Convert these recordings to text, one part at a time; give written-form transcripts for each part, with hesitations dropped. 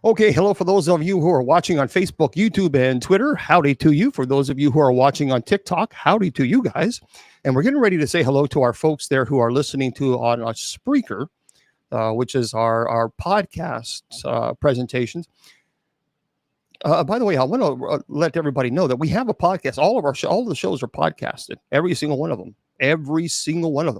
Okay, hello for those of you who are watching on Facebook, YouTube, and Twitter. Howdy to you. For those of you who are watching on TikTok, howdy to you guys. And we're getting ready to say hello to our folks there who are listening to on Spreaker, which is our podcast presentations. By the way, I want to let everybody know that we have a podcast. All of the shows are podcasted, every single one of them.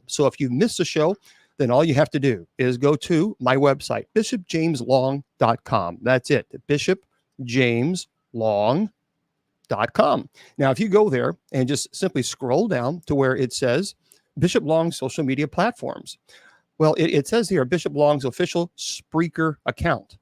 So if you missed a show, then all you have to do is go to my website, bishopjameslong.com. That's it, bishopjameslong.com. Now, if you go there and just simply scroll down to where it says Bishop Long's social media platforms, well, it says here Bishop Long's official Spreaker account.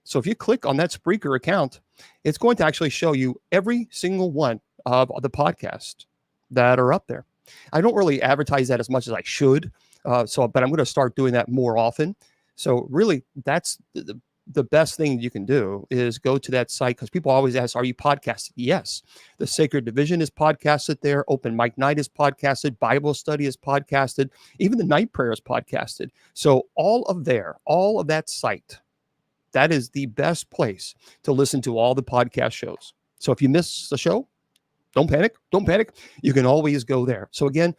So if you click on that Spreaker account, it's going to actually show you every single one of the podcasts that are up there. I don't really advertise that as much as I should. But I'm going to start doing that more often. So really, that's the best thing you can do is go to that site, because people always ask, are you podcasted? Yes. The Sacred Division is podcasted there. Open Mic Night is podcasted. Bible study is podcasted. Even the night prayer is podcasted. So all of that site, that is the best place to listen to all the podcast shows. So if you miss the show, don't panic. You can always go there. So again,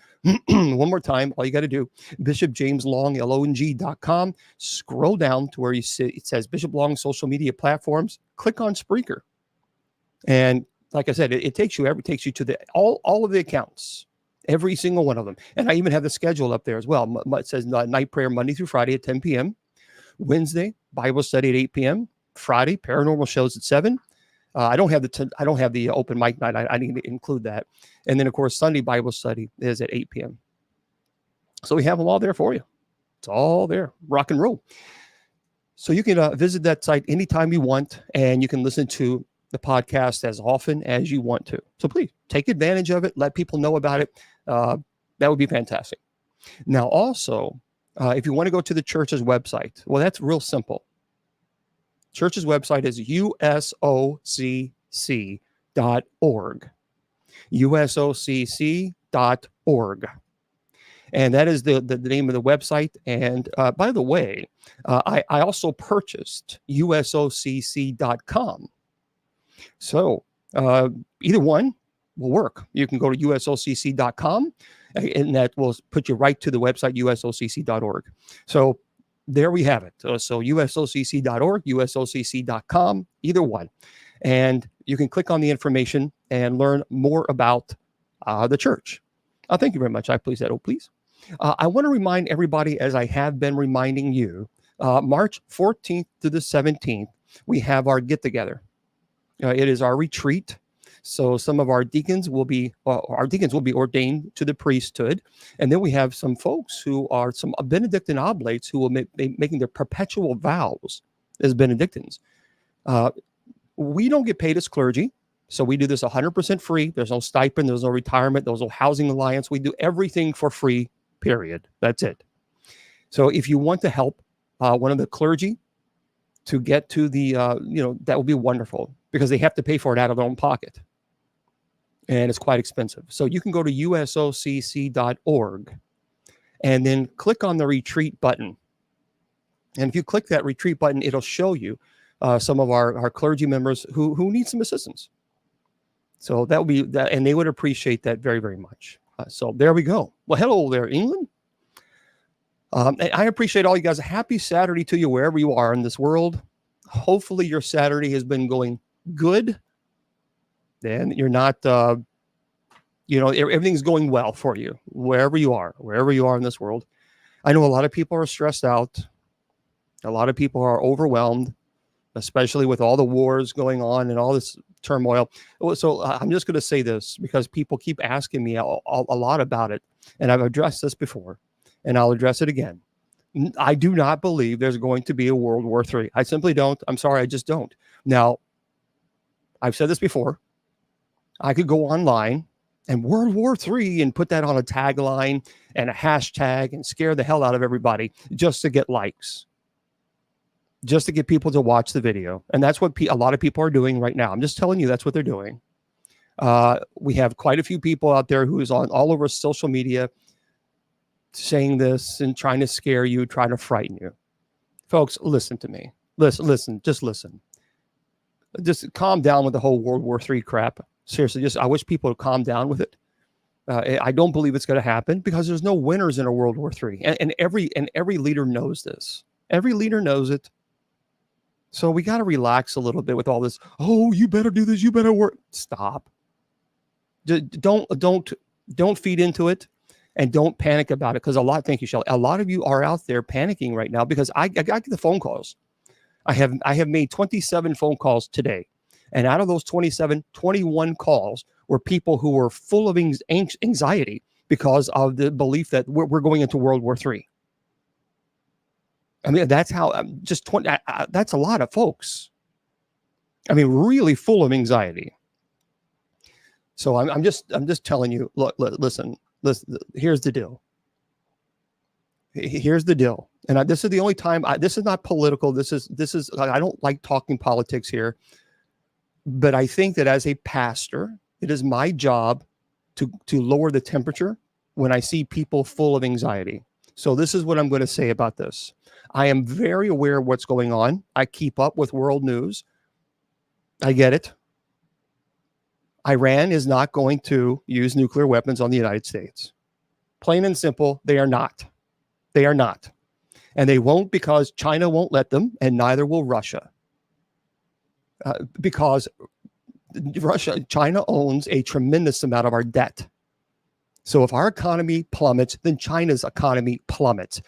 one more time, all you got to do, bishopjameslong.com, scroll down to where you see it says Bishop Long social media platforms, click on Spreaker. And like I said, it takes you to the all of the accounts, every single one of them. And I even have the schedule up there as well. It says night prayer Monday through Friday at 10 p.m. Wednesday, Bible study at 8 p.m. Friday, paranormal shows at 7. I don't have the open mic night. I need to include that. And then, of course, Sunday Bible study is at 8 p.m. So we have them all there for you. It's all there, rock and roll. So you can visit that site anytime you want, and you can listen to the podcast as often as you want to. So please take advantage of it. Let people know about it. That would be fantastic. Now, also, if you want to go to the church's website, well, that's real simple. Church's website is usocc.org. usocc.org. And that is the name of the website. And by the way, I also purchased usocc.com. So either one will work. You can go to usocc.com, and that will put you right to the website, usocc.org. So there we have it. So usocc.org, usocc.com, either one. And you can click on the information and learn more about the church. Thank you very much. I please that. Oh, please. I want to remind everybody, as I have been reminding you, March 14th to the 17th, we have our get-together. It is our retreat. So some of our deacons will be ordained to the priesthood. And then we have some folks who are some Benedictine oblates who will be making their perpetual vows as Benedictines. We don't get paid as clergy, so we do this 100% free. There's no stipend, there's no retirement, there's no housing allowance. We do everything for free, period. That's it. So if you want to help one of the clergy to get to the, that would be wonderful, because they have to pay for it out of their own pocket. And it's quite expensive. So you can go to usocc.org and then click on the retreat button. And if you click that retreat button, it'll show you some of our clergy members who need some assistance. So that would be that, and they would appreciate that very, very much. So there we go. Well, hello there, England. I appreciate all you guys. Happy Saturday to you wherever you are in this world. Hopefully your Saturday has been going good. Then you're not, everything's going well for you, wherever you are in this world. I know a lot of people are stressed out. A lot of people are overwhelmed, especially with all the wars going on and all this turmoil. So I'm just going to say this, because people keep asking me a lot about it. And I've addressed this before, and I'll address it again. I do not believe there's going to be a World War III. I simply don't. I'm sorry, I just don't. Now, I've said this before. I could go online and World War III and put that on a tagline and a hashtag and scare the hell out of everybody just to get likes, just to get people to watch the video. And that's what a lot of people are doing right now. I'm just telling you, that's what they're doing. We have quite a few people out there who is on all over social media saying this and trying to scare you, trying to frighten you. Folks, listen to me. Just listen. Just calm down with the whole World War III crap. Seriously, I wish people would calm down with it. I don't believe it's going to happen because there's no winners in a World War III, and every leader knows this. Every leader knows it. So we got to relax a little bit with all this. Oh, you better do this. You better work. Stop. Don't feed into it, and don't panic about it, because thank you, Shelley. A lot of you are out there panicking right now because I got the phone calls. I have made 27 phone calls today, and out of those 27, 21 calls were people who were full of anxiety because of the belief that we're going into World War III. I mean, that's how that's a lot of folks. I mean, really full of anxiety. So I'm just telling you, look, listen, here's the deal. Here's the deal. And this is the only time this is not political. This is, I don't like talking politics here, but I think that as a pastor, it is my job to lower the temperature when I see people full of anxiety. So this is what I'm going to say about this. I am very aware of what's going on. I keep up with world news. I get it. Iran is not going to use nuclear weapons on the United States. Plain and simple, they are not. They are not. And they won't, because China won't let them, and neither will Russia. Because China owns a tremendous amount of our debt. So if our economy plummets, then China's economy plummets.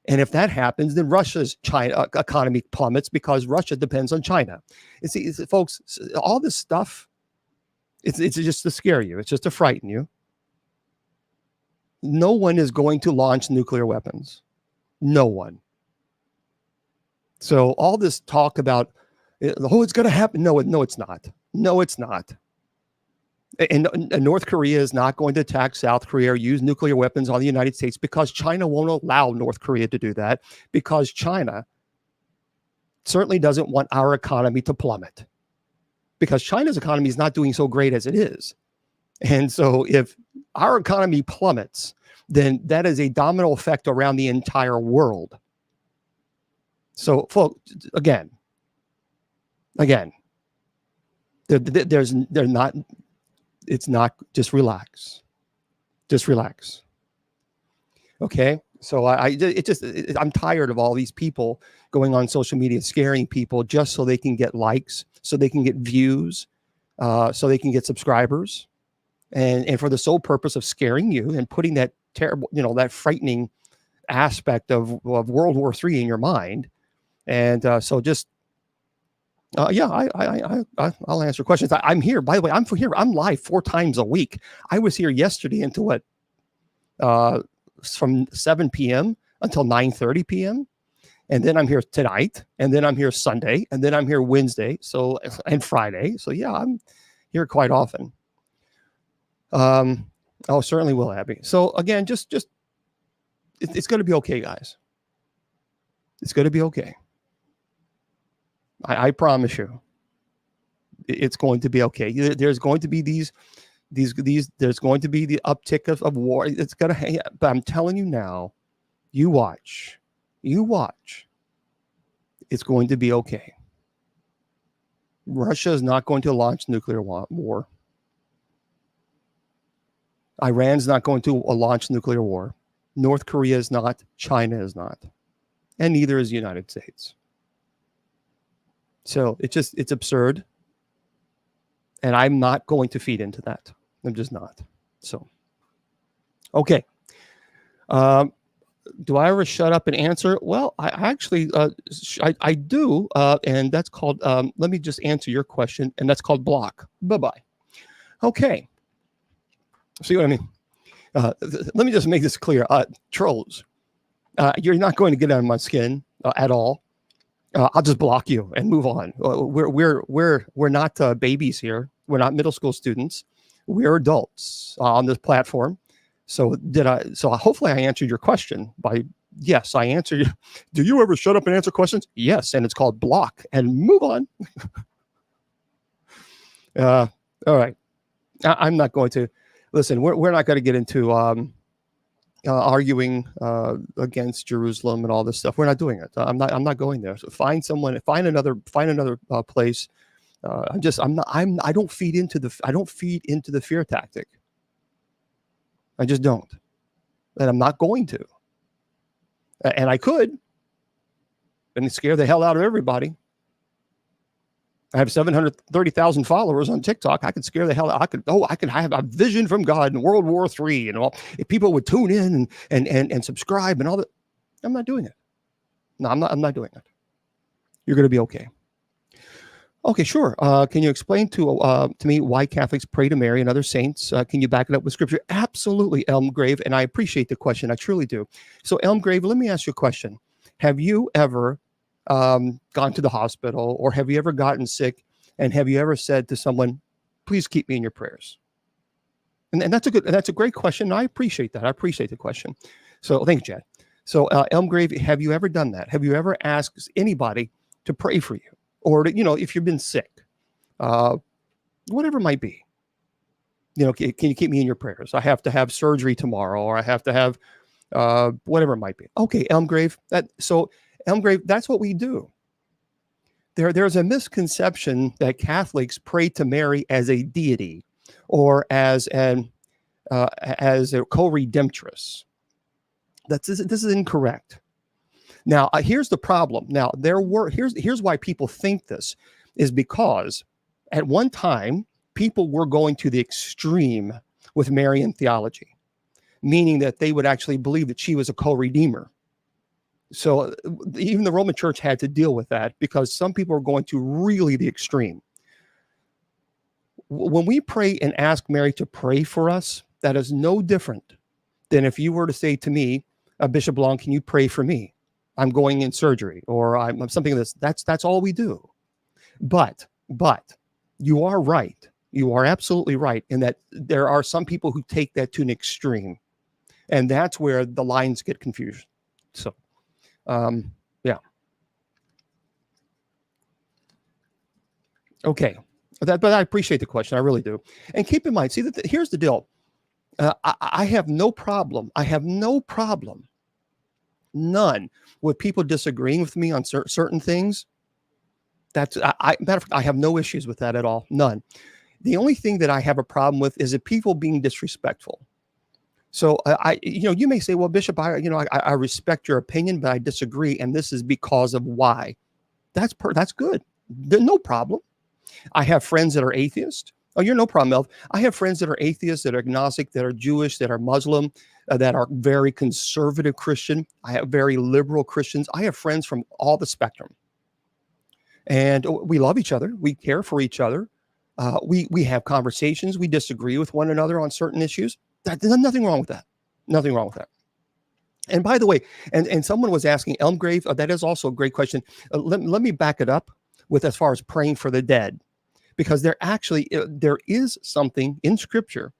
And if that happens, then Russia's economy plummets, because Russia depends on China. See, folks, all this stuff, it's just to scare you. It's just to frighten you. No one is going to launch nuclear weapons. No one. So all this talk about, oh, it's going to happen. No, it's not. No, it's not. And North Korea is not going to attack South Korea or use nuclear weapons on the United States, because China won't allow North Korea to do that, because China certainly doesn't want our economy to plummet, because China's economy is not doing so great as it is. And so if our economy plummets, then that is a domino effect around the entire world. So, folks, again, there's not. It's not. Just relax. Just relax. Okay. So I'm tired of all these people going on social media scaring people just so they can get likes, so they can get views, so they can get subscribers, and for the sole purpose of scaring you and putting that terrible, that frightening aspect of World War III in your mind. And so just, yeah, I'll answer questions. I'm here, by the way. I'm live 4 times a week. I was here yesterday until what? From 7 p.m. until 9:30 p.m. And then I'm here tonight, and then I'm here Sunday, and then I'm here Wednesday, and Friday. So yeah, I'm here quite often. Oh, certainly will, Abby. So again, just it's going to be okay, guys. It's going to be okay. I promise you, it's going to be okay. There's going to be these. There's going to be the uptick of war. It's going to. But I'm telling you now, you watch. It's going to be okay. Russia is not going to launch nuclear war. Iran's not going to launch nuclear war. North Korea is not. China is not. And neither is the United States. So it's absurd. And I'm not going to feed into that. I'm just not. So, okay. Do I ever shut up and answer? Well, I actually, I do. And that's called, let me just answer your question. And that's called block. Bye-bye. Okay. See what I mean? Let me just make this clear. Trolls, you're not going to get on my skin at all. I'll just block you and move on. We're not babies here. We're not middle school students. We're adults on this platform. So hopefully I answered your question by yes, I answered you. Do you ever shut up and answer questions? Yes, and it's called block and move on. All right. I'm not going to listen. We're not going to get into arguing against Jerusalem and all this stuff. We're not doing it. I'm not going there. So find another place. I don't feed into the fear tactic. I just don't, and I'm not going to. And I could, and scare the hell out of everybody. I have 730,000 followers on TikTok. I could scare the hell out. I could have a vision from God in World War III and all. If people would tune in and subscribe and all that, I'm not doing it. No, I'm not doing it. You're going to be okay. Okay, sure. Can you explain to me why Catholics pray to Mary and other saints? Can you back it up with scripture? Absolutely, Elmgrave, and I appreciate the question. I truly do. So, Elmgrave, let me ask you a question. Have you ever gone to the hospital, or have you ever gotten sick, and have you ever said to someone, please keep me in your prayers? And that's a great question. I appreciate that. I appreciate the question. So thanks, Chad. So Elmgrave, have you ever done that? Have you ever asked anybody to pray for you, or to, if you've been sick, whatever it might be, can you keep me in your prayers? I have to have surgery tomorrow, or I have to have whatever it might be. Okay, Elmgrave, Elmgrave, that's what we do. There's a misconception that Catholics pray to Mary as a deity, or as a co-redemptress. This is incorrect. Now, here's the problem. Now, here's why people think this is because at one time people were going to the extreme with Marian theology, meaning that they would actually believe that she was a co-redeemer. So even the Roman Church had to deal with that because some people are going to really the extreme. When we pray and ask Mary to pray for us, that is no different than if you were to say to me, Bishop Long, can you pray for me? I'm going in surgery, or I'm something of this. That's all we do. But you are right. You are absolutely right in that there are some people who take that to an extreme, and that's where the lines get confused. So. Yeah. Okay. But I appreciate the question. I really do. And keep in mind, see that here's the deal. I have no problem. None with people disagreeing with me on certain things. Matter of fact, I have no issues with that at all. None. The only thing that I have a problem with is the people being disrespectful. So you may say, well, Bishop, I respect your opinion, but I disagree, and this is because of why. That's good. No problem. I have friends that are atheists. Oh, you're no problem, Elf. I have friends that are atheists, that are agnostic, that are Jewish, that are Muslim, that are very conservative Christian. I have very liberal Christians. I have friends from all the spectrum, and we love each other. We care for each other. We have conversations. We disagree with one another on certain issues. There's nothing wrong with that. Nothing wrong with that. And by the way, and someone was asking, Elmgrave, that is also a great question. Let me back it up with as far as praying for the dead, because there is something in Scripture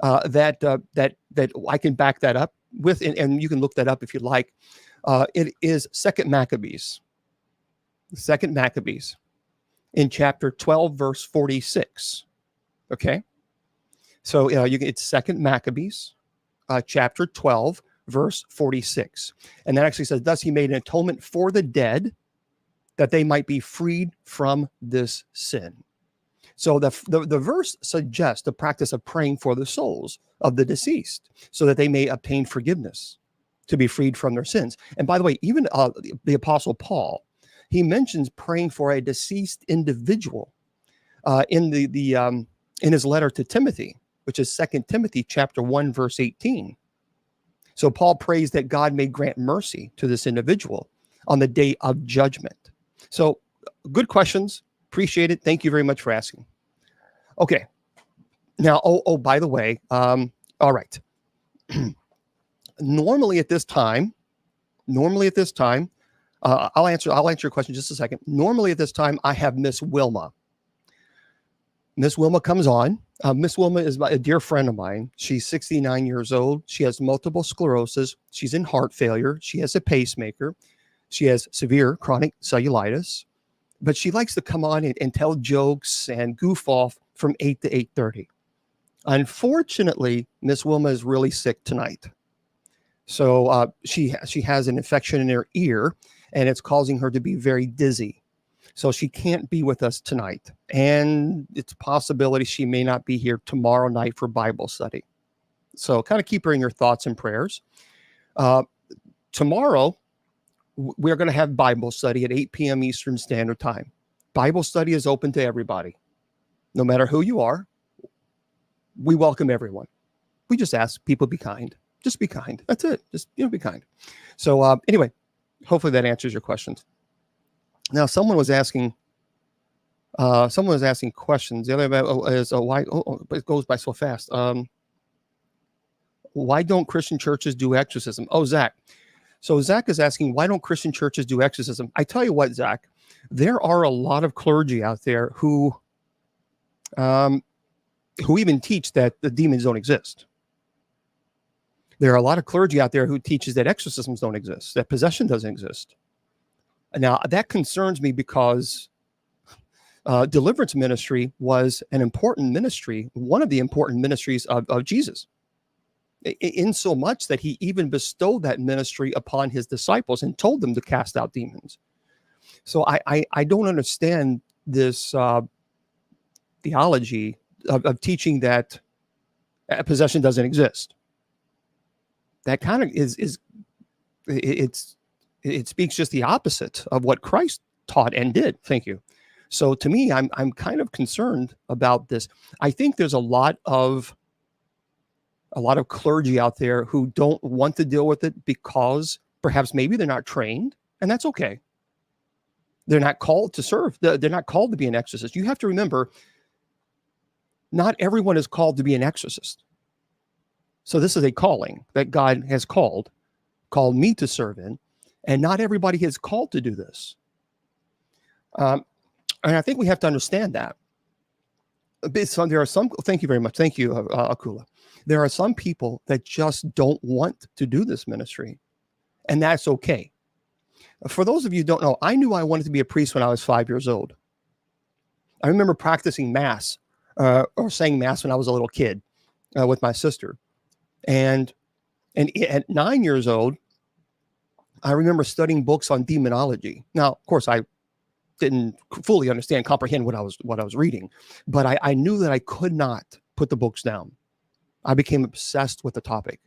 that I can back that up with, and you can look that up if you'd like. It is 2 Maccabees. 2 Maccabees in chapter 12, verse 46. Okay. So it's 2 Maccabees, chapter 12, verse 46. And that actually says, thus he made an atonement for the dead, that they might be freed from this sin. So the verse suggests the practice of praying for the souls of the deceased, so that they may obtain forgiveness, to be freed from their sins. And by the way, even the Apostle Paul, he mentions praying for a deceased individual in his letter to Timothy, which is 2 Timothy chapter 1, verse 18. So Paul prays that God may grant mercy to this individual on the day of judgment. So good questions. Appreciate it. Thank you very much for asking. Okay. Now, by the way, all right. Normally at this time, I'll answer your question in just a second. Normally at this time, I have Miss Wilma. Miss Wilma comes on. Miss Wilma is a dear friend of mine. She's 69 years old. She has multiple sclerosis. She's in heart failure. She has a pacemaker. She has severe chronic cellulitis. But she likes to come on and tell jokes and goof off from 8 to 8:30. Unfortunately, Miss Wilma is really sick tonight. So she has an infection in her ear, and it's causing her to be very dizzy. So she can't be with us tonight, and it's a possibility she may not be here tomorrow night for Bible study. So kind of keep her in your thoughts and prayers. Tomorrow, we're going to have Bible study at 8 p.m. Eastern Standard Time. Bible study is open to everybody, no matter who you are. We welcome everyone. We just ask people be kind. Just be kind. That's it. Just, be kind. So anyway, hopefully that answers your questions. Now, someone was asking questions. The other is why? It goes by so fast. Why don't Christian churches do exorcism? Oh, Zach. So Zach is asking, why don't Christian churches do exorcism? I tell you what, Zach, there are a lot of clergy out there who even teach that the demons don't exist. There are a lot of clergy out there who teaches that exorcisms don't exist, that possession doesn't exist. Now, that concerns me because deliverance ministry was an important ministry, one of the important ministries of Jesus, in so much that he even bestowed that ministry upon his disciples and told them to cast out demons. So I don't understand this theology of teaching that possession doesn't exist. That kind of it speaks just the opposite of what Christ taught and did. Thank you. So to me, I'm kind of concerned about this. I think there's a lot of clergy out there who don't want to deal with it because perhaps maybe they're not trained, and that's okay. They're not called to serve. They're not called to be an exorcist. You have to remember, not everyone is called to be an exorcist. So this is a calling that God has called me to serve in, and not everybody is called to do this. And I think we have to understand that. There are some, thank you very much. Thank you, Akula. There are some people that just don't want to do this ministry, and that's okay. For those of you who don't know, I knew I wanted to be a priest when I was 5 years old. I remember practicing Mass or saying Mass when I was a little kid with my sister. And at 9 years old, I remember studying books on demonology. Now, of course, I didn't fully comprehend what I was reading, but I knew that I could not put the books down. I became obsessed with the topic,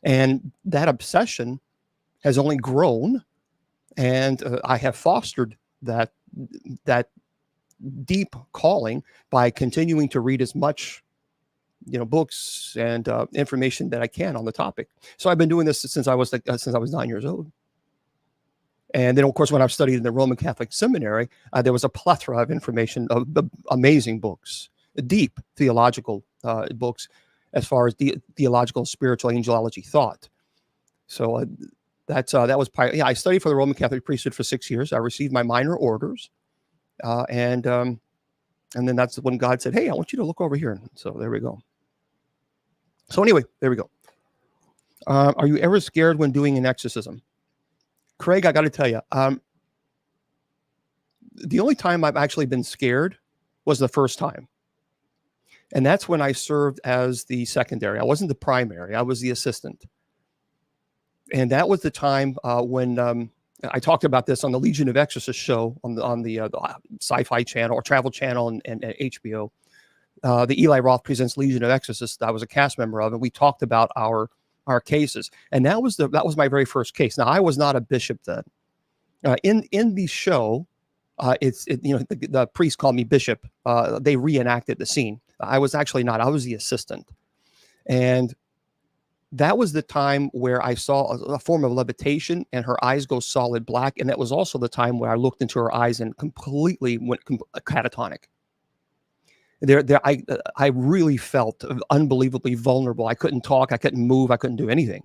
and that obsession has only grown, and I have fostered that deep calling by continuing to read as much books and information that I can on the topic. So I've been doing this since I was 9 years old. And then, of course, when I studied in the Roman Catholic Seminary, there was a plethora of information, of amazing books, deep theological books, as far as theological, spiritual angelology thought. So that was part. Yeah, I studied for the Roman Catholic priesthood for 6 years. I received my minor orders, and then that's when God said, "Hey, I want you to look over here." So there we go. So anyway, there we go. Are you ever scared when doing an exorcism? Craig, I got to tell you, the only time I've actually been scared was the first time. And that's when I served as the secondary. I wasn't the primary. I was the assistant. And that was the time when I talked about this on the Legion of Exorcists show on the Sci-Fi Channel or Travel Channel and HBO. The Eli Roth Presents Legion of Exorcists. I was a cast member of, and we talked about our cases. And that was my very first case. Now, I was not a bishop then. In the show, the priest called me bishop. They reenacted the scene. I was actually not. I was the assistant. And that was the time where I saw a form of levitation and her eyes go solid black. And that was also the time where I looked into her eyes and completely went catatonic. I really felt unbelievably vulnerable. I couldn't talk. I couldn't move. I couldn't do anything.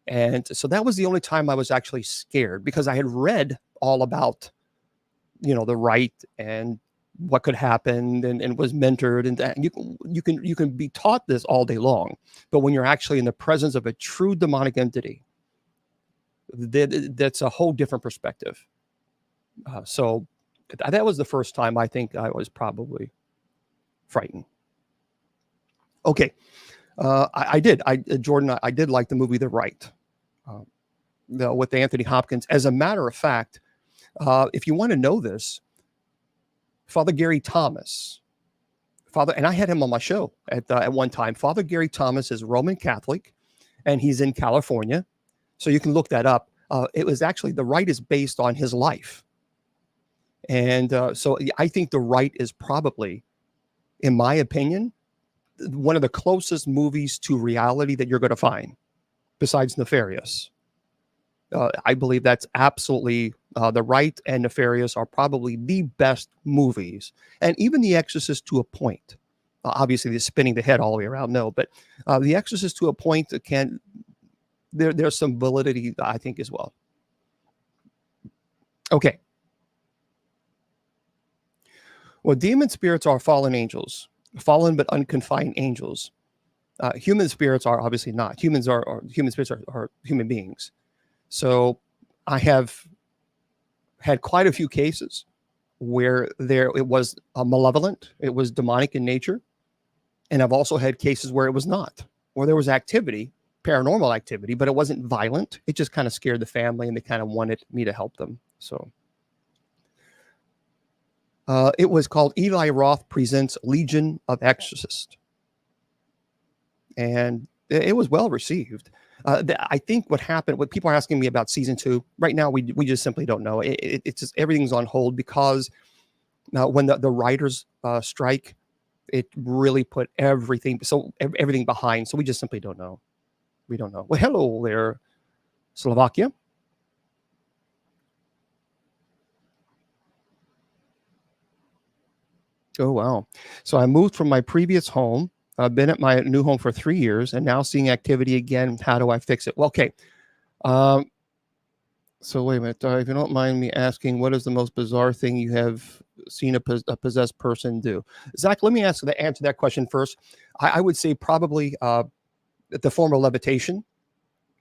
And so that was the only time I was actually scared, because I had read all about, the rite and what could happen, and was mentored, and you can be taught this all day long, but when you're actually in the presence of a true demonic entity, that's a whole different perspective. So that was the first time I think I was probably frightened. Okay. I did. Jordan, I did like the movie The Right, uh, with Anthony Hopkins. As a matter of fact, if you want to know this, Father Gary Thomas, and I had him on my show at one time. Father Gary Thomas is Roman Catholic, and he's in California, so you can look that up. It was actually The Right is based on his life, and so I think The Right is probably, in my opinion, one of the closest movies to reality that you're going to find, besides Nefarious. I believe that's absolutely The Right and Nefarious are probably the best movies, and even The Exorcist to a point. Obviously, they're spinning the head all the way around. No, but The Exorcist to a point can there's some validity, I think, as well. Okay. Well, demon spirits are fallen angels, fallen but unconfined angels. Human spirits are obviously not. Human spirits are human beings. So I have had quite a few cases where it was malevolent, it was demonic in nature. And I've also had cases where it was not, where there was activity, paranormal activity, but it wasn't violent. It just kind of scared the family and they kind of wanted me to help them. So it was called Eli Roth Presents Legion of Exorcists. And it was well received. I think what happened, what people are asking me about season 2, right now, we just simply don't know. It's just everything's on hold because when the writers strike, it really put everything behind. So we just simply don't know. We don't know. Well, hello there, Slovakia. Oh, wow. So I moved from my previous home. I've been at my new home for 3 years and now seeing activity again. How do I fix it? Well, okay. So wait a minute. If you don't mind me asking, what is the most bizarre thing you have seen a possessed person do? Zach, let me answer that question first. I would say probably the form of levitation,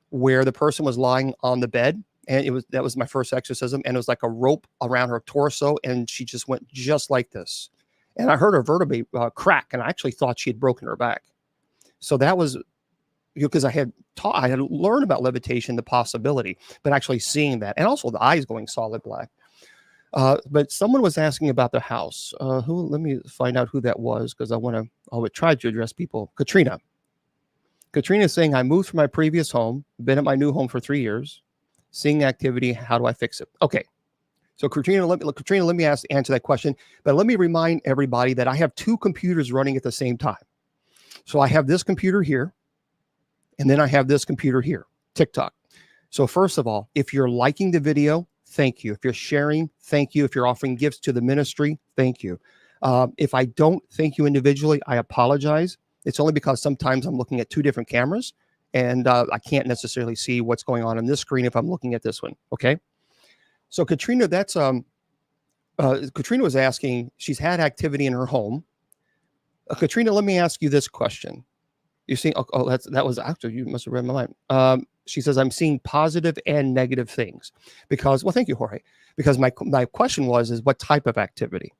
where the person was lying on the bed, and that was my first exorcism, and it was like a rope around her torso, and she just went just like this. And I heard her vertebrae crack, and I actually thought she had broken her back. So that was because I had learned about levitation, the possibility, but actually seeing that, and also the eyes going solid black. But someone was asking about the house. Let me find out who that was, because I would try to address people. Katrina is saying, I moved from my previous home, been at my new home for 3 years, seeing activity. How do I fix it? Okay. So Katrina, let me answer that question. But let me remind everybody that I have 2 computers running at the same time. So I have this computer here, and then I have this computer here, TikTok. So first of all, if you're liking the video, thank you. If you're sharing, thank you. If you're offering gifts to the ministry, thank you. If I don't thank you individually, I apologize. It's only because sometimes I'm looking at 2 different cameras, and I can't necessarily see what's going on this screen if I'm looking at this one. Okay. So Katrina, Katrina was asking, she's had activity in her home. Katrina, let me ask you this question. You see, that was actually, you must have read my mind. She says, I'm seeing positive and negative things because, well, thank you, Jorge, because my question is what type of activity?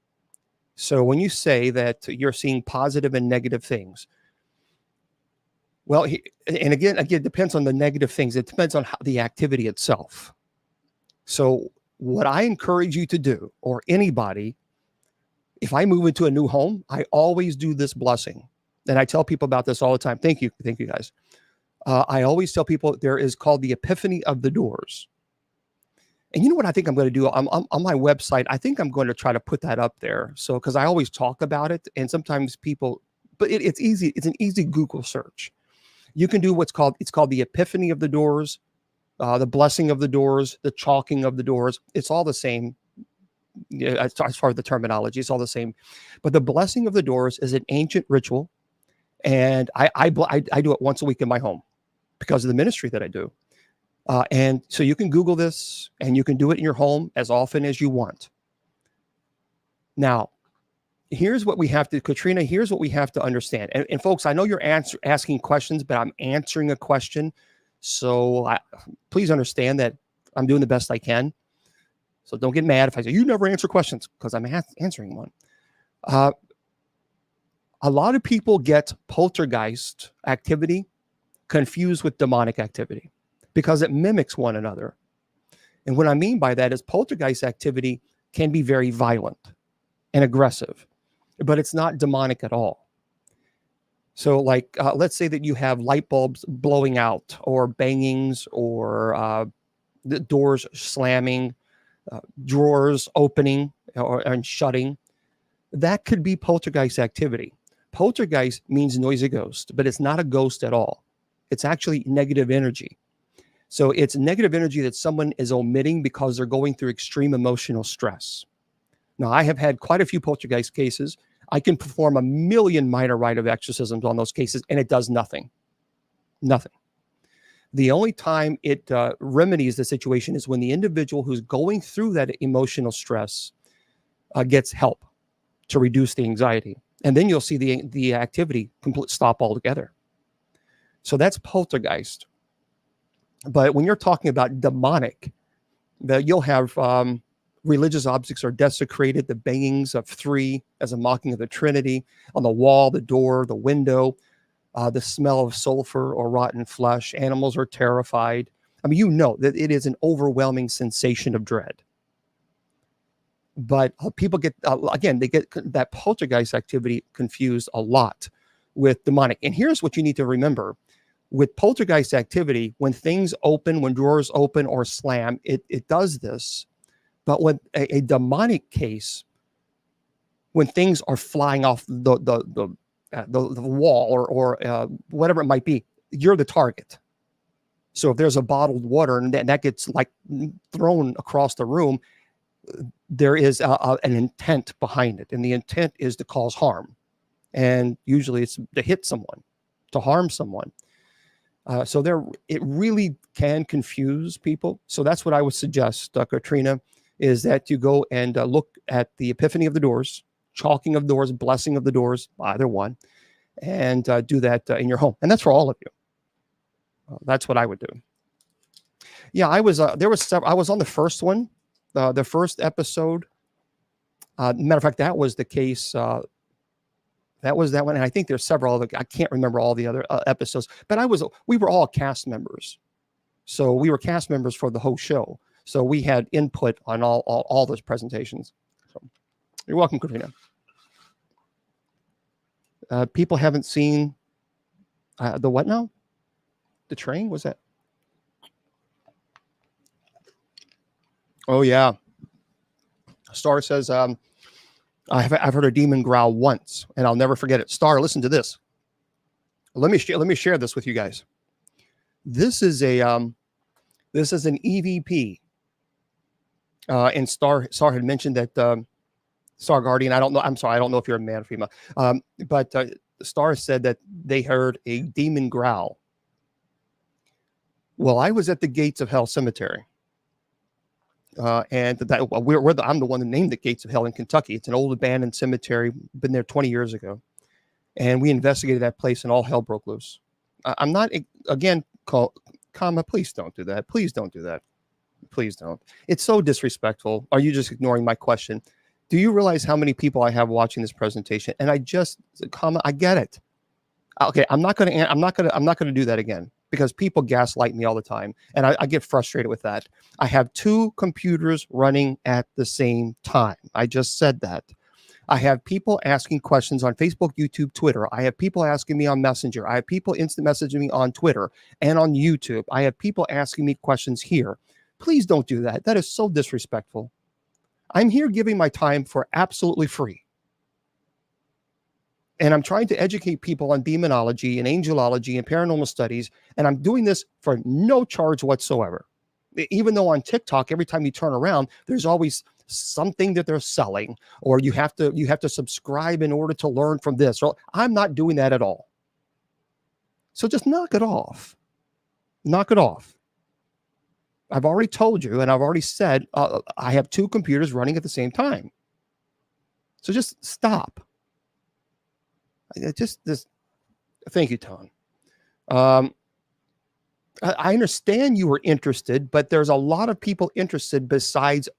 So when you say that you're seeing positive and negative things, well, and again, it depends on the negative things. It depends on the activity itself. So what I encourage you to do, or anybody, if I move into a new home, I always do this blessing. And I tell people about this all the time. Thank you guys. I always tell people there is called the Epiphany of the Doors. And you know what I think I'm going to do? On my website, I think I'm going to try to put that up there. So, because I always talk about it, and sometimes people, but it's easy. It's an easy Google search. You can do it's called the Epiphany of the Doors, the blessing of the doors, the chalking of the doors. It's all the same. As far as the terminology, it's all the same. But the blessing of the doors is an ancient ritual. And I do it once a week in my home because of the ministry that I do. And so you can Google this, and you can do it in your home as often as you want. Now, here's what we have to, Katrina, here's what we have to understand. And folks, I know you're asking questions, but I'm answering a question. So please understand that I'm doing the best I can. So don't get mad if I say, you never answer questions, because I'm answering one. A lot of people get poltergeist activity confused with demonic activity because it mimics one another. And what I mean by that is poltergeist activity can be very violent and aggressive, but it's not demonic at all. So, like, let's say that you have light bulbs blowing out, or bangings, or the doors slamming, drawers opening and shutting. That could be poltergeist activity. Poltergeist means noisy ghost, but it's not a ghost at all. It's actually negative energy. So it's negative energy that someone is omitting because they're going through extreme emotional stress. Now, I have had quite a few poltergeist cases. I can perform a million minor rite of exorcisms on those cases, and it does nothing. Nothing. The only time it remedies the situation is when the individual who's going through that emotional stress gets help to reduce the anxiety. And then you'll see the activity stop altogether. So that's poltergeist. But when you're talking about demonic, you'll have religious objects are desecrated, the bangings of three as a mocking of the Trinity on the wall, the door, the window, the smell of sulfur or rotten flesh. Animals are terrified. I mean, you know that it is an overwhelming sensation of dread. But people get, again, they get that poltergeist activity confused a lot with demonic. And here's what you need to remember. With poltergeist activity, when things open, when drawers open or slam, it does this. But with a demonic case, when things are flying off the wall or whatever it might be, you're the target. So if there's a bottled water and that gets like thrown across the room, there is an intent behind it. And the intent is to cause harm. And usually it's to hit someone, to harm someone. So it really can confuse people. So that's what I would suggest, Katrina, is that you go and look at the epiphany of the doors, chalking of doors, blessing of the doors, either one, and do that in your home. And that's for all of you. That's what I would do. Yeah, I was I was on the first one, the first episode. Matter of fact, that was the case. That was that one, and I think there's several other. I can't remember all the other episodes, but we were all cast members, so we were cast members for the whole show. So we had input on all those presentations. So you're welcome, Katrina. People haven't seen the what now? The train? Was that? Oh yeah. Star says, I've heard a demon growl once, and I'll never forget it. Star, listen to this. Let me share this with you guys. This is an EVP. And Star had mentioned that Star Guardian. I don't know. I'm sorry. I don't know if you're a man or female. But Star said that they heard a demon growl. Well, I was at the Gates of Hell Cemetery. And I'm the one that named the Gates of Hell in Kentucky. It's an old abandoned cemetery, been there 20 years ago. And we investigated that place and all hell broke loose. I'm not, again, comma, please don't do that. Please don't do that. Please don't. It's so disrespectful. Are you just ignoring my question? Do you realize how many people I have watching this presentation? And I get it. Okay, I'm not going to do that again, because people gaslight me all the time, and I get frustrated with that. I have two computers running at the same time. I just said that. I have people asking questions on Facebook, YouTube, Twitter. I have people asking me on Messenger. I have people instant messaging me on Twitter and on YouTube. I have people asking me questions here. Please don't do that. That is so disrespectful. I'm here giving my time for absolutely free. And I'm trying to educate people on demonology and angelology and paranormal studies. And I'm doing this for no charge whatsoever. Even though on TikTok, every time you turn around, there's always something that they're selling, or you have to subscribe in order to learn from this. So I'm not doing that at all. So just knock it off. Knock it off. I've already told you, and I've already said, I have two computers running at the same time. So just stop. Thank you, Tom. I understand you were interested, but there's a lot of people interested besides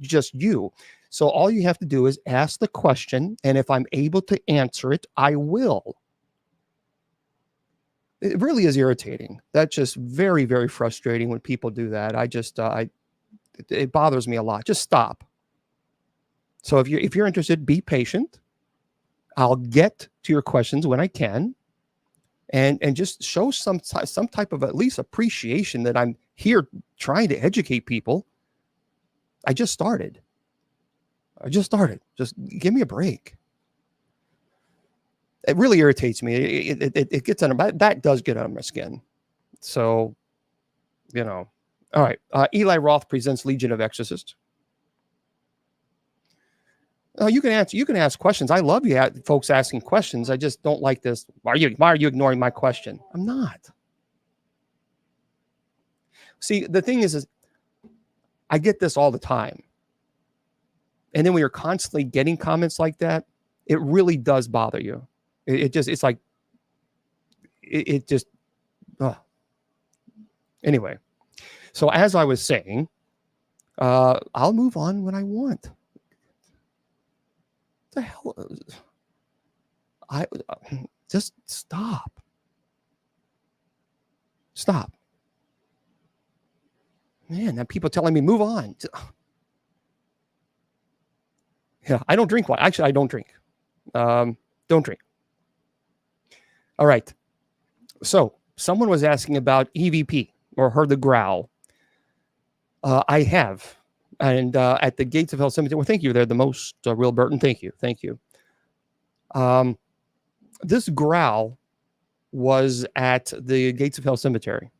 just you. So all you have to do is ask the question, and if I'm able to answer it, I will. It really is irritating. That's just very, very frustrating when people do that. It bothers me a lot. Just stop. So if you're interested, be patient. I'll get to your questions when I can, and just show some type of at least appreciation that I'm here trying to educate people. I just started. Just give me a break. It really irritates me. It gets under that does get under my skin. So, all right. Eli Roth presents Legion of Exorcists. You can answer. You can ask questions. I love you folks asking questions. I just don't like this. Why are you ignoring my question? I'm not. See, the thing is I get this all the time. And then when you're constantly getting comments like that, it really does bother you. It's like, anyway. So as I was saying, I'll move on when I want. The hell? I just stop. Man, that people telling me move on. Yeah, I don't drink wine. Actually, I don't drink. Don't drink. All right. So someone was asking about EVP or heard the growl. I have. And at the Gates of Hell Cemetery, well, thank you. They're the most, Real Burton. Thank you. This growl was at the Gates of Hell Cemetery.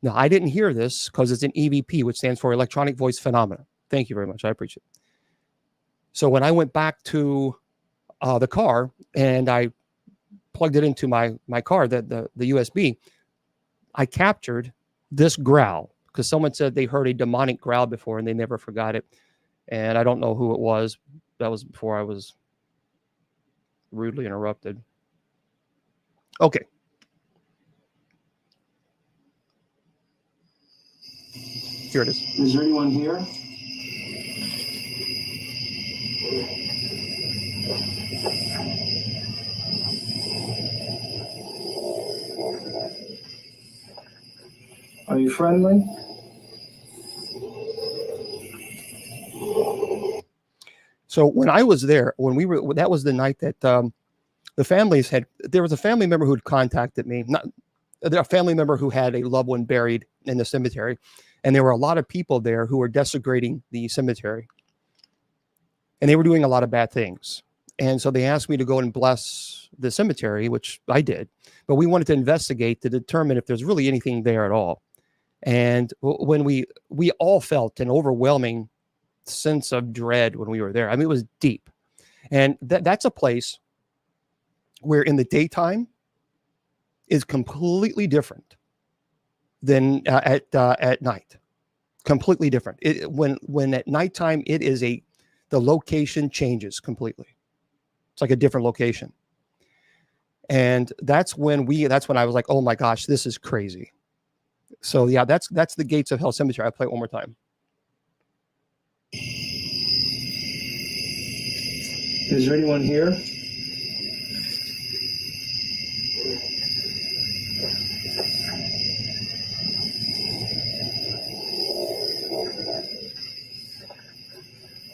Now, I didn't hear this because it's an EVP, which stands for Electronic Voice Phenomena. Thank you very much. I appreciate it. So when I went back to the car and I plugged it into my car, the USB, I captured this growl because someone said they heard a demonic growl before and they never forgot it. And I don't know who it was. That was before I was rudely interrupted. Okay. Here it is. Is there anyone here? Are you friendly? So when I was there, that was the night that the families there was a family member who had contacted me, a family member who had a loved one buried in the cemetery. And there were a lot of people there who were desecrating the cemetery. And they were doing a lot of bad things. And so they asked me to go and bless the cemetery, which I did. But we wanted to investigate to determine if there's really anything there at all. And when we all felt an overwhelming sense of dread when we were there. I mean, it was deep. And that's a place where in the daytime is completely different than at night. Completely different. When at nighttime, the location changes completely. It's like a different location. And that's when I was like, oh my gosh, this is crazy. So yeah, that's the Gates of Hell Cemetery. I'll play it one more time. Is there anyone here?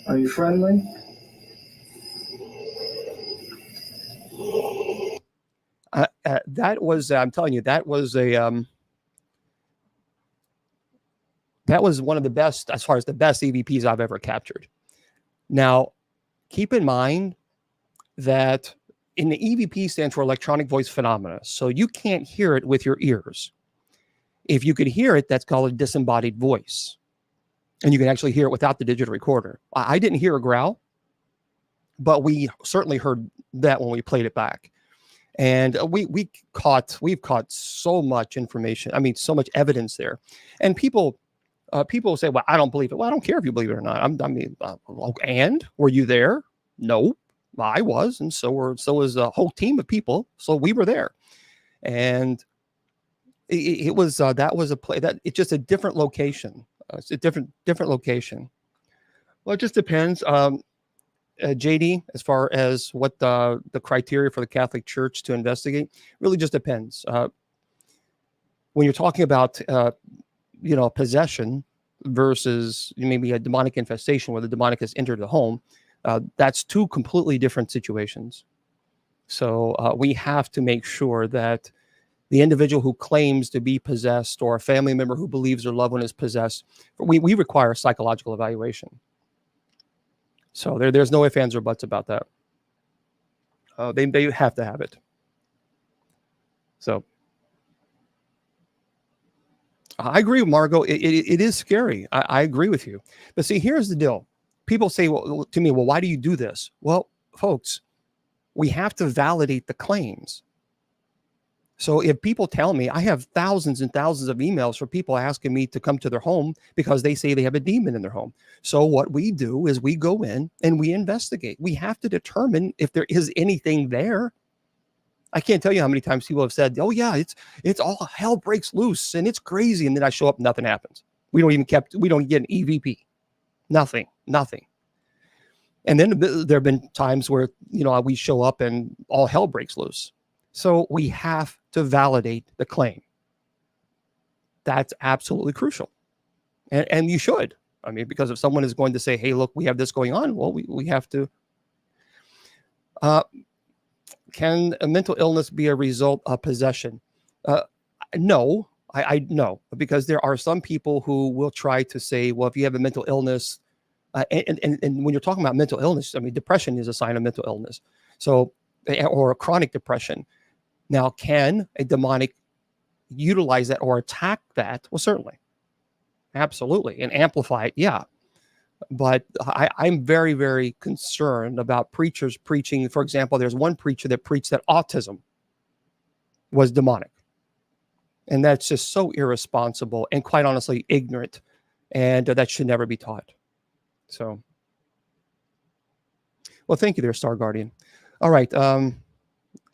Are you friendly? That was, I'm telling you, that was one of the best, as far as the best EVPs I've ever captured. Now, keep in mind that in the EVP stands for Electronic Voice Phenomena. So you can't hear it with your ears. If you could hear it, that's called a disembodied voice. And you can actually hear it without the digital recorder. I didn't hear a growl, but we certainly heard that when we played it back. And we've caught so much information. I mean, so much evidence there. And people say, well, I don't believe it. Well, I don't care if you believe it or not. And were you there? No, I was. And so was a whole team of people. So we were there. And It was that was a play that it's just a different location. It's a different location. Well, it just depends. JD, as far as what the criteria for the Catholic Church to investigate, really just depends. When you're talking about possession versus maybe a demonic infestation where the demonic has entered the home, that's two completely different situations. So we have to make sure that the individual who claims to be possessed or a family member who believes their loved one is possessed, we require psychological evaluation. So there's no ifs, ands, or buts about that. They have to have it. So I agree with Margot. It is scary. I agree with you. But see, here's the deal. People say to me, well, why do you do this? Well, folks, we have to validate the claims. So if people tell me, I have thousands and thousands of emails for people asking me to come to their home because they say they have a demon in their home. So what we do is we go in and we investigate. We have to determine if there is anything there. I can't tell you how many times people have said, oh yeah, it's all hell breaks loose and it's crazy. And then I show up, nothing happens. We don't get an EVP. Nothing. And then there have been times where, we show up and all hell breaks loose. So we have to validate the claim. That's absolutely crucial. And you should. I mean, because if someone is going to say, hey, look, we have this going on, well, we have to. Can a mental illness be a result of possession? No, I no, because there are some people who will try to say, well, if you have a mental illness, and when you're talking about mental illness, I mean, depression is a sign of mental illness. So, or a chronic depression. Now, can a demonic utilize that or attack that? Well, certainly. Absolutely. And amplify it. Yeah. But I'm very, very concerned about preachers preaching. For example, there's one preacher that preached that autism was demonic. And that's just so irresponsible and quite honestly ignorant. And that should never be taught. So, well, thank you there, Star Guardian. All right.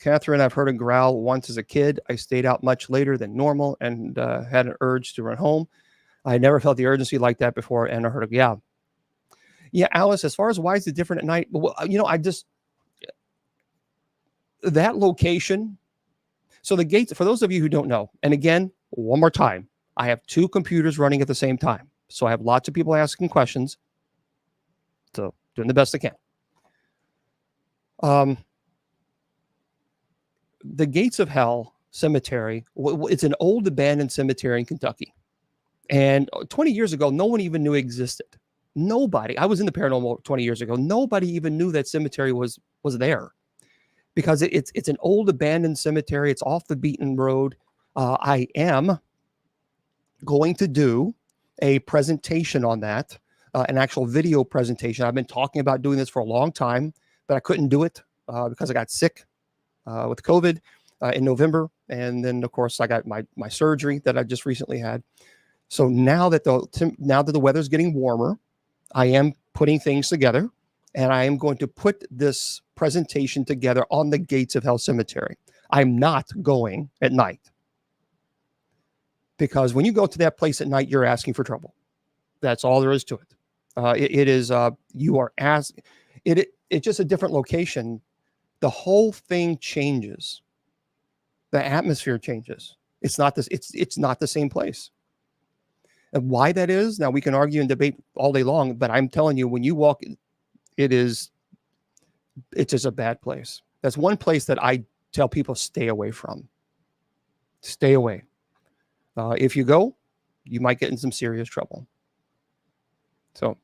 Catherine, I've heard a growl once as a kid. I stayed out much later than normal and had an urge to run home. I never felt the urgency like that before. And I heard, yeah, Alice, as far as why is it different at night? Well, that location. So the gates, for those of you who don't know, and again, one more time, I have two computers running at the same time. So I have lots of people asking questions. So doing the best I can. The Gates of Hell Cemetery, it's an old abandoned cemetery in Kentucky. And 20 years ago, no one even knew it existed. Nobody. I was in the paranormal 20 years ago. Nobody even knew that cemetery was there because it's an old abandoned cemetery. It's off the beaten road. I am going to do a presentation on that, an actual video presentation. I've been talking about doing this for a long time, but I couldn't do it because I got sick with COVID in November. And then, of course, I got my surgery that I just recently had. So now that the weather's getting warmer, I am putting things together, and I am going to put this presentation together on the Gates of Hell Cemetery. I'm not going at night because when you go to that place at night, you're asking for trouble. That's all there is to it. It's just a different location. The whole thing changes. The atmosphere changes. It's not this. It's not the same place. And why that is, now we can argue and debate all day long, but I'm telling you, when you walk, it's just a bad place. That's one place that I tell people stay away from. Stay away. If you go, you might get in some serious trouble. So,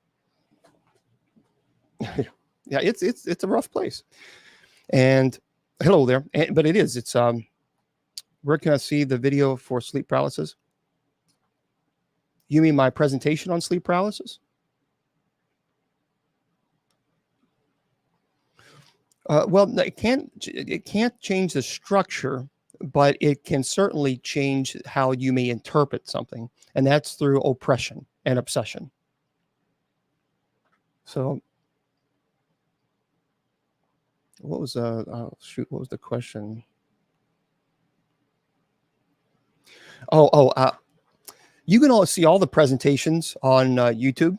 yeah, it's a rough place. And hello there, but it is. It's where can I see the video for sleep paralysis? You mean my presentation on sleep paralysis? Well, it can't change the structure, but it can certainly change how you may interpret something, and that's through oppression and obsession. So, what was what was the question? You can all see all the presentations on YouTube.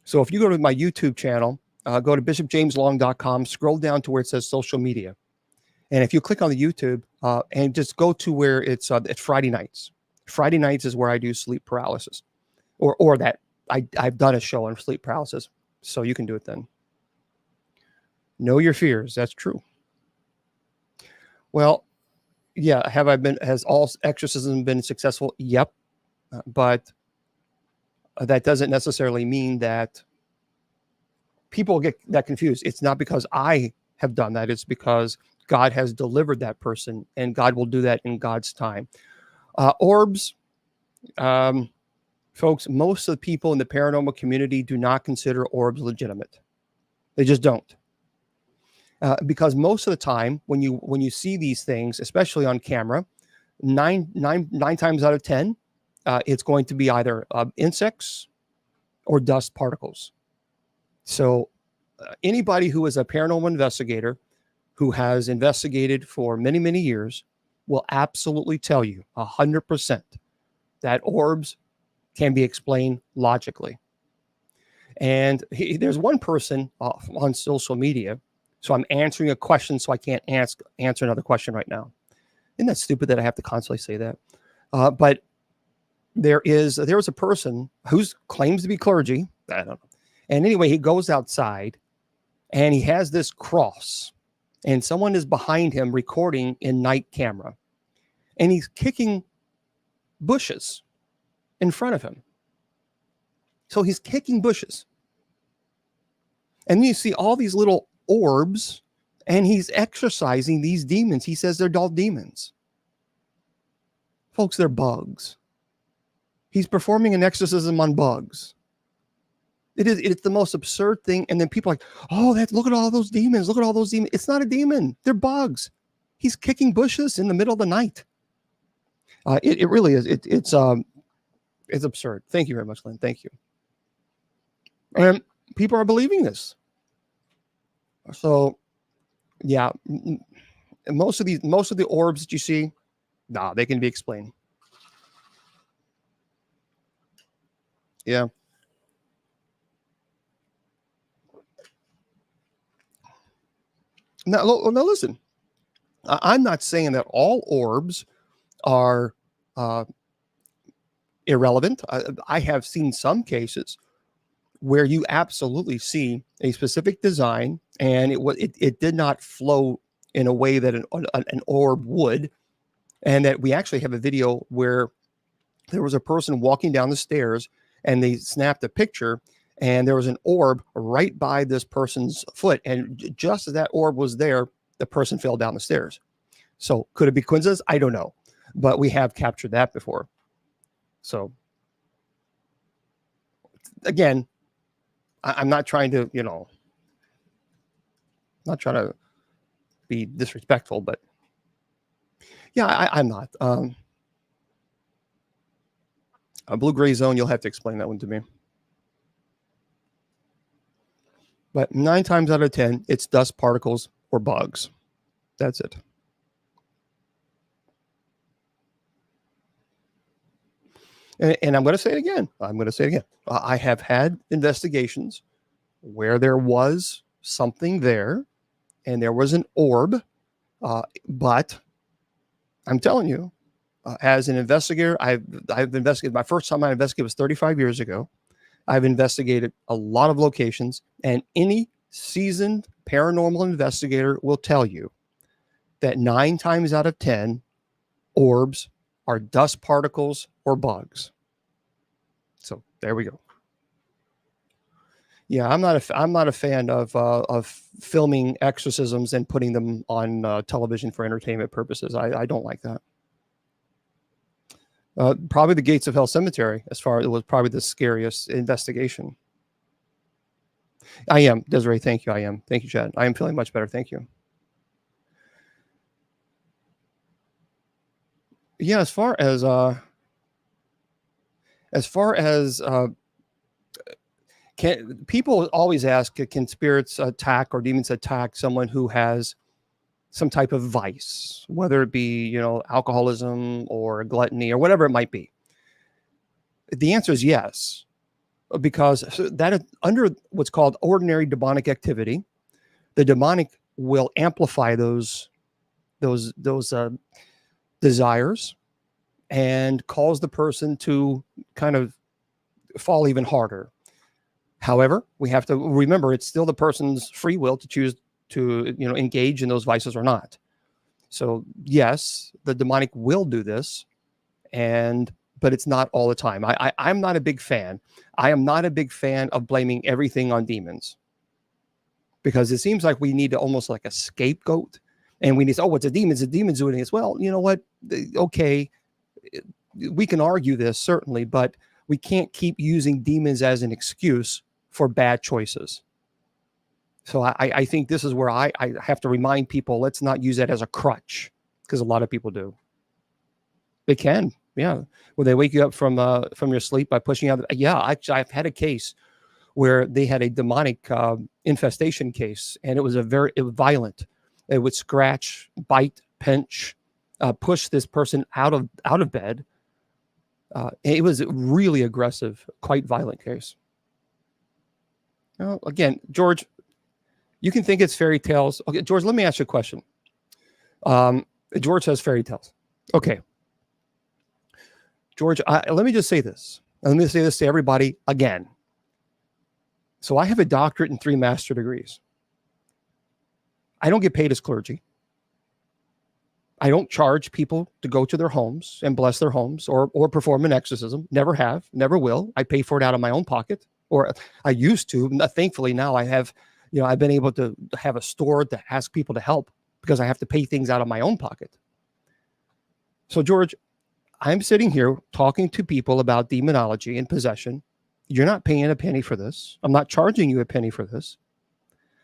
So if you go to my YouTube channel, go to bishopjameslong.com, scroll down to where it says social media. And if you click on the YouTube and just go to where it's Friday nights. Friday nights is where I do sleep paralysis, or that I've done a show on sleep paralysis. So you can do it then. Know your fears. That's true. Well, yeah. Has all exorcism been successful? Yep. But that doesn't necessarily mean that people get that confused. It's not because I have done that. It's because God has delivered that person, and God will do that in God's time. Orbs, folks, most of the people in the paranormal community do not consider orbs legitimate. They just don't. Because most of the time, when you see these things, especially on camera, nine times out of 10, it's going to be either insects or dust particles. So anybody who is a paranormal investigator who has investigated for many, many years will absolutely tell you 100% that orbs can be explained logically. And there's one person on social media. So I'm answering a question, so I can't answer another question right now. Isn't that stupid that I have to constantly say that? But there was a person who claims to be clergy. I don't know. And anyway, he goes outside and he has this cross, and someone is behind him recording in night camera, and he's kicking bushes in front of him. So he's kicking bushes. And then you see all these little orbs, and he's exorcising these demons. He says they're all demons. Folks, they're bugs. He's performing an exorcism on bugs. It's the most absurd thing. And then people are like, oh, look at all those demons. Look at all those demons. It's not a demon. They're bugs. He's kicking bushes in the middle of the night. It really is. It's absurd. Thank you very much, Lynn. Thank you. And people are believing this. So, yeah, most of the orbs that you see, they can be explained. Yeah. Now listen. I'm not saying that all orbs are irrelevant. I have seen some cases where you absolutely see a specific design, and it did not flow in a way that an orb would, and that we actually have a video where there was a person walking down the stairs, and they snapped a picture, and there was an orb right by this person's foot, and just as that orb was there, the person fell down the stairs. So could it be coincidence? I don't know, but we have captured that before. So again, I'm not trying to, not trying to be disrespectful, but yeah, I'm not. A blue-gray zone, you'll have to explain that one to me. But 9 times out of 10, it's dust particles or bugs. That's it. And I'm going to say it again. I have had investigations where there was something there, and there was an orb. But I'm telling you, as an investigator, I've investigated. My first time I investigated was 35 years ago. I've investigated a lot of locations, and any seasoned paranormal investigator will tell you that 9 times out of 10, orbs are dust particles or bugs. So there we go. Yeah, I'm not a fan of filming exorcisms and putting them on television for entertainment purposes. I don't like that. Probably the Gates of Hell Cemetery, it was probably the scariest investigation. I am, Desiree. Thank you. I am. Thank you, Chad. I am feeling much better. Thank you. Yeah, as far as can people always ask, can spirits attack or demons attack someone who has some type of vice, whether it be, alcoholism or gluttony or whatever it might be? The answer is yes, because that is under what's called ordinary demonic activity. The demonic will amplify those desires and cause the person to kind of fall even harder. However, we have to remember it's still the person's free will to choose to engage in those vices or not. So yes, the demonic will do this, but it's not all the time. I'm not a big fan. I am not a big fan of blaming everything on demons, because it seems like we need to almost like a scapegoat, and we need to, it's a demon. The demon's doing this. Well, you know what? Okay, we can argue this certainly, but we can't keep using demons as an excuse for bad choices. So I think this is where I have to remind people, let's not use that as a crutch, because a lot of people do. They can, yeah. Will they wake you up from your sleep by pushing out? Yeah, actually, I've had a case where they had a demonic infestation case, and it was violent. It would scratch, bite, pinch, push this person out of bed. It was a really aggressive, quite violent case. Now, again, George, you can think it's fairy tales. Okay, George, let me ask you a question. George says fairy tales. Okay. George, let me just say this. Let me say this to everybody again. So I have a doctorate and 3 master degrees. I don't get paid as clergy. I don't charge people to go to their homes and bless their homes or perform an exorcism. Never have, never will. I pay for it out of my own pocket, or I used to. Thankfully, now I have, I've been able to have a store to ask people to help, because I have to pay things out of my own pocket. So, George, I'm sitting here talking to people about demonology and possession. You're not paying a penny for this. I'm not charging you a penny for this.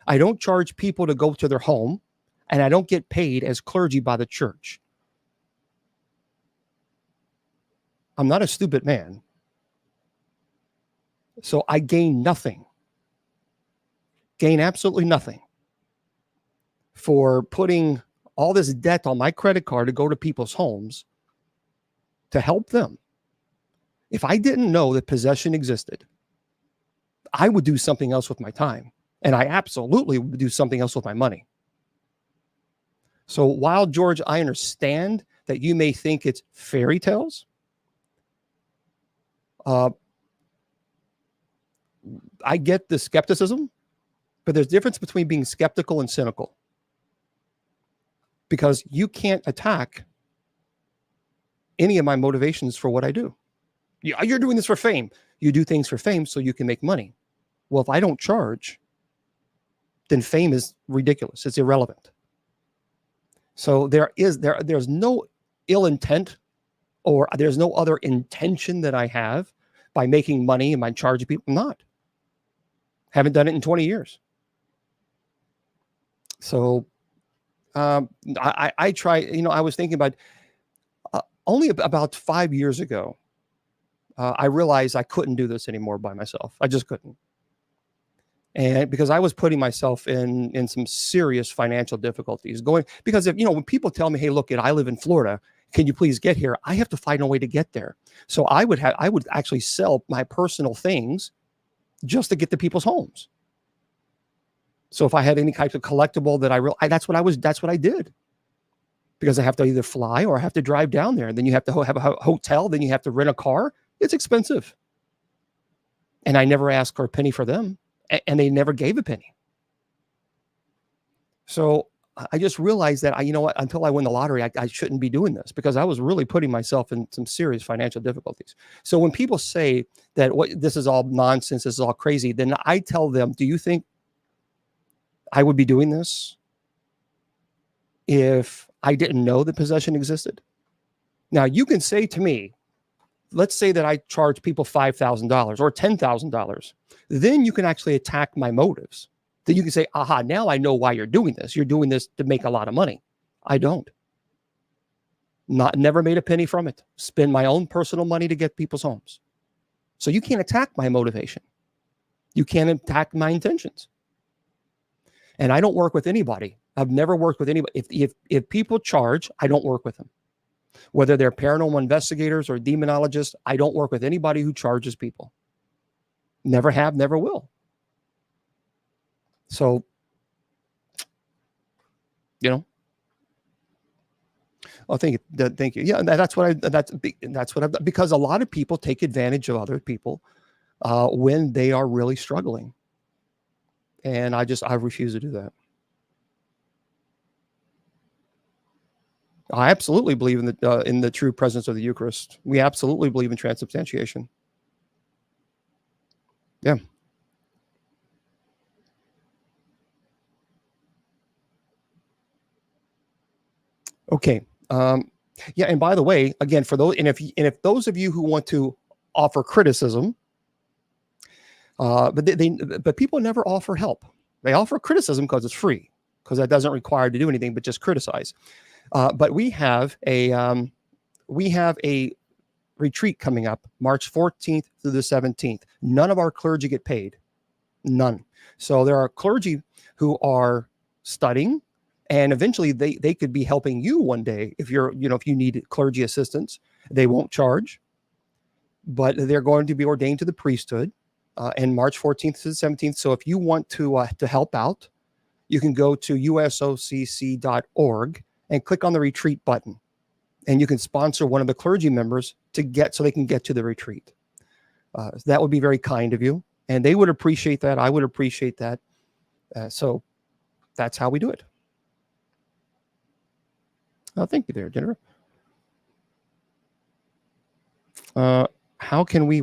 I don't charge people to go to their home, and I don't get paid as clergy by the church. I'm not a stupid man. So I gain nothing. Gain absolutely nothing for putting all this debt on my credit card to go to people's homes to help them. If I didn't know that possession existed, I would do something else with my time. And I absolutely would do something else with my money. So while, George, I understand that you may think it's fairy tales, I get the skepticism, but there's a difference between being skeptical and cynical. Because you can't attack any of my motivations for what I do. You're doing this for fame. You do things for fame so you can make money. Well, if I don't charge, then fame is ridiculous. It's irrelevant. So there's no ill intent, or there's no other intention that I have by making money and by charging people. I'm not. Haven't done it in 20 years. So I try, I was thinking about only about 5 years ago, I realized I couldn't do this anymore by myself. I just couldn't. And because I was putting myself in some serious financial difficulties because when people tell me, hey, look, I live in Florida, can you please get here? I have to find a way to get there. So I would actually sell my personal things just to get to people's homes. So if I had any type of collectible that that's what I did, because I have to either fly or I have to drive down there. And then you have to have a hotel. Then you have to rent a car. It's expensive. And I never asked for a penny for them. And they never gave a penny. So I just realized that, until I win the lottery, I shouldn't be doing this, because I was really putting myself in some serious financial difficulties. So when people say that this is all nonsense, this is all crazy, then I tell them, do you think I would be doing this if I didn't know that possession existed? Now, you can say to me, let's say that I charge people $5,000 or $10,000. Then you can actually attack my motives. Then you can say, aha, now I know why you're doing this. You're doing this to make a lot of money. I don't. Never made a penny from it. Spend my own personal money to get people's homes. So you can't attack my motivation. You can't attack my intentions. And I don't work with anybody I've never worked with anybody. If people charge, I don't work with them. Whether they're paranormal investigators or demonologists, I don't work with anybody who charges people. Never have, never will. So, you know. Oh, thank you. Thank you. Yeah, that's what I've done, because a lot of people take advantage of other people when they are really struggling. And I refuse to do that. I absolutely believe in the true presence of the Eucharist. We absolutely believe in transubstantiation. Yeah. Okay. Yeah. And by the way, again, for those, and if those of you who want to offer criticism, but people never offer help. They offer criticism because it's free, because that doesn't require to do anything but just criticize. But we have a retreat coming up March 14th through the 17th. None of our clergy get paid. None. So there are clergy who are studying, and eventually they could be helping you one day if you're, if you need clergy assistance. They won't charge, but they're going to be ordained to the priesthood and March 14th to the 17th. So if you want to help out, you can go to usocc.org and click on the retreat button, and you can sponsor one of the clergy members so they can get to the retreat. That would be very kind of you, and they would appreciate that. I would appreciate that. So that's how we do it. Oh, thank you there, Jennifer. How can we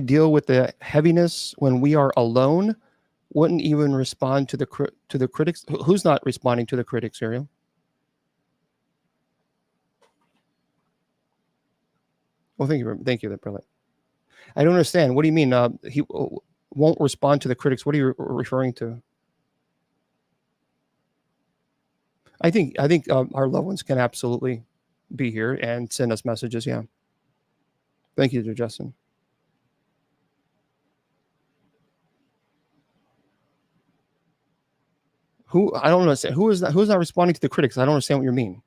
deal with the heaviness when we are alone? Wouldn't even respond to the critics. Who's not responding to the critics, Ariel? Well, thank you, there, Perlet. I don't understand. What do you mean? He won't respond to the critics. What are you referring to? I think our loved ones can absolutely be here and send us messages. Yeah. Thank you, dear Justin. I don't understand. Who is that? Who's not responding to the critics? I don't understand what you mean.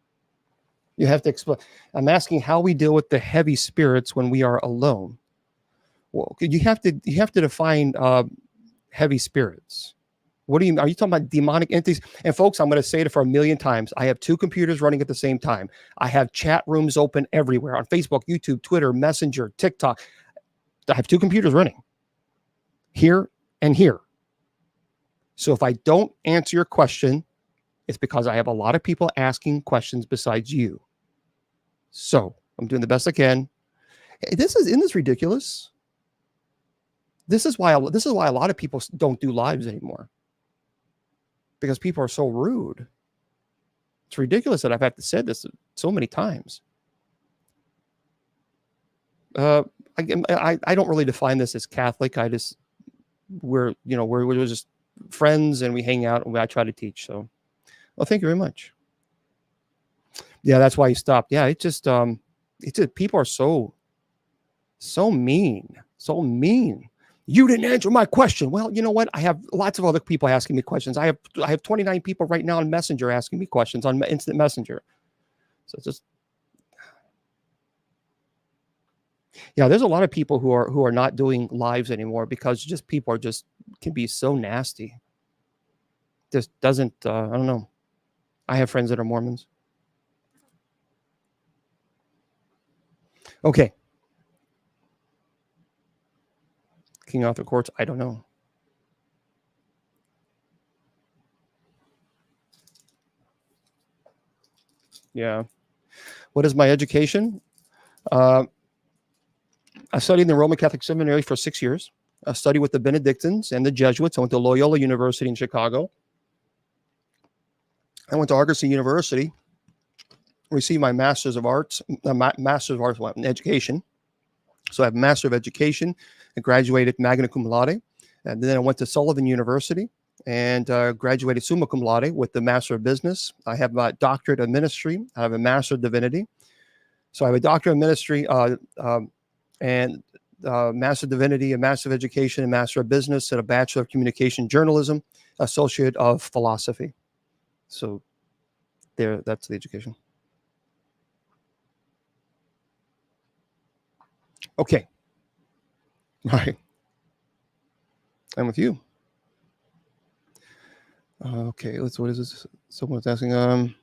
You have to explain. I'm asking how we deal with the heavy spirits when we are alone. Well, you have to define heavy spirits. What do you? Are you talking about demonic entities? And folks, I'm going to say it for a million times. I have two computers running at the same time. I have chat rooms open everywhere on Facebook, YouTube, Twitter, Messenger, TikTok. I have two computers running here and here. So if I don't answer your question, it's because I have a lot of people asking questions besides you. So I'm doing the best I can. Isn't this ridiculous? This is why a lot of people don't do lives anymore, because people are so rude. It's ridiculous that I've had to say this so many times. I don't really define this as Catholic. We're just friends, and we hang out, and I try to teach. So, well, thank you very much. Yeah, that's why you stopped. Yeah, it's just people are so mean, so mean. You didn't answer my question. Well, you know what? I have lots of other people asking me questions. I have 29 people right now on Messenger asking me questions on Instant Messenger. So it's just, yeah, there's a lot of people who are not doing lives anymore because just people can be so nasty. Just doesn't, I don't know. I have friends that are Mormons. Okay. King Arthur Courts, I don't know. Yeah. What is my education? I studied in the Roman Catholic Seminary for 6 years. I studied with the Benedictines and the Jesuits. I went to Loyola University in Chicago. I went to Argosy University, received my Master's of Arts, in Education. So I have a Master of Education and graduated magna cum laude. And then I went to Sullivan University and graduated summa cum laude with the Master of Business. I have a Doctorate of Ministry. I have a Master of Divinity. So I have a Doctorate of Ministry and Master of Divinity, a Master of Education, a Master of Business, and a Bachelor of Communication Journalism, Associate of Philosophy. So that's the education. Okay. All right. I'm with you. Okay, what is this? Someone's asking,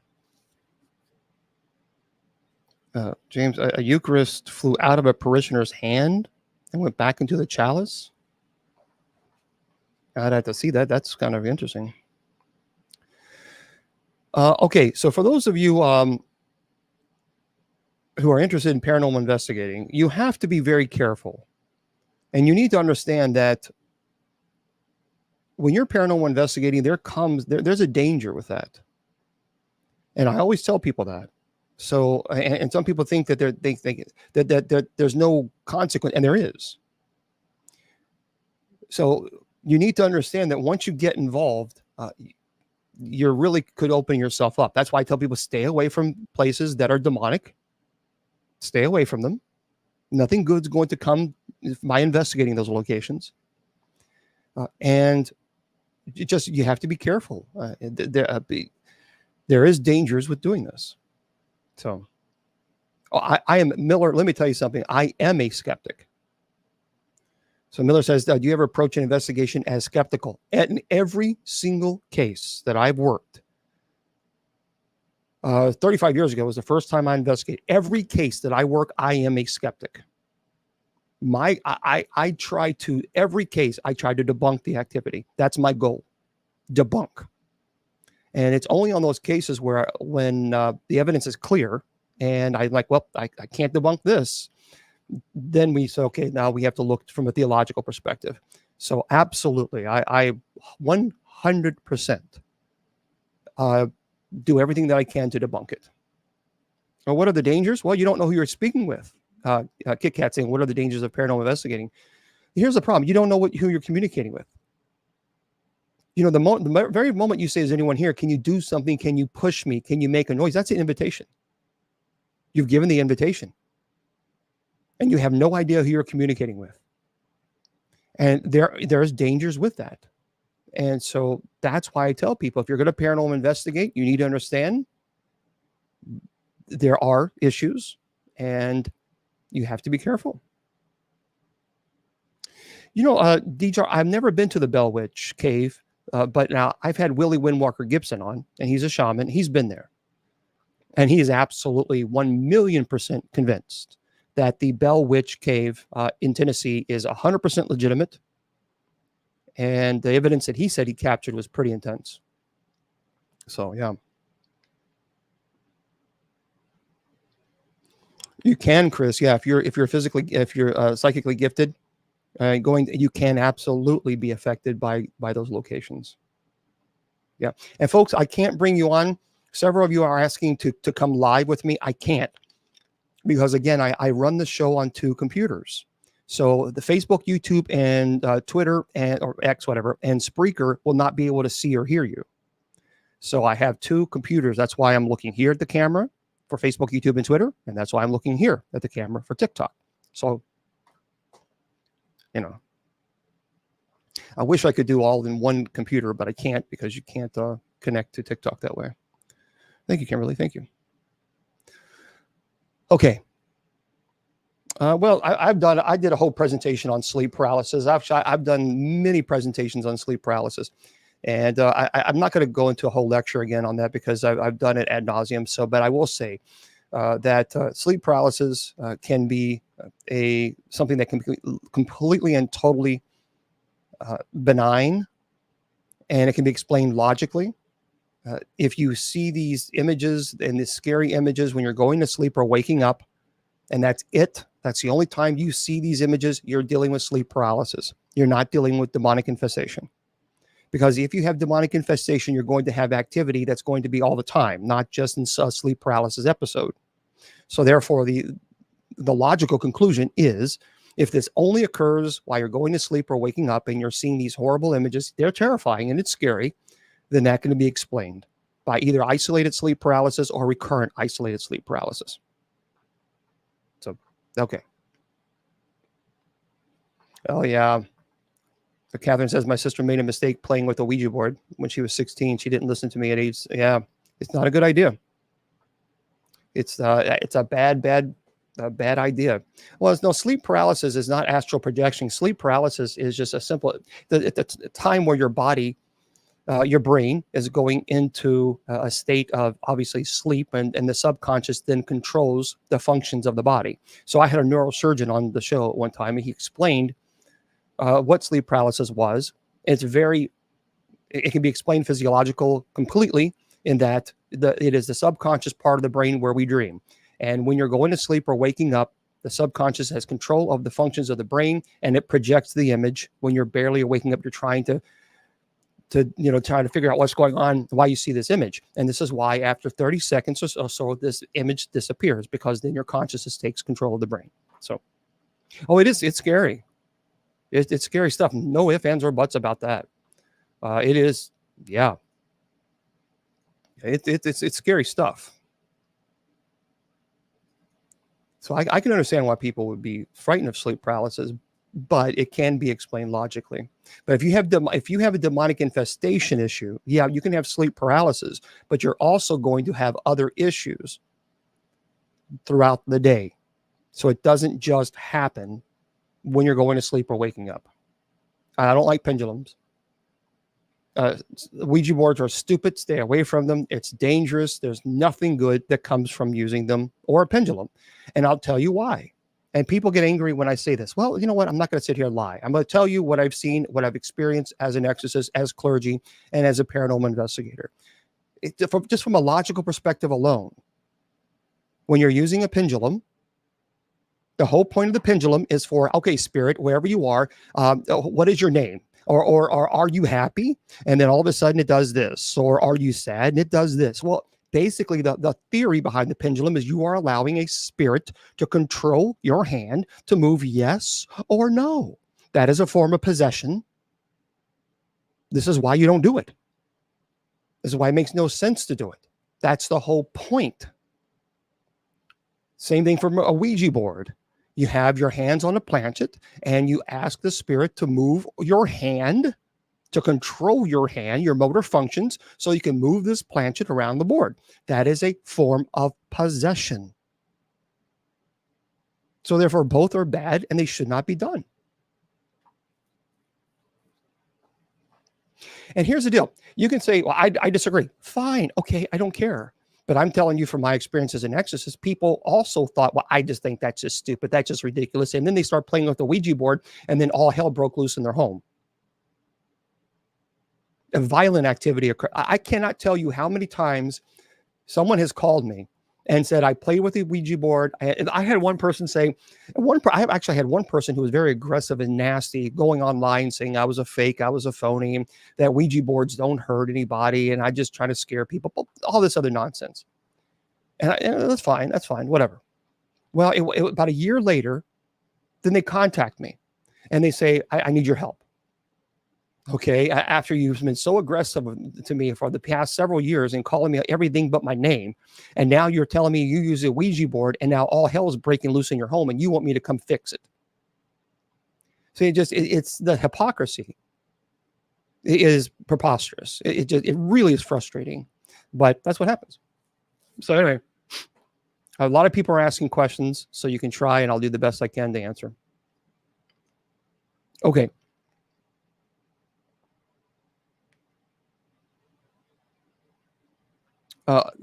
James, a Eucharist flew out of a parishioner's hand and went back into the chalice. I'd have to see that. That's kind of interesting. Okay, so for those of you who are interested in paranormal investigating, you have to be very careful. And you need to understand that when you're paranormal investigating, there's a danger with that. And I always tell people that. So, and some people think that they think that there's no consequence, and there is. So you need to understand that once you get involved, you really could open yourself up. That's why I tell people stay away from places that are demonic. Stay away from them. Nothing good's going to come by investigating those locations. And you have to be careful. There is dangers with doing this. So I am Miller. Let me tell you something. I am a skeptic. So Miller says, do you ever approach an investigation as skeptical? In every single case that I've worked, 35 years ago was the first time I investigated. Every case that I work, I am a skeptic. I try to, every case, I try to debunk the activity. That's my goal, debunk. And it's only on those cases when the evidence is clear and I'm like, well, I can't debunk this. Then we say, okay, now we have to look from a theological perspective. So absolutely, I 100% do everything that I can to debunk it. Well, what are the dangers? Well, you don't know who you're speaking with. Kit Kat saying, what are the dangers of paranormal investigating? Here's the problem. You don't know who you're communicating with. You know, the very moment you say, is anyone here? Can you do something? Can you push me? Can you make a noise? That's an invitation. You've given the invitation. And you have no idea who you're communicating with. And there's dangers with that. And so that's why I tell people, if you're going to paranormal investigate, you need to understand there are issues and you have to be careful. You know, DJ, I've never been to the Bell Witch Cave, but now I've had Willie Windwalker Gibson on, and he's a shaman. He's been there. And he is absolutely 1,000,000% convinced that the Bell Witch Cave in Tennessee is 100% legitimate. And the evidence that he said he captured was pretty intense. So, yeah. You can, Chris. Yeah, if you're psychically gifted, you can absolutely be affected by those locations. Yeah. And folks, I can't bring you on. Several of you are asking to come live with me. I can't. Because again, I run the show on 2 computers. So the Facebook, YouTube, and Twitter or X, whatever, and Spreaker will not be able to see or hear you. So I have 2 computers. That's why I'm looking here at the camera for Facebook, YouTube, and Twitter. And that's why I'm looking here at the camera for TikTok. So, you know, I wish I could do all in one computer, but I can't because you can't connect to TikTok that way. Thank you, Kimberly. Thank you. Okay. Well, I did a whole presentation on sleep paralysis. I've done many presentations on sleep paralysis, and I'm not going to go into a whole lecture again on that because I've done it ad nauseum. So, but I will say that sleep paralysis can be something that can be completely and totally benign, and it can be explained logically. If you see these images and these scary images when you're going to sleep or waking up, and that's it. That's the only time you see these images, you're dealing with sleep paralysis. You're not dealing with demonic infestation. Because if you have demonic infestation, you're going to have activity that's going to be all the time, not just in a sleep paralysis episode. So therefore, the logical conclusion is, if this only occurs while you're going to sleep or waking up and you're seeing these horrible images, they're terrifying and it's scary, then that can be explained by either isolated sleep paralysis or recurrent isolated sleep paralysis. So, okay. Oh, yeah. So Catherine says, my sister made a mistake playing with a Ouija board when she was 16. She didn't listen to me at age. Yeah, it's not a good idea. It's a bad idea. Well, no, sleep paralysis is not astral projection. Sleep paralysis is just a simple, at the time where your body, your brain is going into a state of obviously sleep, and the subconscious then controls the functions of the body. So I had a neurosurgeon on the show at one time, and he explained what sleep paralysis was. It's it can be explained physiological completely, in that it is the subconscious part of the brain where we dream. And when you're going to sleep or waking up, the subconscious has control of the functions of the brain, and it projects the image. When you're barely waking up, you're trying to trying to figure out what's going on, why you see this image. And this is why after 30 seconds or so, this image disappears, because then your consciousness takes control of the brain. So, it's scary. It's scary stuff. No ifs, ands, or buts about that. It is, yeah. It's scary stuff. So I can understand why people would be frightened of sleep paralysis, but it can be explained logically. But if you have a demonic infestation issue, yeah, you can have sleep paralysis, but you're also going to have other issues throughout the day. So it doesn't just happen when you're going to sleep or waking up. I don't like pendulums. Ouija boards are stupid. Stay away from them. It's dangerous. There's nothing good that comes from using them or a pendulum. And I'll tell you why. And people get angry when I say this. Well, you know what? I'm not going to sit here and lie. I'm going to tell you what I've seen, what I've experienced as an exorcist, as clergy, and as a paranormal investigator. Just from a logical perspective alone, when you're using a pendulum, the whole point of the pendulum is for, okay, spirit, wherever you are, what is your name? Or are you happy? And then all of a sudden it does this. Or are you sad? And it does this. Well, basically the theory behind the pendulum is you are allowing a spirit to control your hand to move yes or no. That is a form of possession. This is why you don't do it. This is why it makes no sense to do it. That's the whole point. Same thing for a Ouija board. You have your hands on a planchet and you ask the spirit to move your hand, to control your hand, your motor functions, so you can move this planchet around the board. That is a form of possession. So therefore, both are bad and they should not be done. And here's the deal. You can say, well, I disagree. Fine. Okay, I don't care. But I'm telling you from my experience as an exorcist, people also thought, well, I just think that's just stupid. That's just ridiculous. And then they start playing with the Ouija board, and then all hell broke loose in their home. A violent activity occurred. I cannot tell you how many times someone has called me and said, I played with the Ouija board. I had one person say, I actually had one person who was very aggressive and nasty, going online saying I was a fake, I was a phony, and that Ouija boards don't hurt anybody, and I just try to scare people, all this other nonsense. And that's fine, whatever. Well, about a year later, then they contact me and they say, I need your help. Okay, after you've been so aggressive to me for the past several years and calling me everything but my name, and now you're telling me you use a Ouija board and now all hell is breaking loose in your home and you want me to come fix it. So it's the hypocrisy. It is preposterous. It really is frustrating, but that's what happens. So anyway, a lot of people are asking questions, so you can try, and I'll do the best I can to answer. Okay.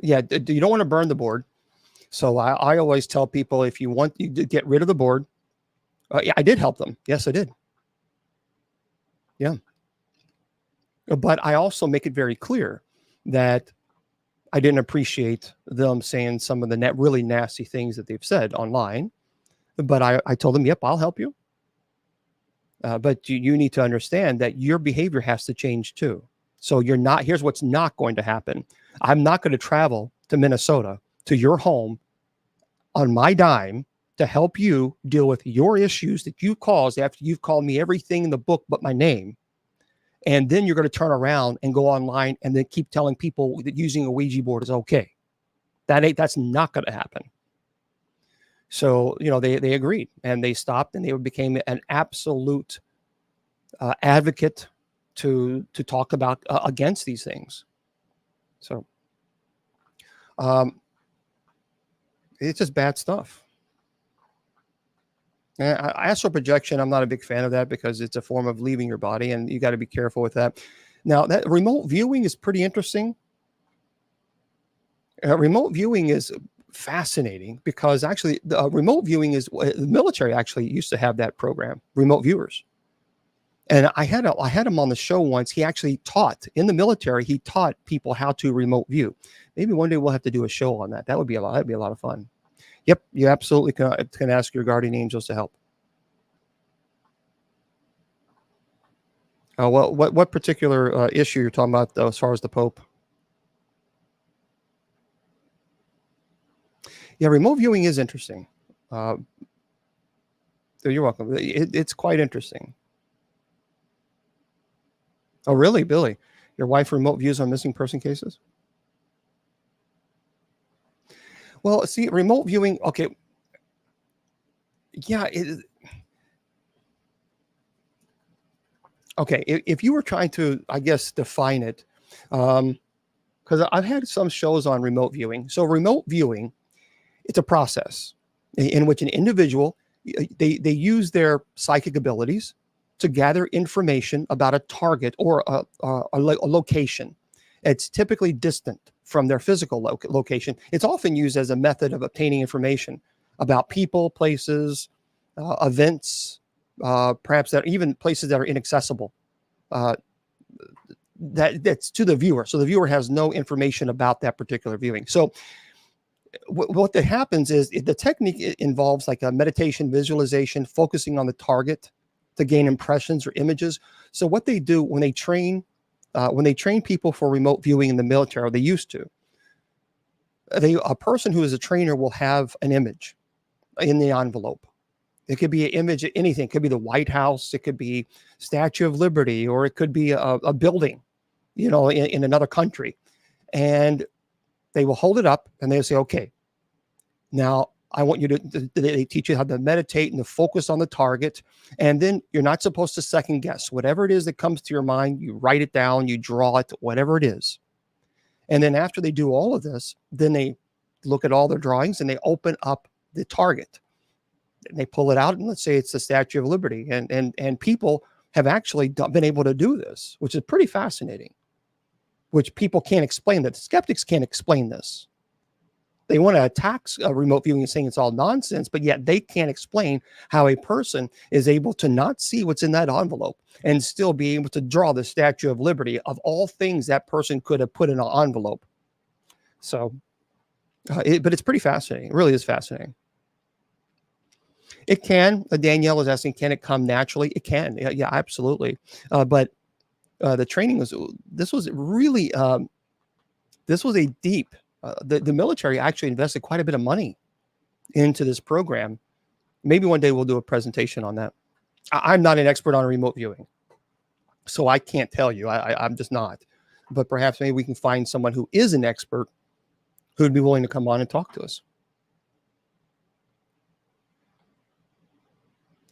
Yeah, you don't want to burn the board. So I always tell people, if you want you to get rid of the board, yeah, I did help them. Yes, I did. Yeah. But I also make it very clear that I didn't appreciate them saying some of the really nasty things that they've said online. But I told them, yep, I'll help you. But you need to understand that your behavior has to change too. So here's what's not going to happen. I'm not going to travel to Minnesota, to your home on my dime, to help you deal with your issues that you caused after you've called me everything in the book but my name. And then you're going to turn around and go online and then keep telling people that using a Ouija board is okay. That's not going to happen. So, they agreed and they stopped, and they became an absolute advocate to talk about against these things. So it's just bad stuff. And astral projection, I'm not a big fan of that because it's a form of leaving your body, and you got to be careful with that. Now, that remote viewing is pretty interesting. Remote viewing is fascinating because actually, remote viewing is the military actually used to have that program, remote viewers. And I had him on the show once. He actually taught in the military. He taught people how to remote view. Maybe one day we'll have to do a show on that. That'd be a lot of fun. Yep, you absolutely can ask your guardian angels to help. Well, what particular issue you're talking about, though, as far as the Pope? Yeah, remote viewing is interesting. You're welcome. It's quite interesting. Oh, really, Billy? Your wife remote views on missing person cases? Well, see, remote viewing. Okay, yeah. Okay, if you were trying to, I guess, define it, because I've had some shows on remote viewing. So remote viewing, it's a process in which an individual, they use their psychic abilities to gather information about a target or a location. It's typically distant from their physical location. It's often used as a method of obtaining information about people, places, events, perhaps that even places that are inaccessible. That's to the viewer. So the viewer has no information about that particular viewing. So what that happens is the technique involves like a meditation, visualization, focusing on the target to gain impressions or images. So what they do when they train people for remote viewing in the military, or they used to, a person who is a trainer will have an image in the envelope. It could be an image of anything. It could be the White House. It could be Statue of Liberty, or it could be a building, in another country. And they will hold it up and they'll say, okay, now I want you they teach you how to meditate and to focus on the target. And then you're not supposed to second guess. Whatever it is that comes to your mind, you write it down, you draw it, whatever it is. And then after they do all of this, then they look at all their drawings and they open up the target. And they pull it out, and let's say it's the Statue of Liberty. And people have actually been able to do this, which is pretty fascinating, which people can't explain. That skeptics can't explain this. They want to attack remote viewing and saying it's all nonsense, but yet they can't explain how a person is able to not see what's in that envelope and still be able to draw the Statue of Liberty, of all things that person could have put in an envelope. So, but it's pretty fascinating. It really is fascinating. It can. Danielle is asking, can it come naturally? It can. Yeah, absolutely. But the training was really this was a deep. The military actually invested quite a bit of money into this program. Maybe one day we'll do a presentation on that. I'm not an expert on remote viewing, so I can't tell you. I'm just not. But perhaps maybe we can find someone who is an expert who'd be willing to come on and talk to us.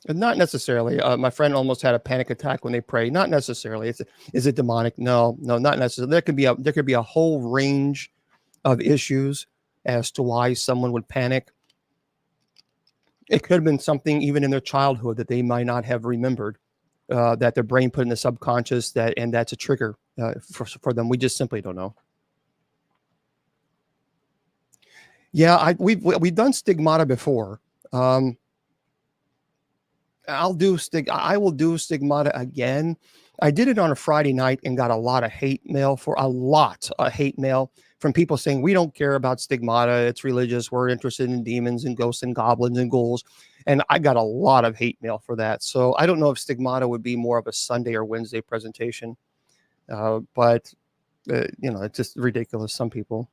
And not necessarily. My friend almost had a panic attack when they pray. Not necessarily. Is it demonic? No, not necessarily. There could be a whole range of issues as to why someone would panic. It could have been something even in their childhood that they might not have remembered, that their brain put in the subconscious, and that's a trigger for them. We just simply don't know. Yeah, we've done stigmata before. I will do stigmata again. I did it on a Friday night and got a lot of hate mail from people saying, we don't care about stigmata. It's religious. We're interested in demons and ghosts and goblins and ghouls. And I got a lot of hate mail for that. So I don't know if stigmata would be more of a Sunday or Wednesday presentation. But it's just ridiculous. Some people.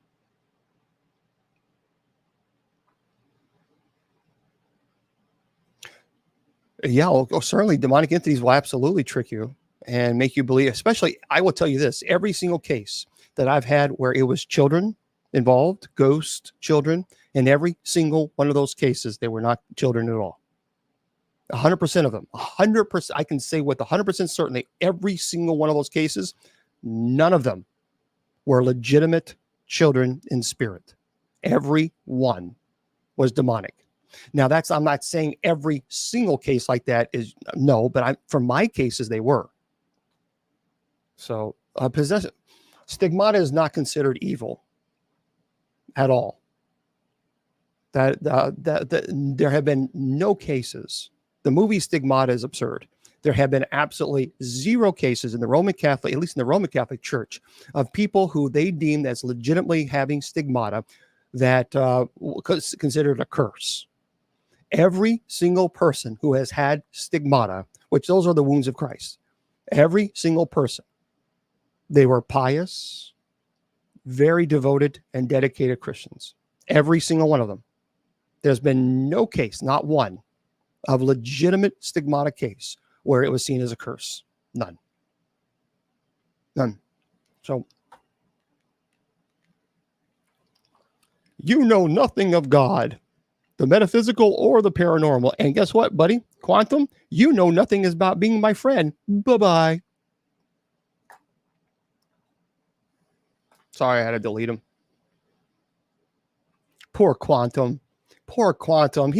Yeah, certainly demonic entities will absolutely trick you and make you believe. Especially, I will tell you this, every single case that I've had where it was children involved, ghost children, In every single one of those cases, they were not children at all. 100% of them, 100%. I can say with 100% certainty, every single one of those cases, none of them were legitimate children in spirit. Every one was demonic. Now, I'm not saying every single case like that is no, but for my cases, they were. So possession, stigmata is not considered evil at all. That there have been no cases. The movie Stigmata is absurd. There have been absolutely zero cases in the Roman Catholic, at least in the Roman Catholic Church, of people who they deemed as legitimately having stigmata that was considered a curse. Every single person who has had stigmata, which those are the wounds of Christ, every single person, they were pious, very devoted and dedicated Christians. Every single one of them. There's been no case, not one, of legitimate stigmata case where it was seen as a curse. None. None. So, you know nothing of God, the metaphysical or the paranormal. And guess what, buddy? Quantum, you know nothing about being my friend. Bye-bye. Sorry, I had to delete him. Poor Quantum. Poor Quantum.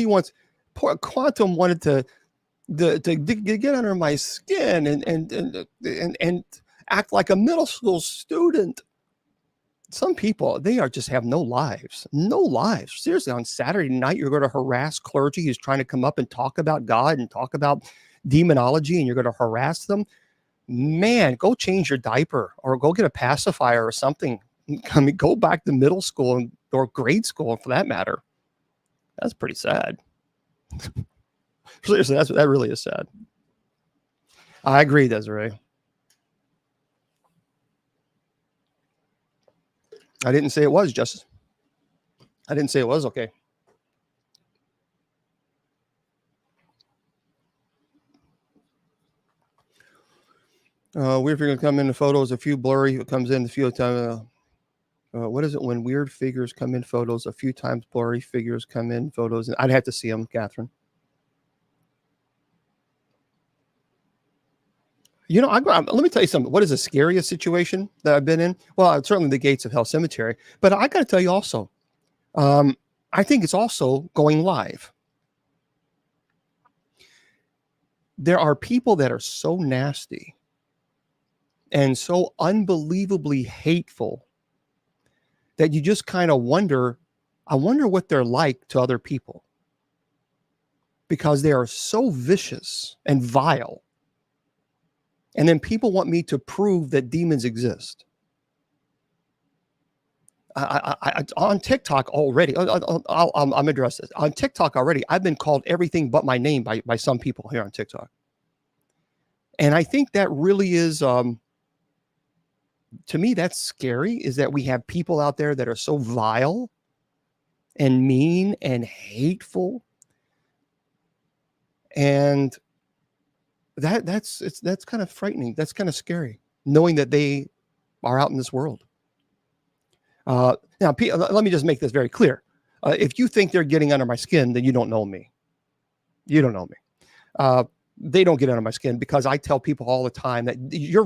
Poor Quantum wanted to get under my skin and act like a middle school student. Some people, they just have no lives. No lives. Seriously, on Saturday night, you're going to harass clergy who's trying to come up and talk about God and talk about demonology, and you're going to harass them. Man, go change your diaper or go get a pacifier or something. I mean, go back to middle school or grade school for that matter. That's pretty sad. Seriously, that really is sad. I agree, Desiree. I didn't say it was, Justice. I didn't say it was okay. Weird figures come in the photos, a few blurry. It comes in a few times. What is it when weird figures come in photos? A few times blurry figures come in photos. And I'd have to see them, Catherine. You know, let me tell you something. What is the scariest situation that I've been in? Well, certainly the gates of Hell Cemetery. But I got to tell you also, I think it's also going live. There are people that are so nasty and so unbelievably hateful that you just kind of wonder, I wonder what they're like to other people. Because they are so vicious and vile. And then people want me to prove that demons exist. I on TikTok already, I'm address this. On TikTok already, I've been called everything but my name by some people here on TikTok. And I think that really is, to me, that's scary, is that we have people out there that are so vile and mean and hateful. And that's kind of frightening. That's kind of scary, knowing that they are out in this world. Now, let me just make this very clear. If you think they're getting under my skin, then you don't know me. You don't know me. They don't get under my skin because I tell people all the time that your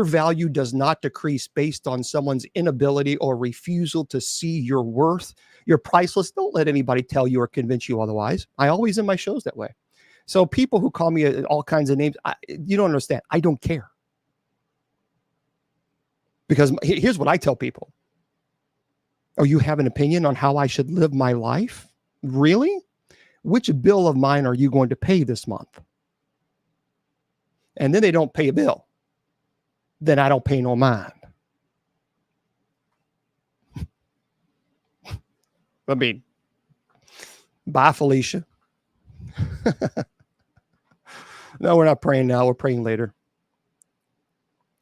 value does not decrease based on someone's inability or refusal to see your worth. You're priceless. Don't let anybody tell you or convince you otherwise. I always end my shows that way. So people who call me all kinds of names, you don't understand. I don't care. Because here's what I tell people. Oh, you have an opinion on how I should live my life? Really? Which bill of mine are you going to pay this month? And then they don't pay a bill. Then I don't pay no mind. I mean, bye, Felicia. No, we're not praying now. We're praying later.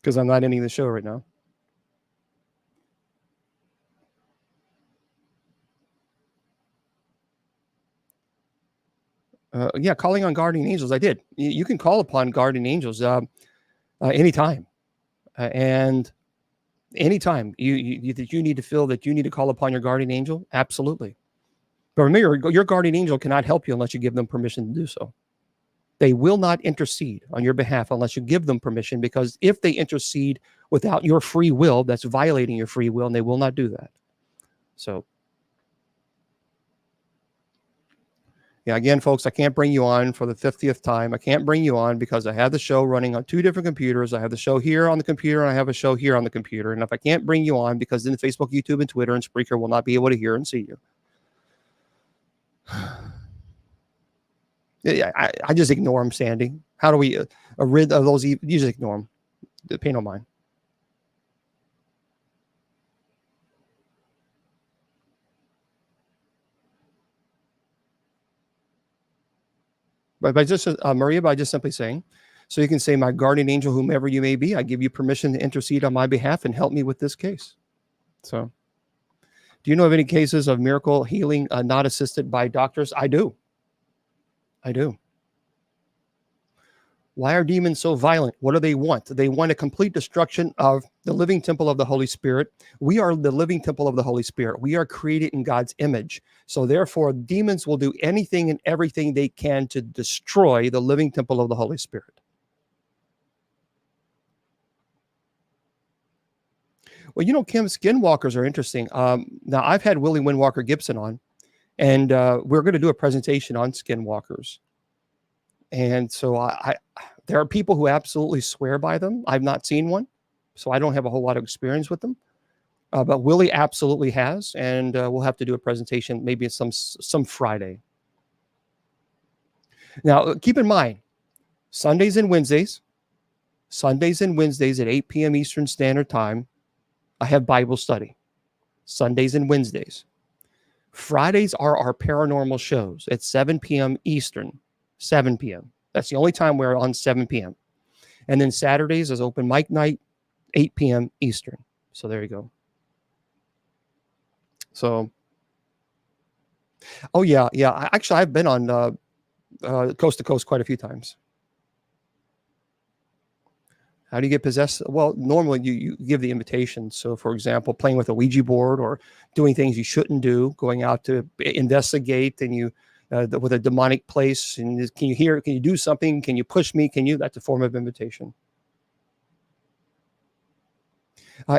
Because I'm not ending the show right now. Yeah, calling on guardian angels. I did. You can call upon guardian angels anytime. And anytime you need to feel that you need to call upon your guardian angel. Absolutely. But remember, your guardian angel cannot help you unless you give them permission to do so. They will not intercede on your behalf unless you give them permission, because if they intercede without your free will, that's violating your free will, and they will not do that. So, yeah, again, folks, I can't bring you on for the 50th time. I can't bring you on because I have the show running on 2 different computers. I have the show here on the computer, and I have a show here on the computer. And if I can't bring you on because then Facebook, YouTube, and Twitter and Spreaker will not be able to hear and see you. Yeah, I just ignore them, Sandy. How do we rid of those? You just ignore them. Pay no mind. But by just Maria, by just simply saying, so you can say, my guardian angel, whomever you may be, I give you permission to intercede on my behalf and help me with this case. So, do you know of any cases of miracle healing not assisted by doctors? I do. I do. Why are demons so violent? What do they want? They want a complete destruction of the living temple of the Holy Spirit. We are the living temple of the Holy Spirit. We are created in God's image. So therefore, demons will do anything and everything they can to destroy the living temple of the Holy Spirit. Well, you know, Kim, skinwalkers are interesting. Now, I've had Willie Windwalker Gibson on, and we're going to do a presentation on skinwalkers. And so there are people who absolutely swear by them. I've not seen one, so I don't have a whole lot of experience with them. But Willie absolutely has, and we'll have to do a presentation maybe some Friday. Now, keep in mind, Sundays and Wednesdays at 8 p.m. Eastern Standard Time, I have Bible study. Sundays and Wednesdays. Fridays are our paranormal shows at 7 p.m. Eastern. 7 p.m. That's the only time we're on 7 p.m. And then Saturdays is open mic night, 8 p.m. Eastern. So there you go. So, oh yeah. Actually, I've been on Coast to Coast quite a few times. How do you get possessed? Well, normally you give the invitation. So, for example, playing with a Ouija board or doing things you shouldn't do, going out to investigate, and you with a demonic place, and can you do something? Can you push me? That's a form of invitation.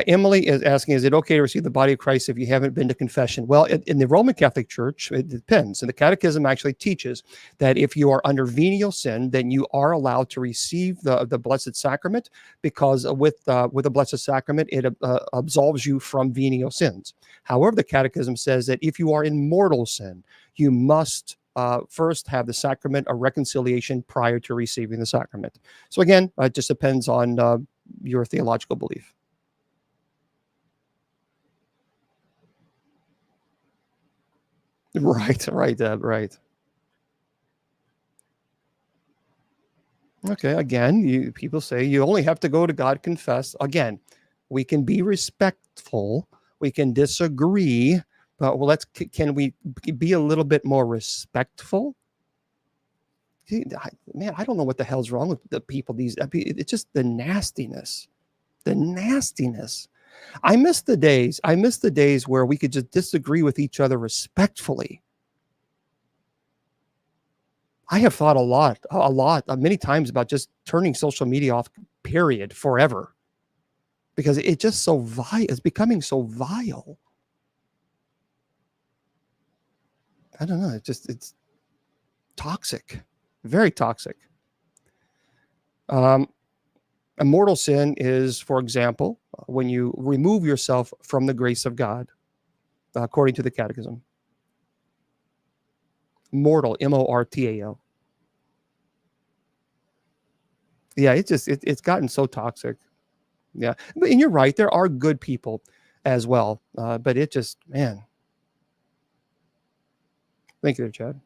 Emily is asking, is it okay to receive the body of Christ if you haven't been to confession? Well, in the Roman Catholic Church, it depends. And the Catechism actually teaches that if you are under venial sin, then you are allowed to receive the Blessed Sacrament, because with the Blessed Sacrament, it absolves you from venial sins. However, the Catechism says that if you are in mortal sin, you must first have the sacrament of reconciliation prior to receiving the sacrament. So again, it just depends on your theological belief. Right. Okay, again, people say you only have to go to God, confess. Again, we can be respectful, we can disagree, but can we be a little bit more respectful? Man, I don't know what the hell's wrong with the people. It's just the nastiness. I miss the days where we could just disagree with each other respectfully. I have thought many times about just turning social media off, period, forever, because it's just so vile. It's becoming so vile. I don't know. It's toxic, very toxic. A mortal sin is, for example, when you remove yourself from the grace of God, according to the Catechism. Mortal, M-O-R-T-A-L. Yeah, it's gotten so toxic. Yeah, and you're right. There are good people as well, but it just, man. Thank you, Chad.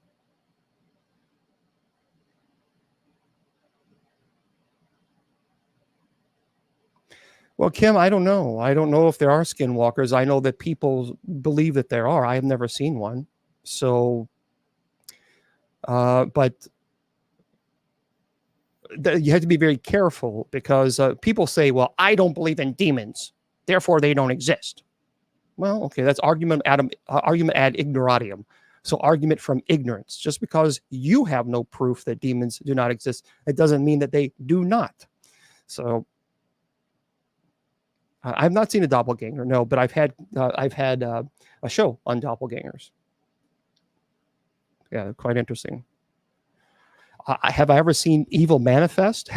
Well, Kim, I don't know. I don't know if there are skinwalkers. I know that people believe that there are. I have never seen one. So, but you have to be very careful, because people say, well, I don't believe in demons, therefore they don't exist. Well, okay, that's argument ad ignorantium. So argument from ignorance. Just because you have no proof that demons do not exist, it doesn't mean that they do not. So I've not seen a doppelganger, no, but I've had a show on doppelgangers. Yeah, quite interesting. Have I ever seen evil manifest?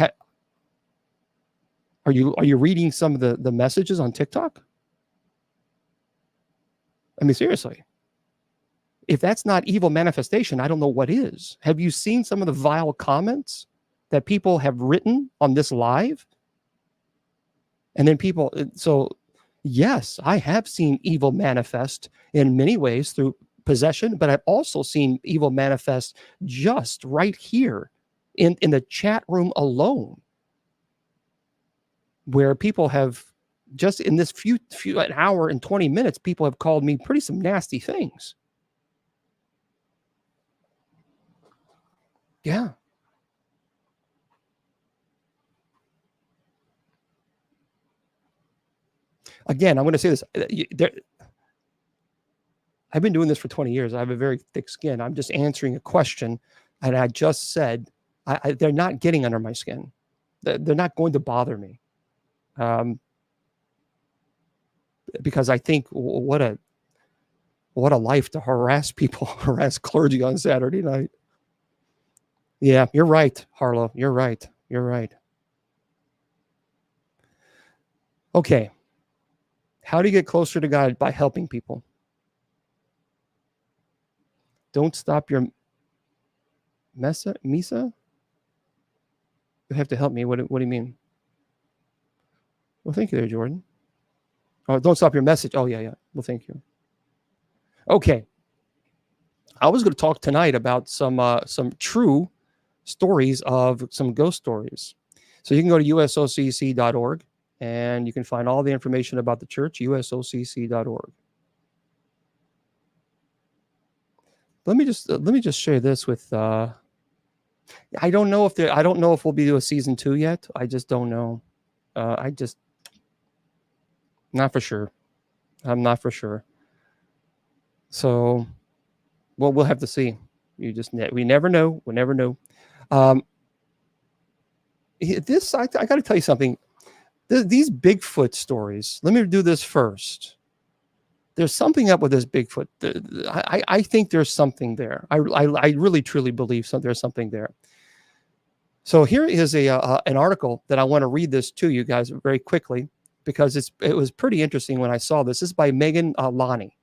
Are you reading some of the messages on TikTok? I mean, seriously. If that's not evil manifestation, I don't know what is. Have you seen some of the vile comments that people have written on this live? And then people, so yes, I have seen evil manifest in many ways through possession, but I've also seen evil manifest just right here in the chat room alone, where people have just in this few an hour and 20 minutes, people have called me some nasty things. Yeah. Again, I'm going to say this. I've been doing this for 20 years. I have a very thick skin. I'm just answering a question. And I just said, they're not getting under my skin. They're not going to bother me. Because I think what a life to harass people, harass clergy on Saturday night. Yeah, you're right, Harlow. You're right. You're right. Okay. How do you get closer to God? By helping people. Don't stop your misa? You have to help me. What do you mean? Well, thank you there, Jordan. Oh, don't stop your message. Oh, yeah. Well, thank you. Okay. I was going to talk tonight about some true stories of some ghost stories. So you can go to usocc.org and you can find all the information about the church, usocc.org. Let me just share this with I don't know if we'll be doing a season 2 yet. I just don't know. Not for sure. I'm not for sure. So, well, we'll have to see. We never know. We'll never know. I got to tell you something. These Bigfoot stories. Let me do this first. There's something up with this Bigfoot. I think there's something there. I really truly believe there's something there. So here is an article that I want to read this to you guys very quickly because it was pretty interesting when I saw this. This is by Megan Lonnie.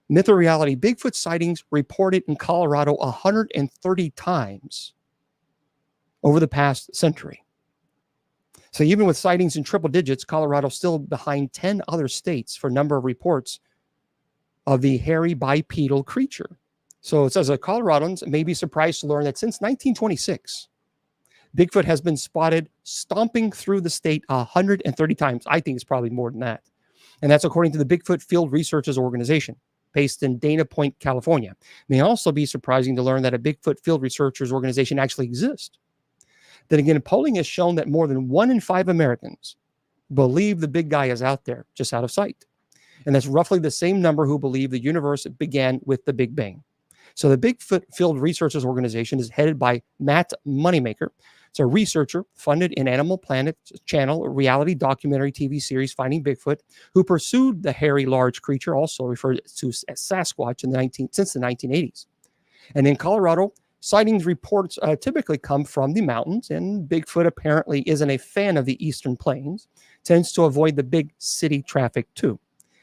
Myth or reality? Bigfoot sightings reported in Colorado 130 times over the past century. So even with sightings in triple digits, Colorado's still behind 10 other states for number of reports of the hairy bipedal creature. So it says that Coloradans may be surprised to learn that since 1926, Bigfoot has been spotted stomping through the state 130 times. I think it's probably more than that. And that's according to the Bigfoot Field Researchers Organization, based in Dana Point, California. It may also be surprising to learn that a Bigfoot Field Researchers Organization actually exists. Then again, polling has shown that more than 1 in 5 Americans believe the big guy is out there, just out of sight. And that's roughly the same number who believe the universe began with the Big Bang. So the Bigfoot Field Researchers Organization is headed by Matt Moneymaker. It's a researcher funded in Animal Planet channel, a reality documentary TV series, Finding Bigfoot, who pursued the hairy large creature, also referred to as Sasquatch, since the 1980s. And in Colorado, sightings reports typically come from the mountains, and Bigfoot apparently isn't a fan of the eastern plains, tends to avoid the big city traffic too.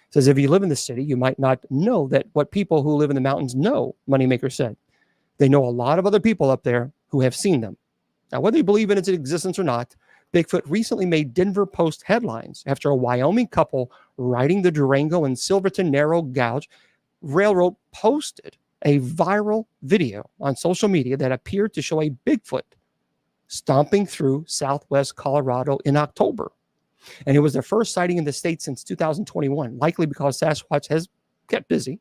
Says if you live in the city, you might not know that what people who live in the mountains know, Moneymaker said. They know a lot of other people up there who have seen them. Now, whether you believe in its existence or not, Bigfoot recently made Denver Post headlines after a Wyoming couple riding the Durango and Silverton Narrow Gauge Railroad posted a viral video on social media that appeared to show a Bigfoot stomping through southwest Colorado in October. And it was their first sighting in the state since 2021, likely because Sasquatch has kept busy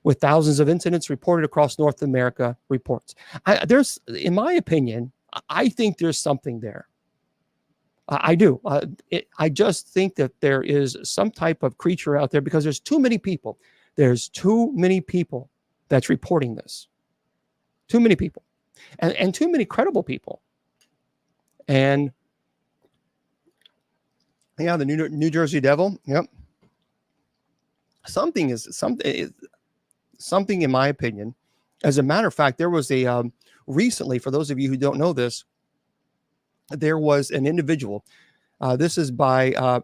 with thousands of incidents reported across North America, reports. In my opinion, I think there's something there. I do. I just think that there is some type of creature out there because there's too many people. There's too many people that's reporting this. Too many people, and too many credible people. And yeah, the New Jersey Devil. Yep. Something in my opinion. As a matter of fact, there was a recently, for those of you who don't know this, there was an individual. This is by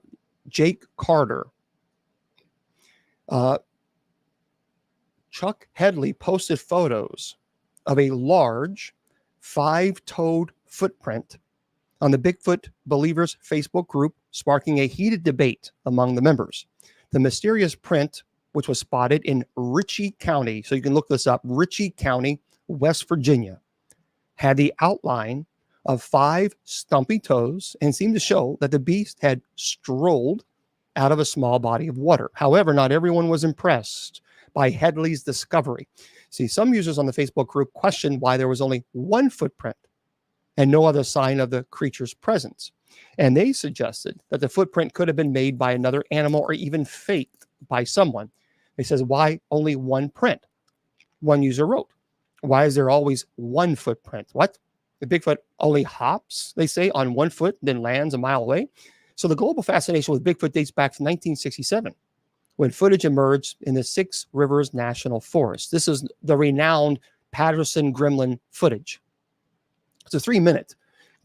Jake Carter. Chuck Headley posted photos of a large 5-toed footprint on the Bigfoot Believers Facebook group, sparking a heated debate among the members. The mysterious print, which was spotted in Ritchie County, so you can look this up, Ritchie County, West Virginia, had the outline of 5 stumpy toes and seemed to show that the beast had strolled out of a small body of water. However, not everyone was impressed by Headley's discovery. See, some users on the Facebook group questioned why there was only one footprint and no other sign of the creature's presence. And they suggested that the footprint could have been made by another animal or even faked by someone. They says, why only one print? One user wrote, why is there always one footprint? What? The Bigfoot only hops, they say, on one foot, then lands a mile away. So the global fascination with Bigfoot dates back to 1967, when footage emerged in the Six Rivers National Forest. This is the renowned Patterson-Gremlin footage. It's a 3-minute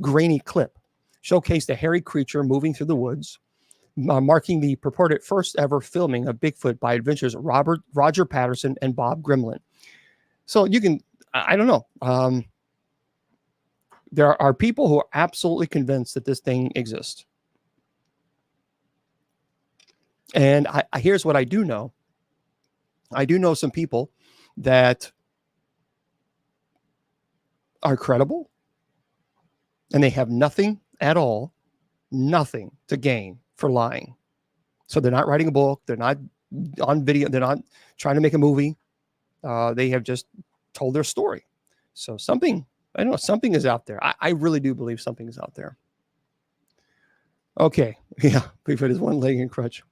grainy clip, showcased a hairy creature moving through the woods, marking the purported first ever filming of Bigfoot by adventurers Roger Patterson and Bob Gremlin. So you can, I don't know. There are people who are absolutely convinced that this thing exists. And here's what I do know. I do know some people that are credible, and they have nothing at all, nothing to gain for lying. So they're not writing a book. They're not on video. They're not trying to make a movie. They have just told their story. So something, I don't know, something is out there. I really do believe something is out there. Okay. Yeah. Bigfoot is one leg and crutch.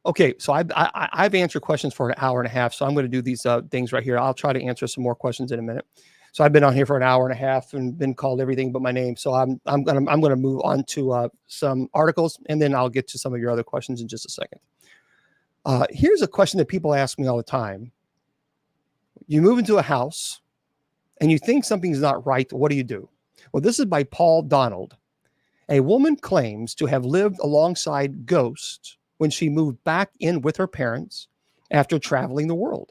Okay. So I've answered questions for an hour and a half. So I'm going to do these things right here. I'll try to answer some more questions in a minute. So I've been on here for an hour and a half and been called everything but my name. So I'm gonna move on to some articles, and then I'll get to some of your other questions in just a second. Here's a question that people ask me all the time. You move into a house and you think something's not right. What do you do? Well, this is by Paul Donald. A woman claims to have lived alongside ghosts when she moved back in with her parents after traveling the world.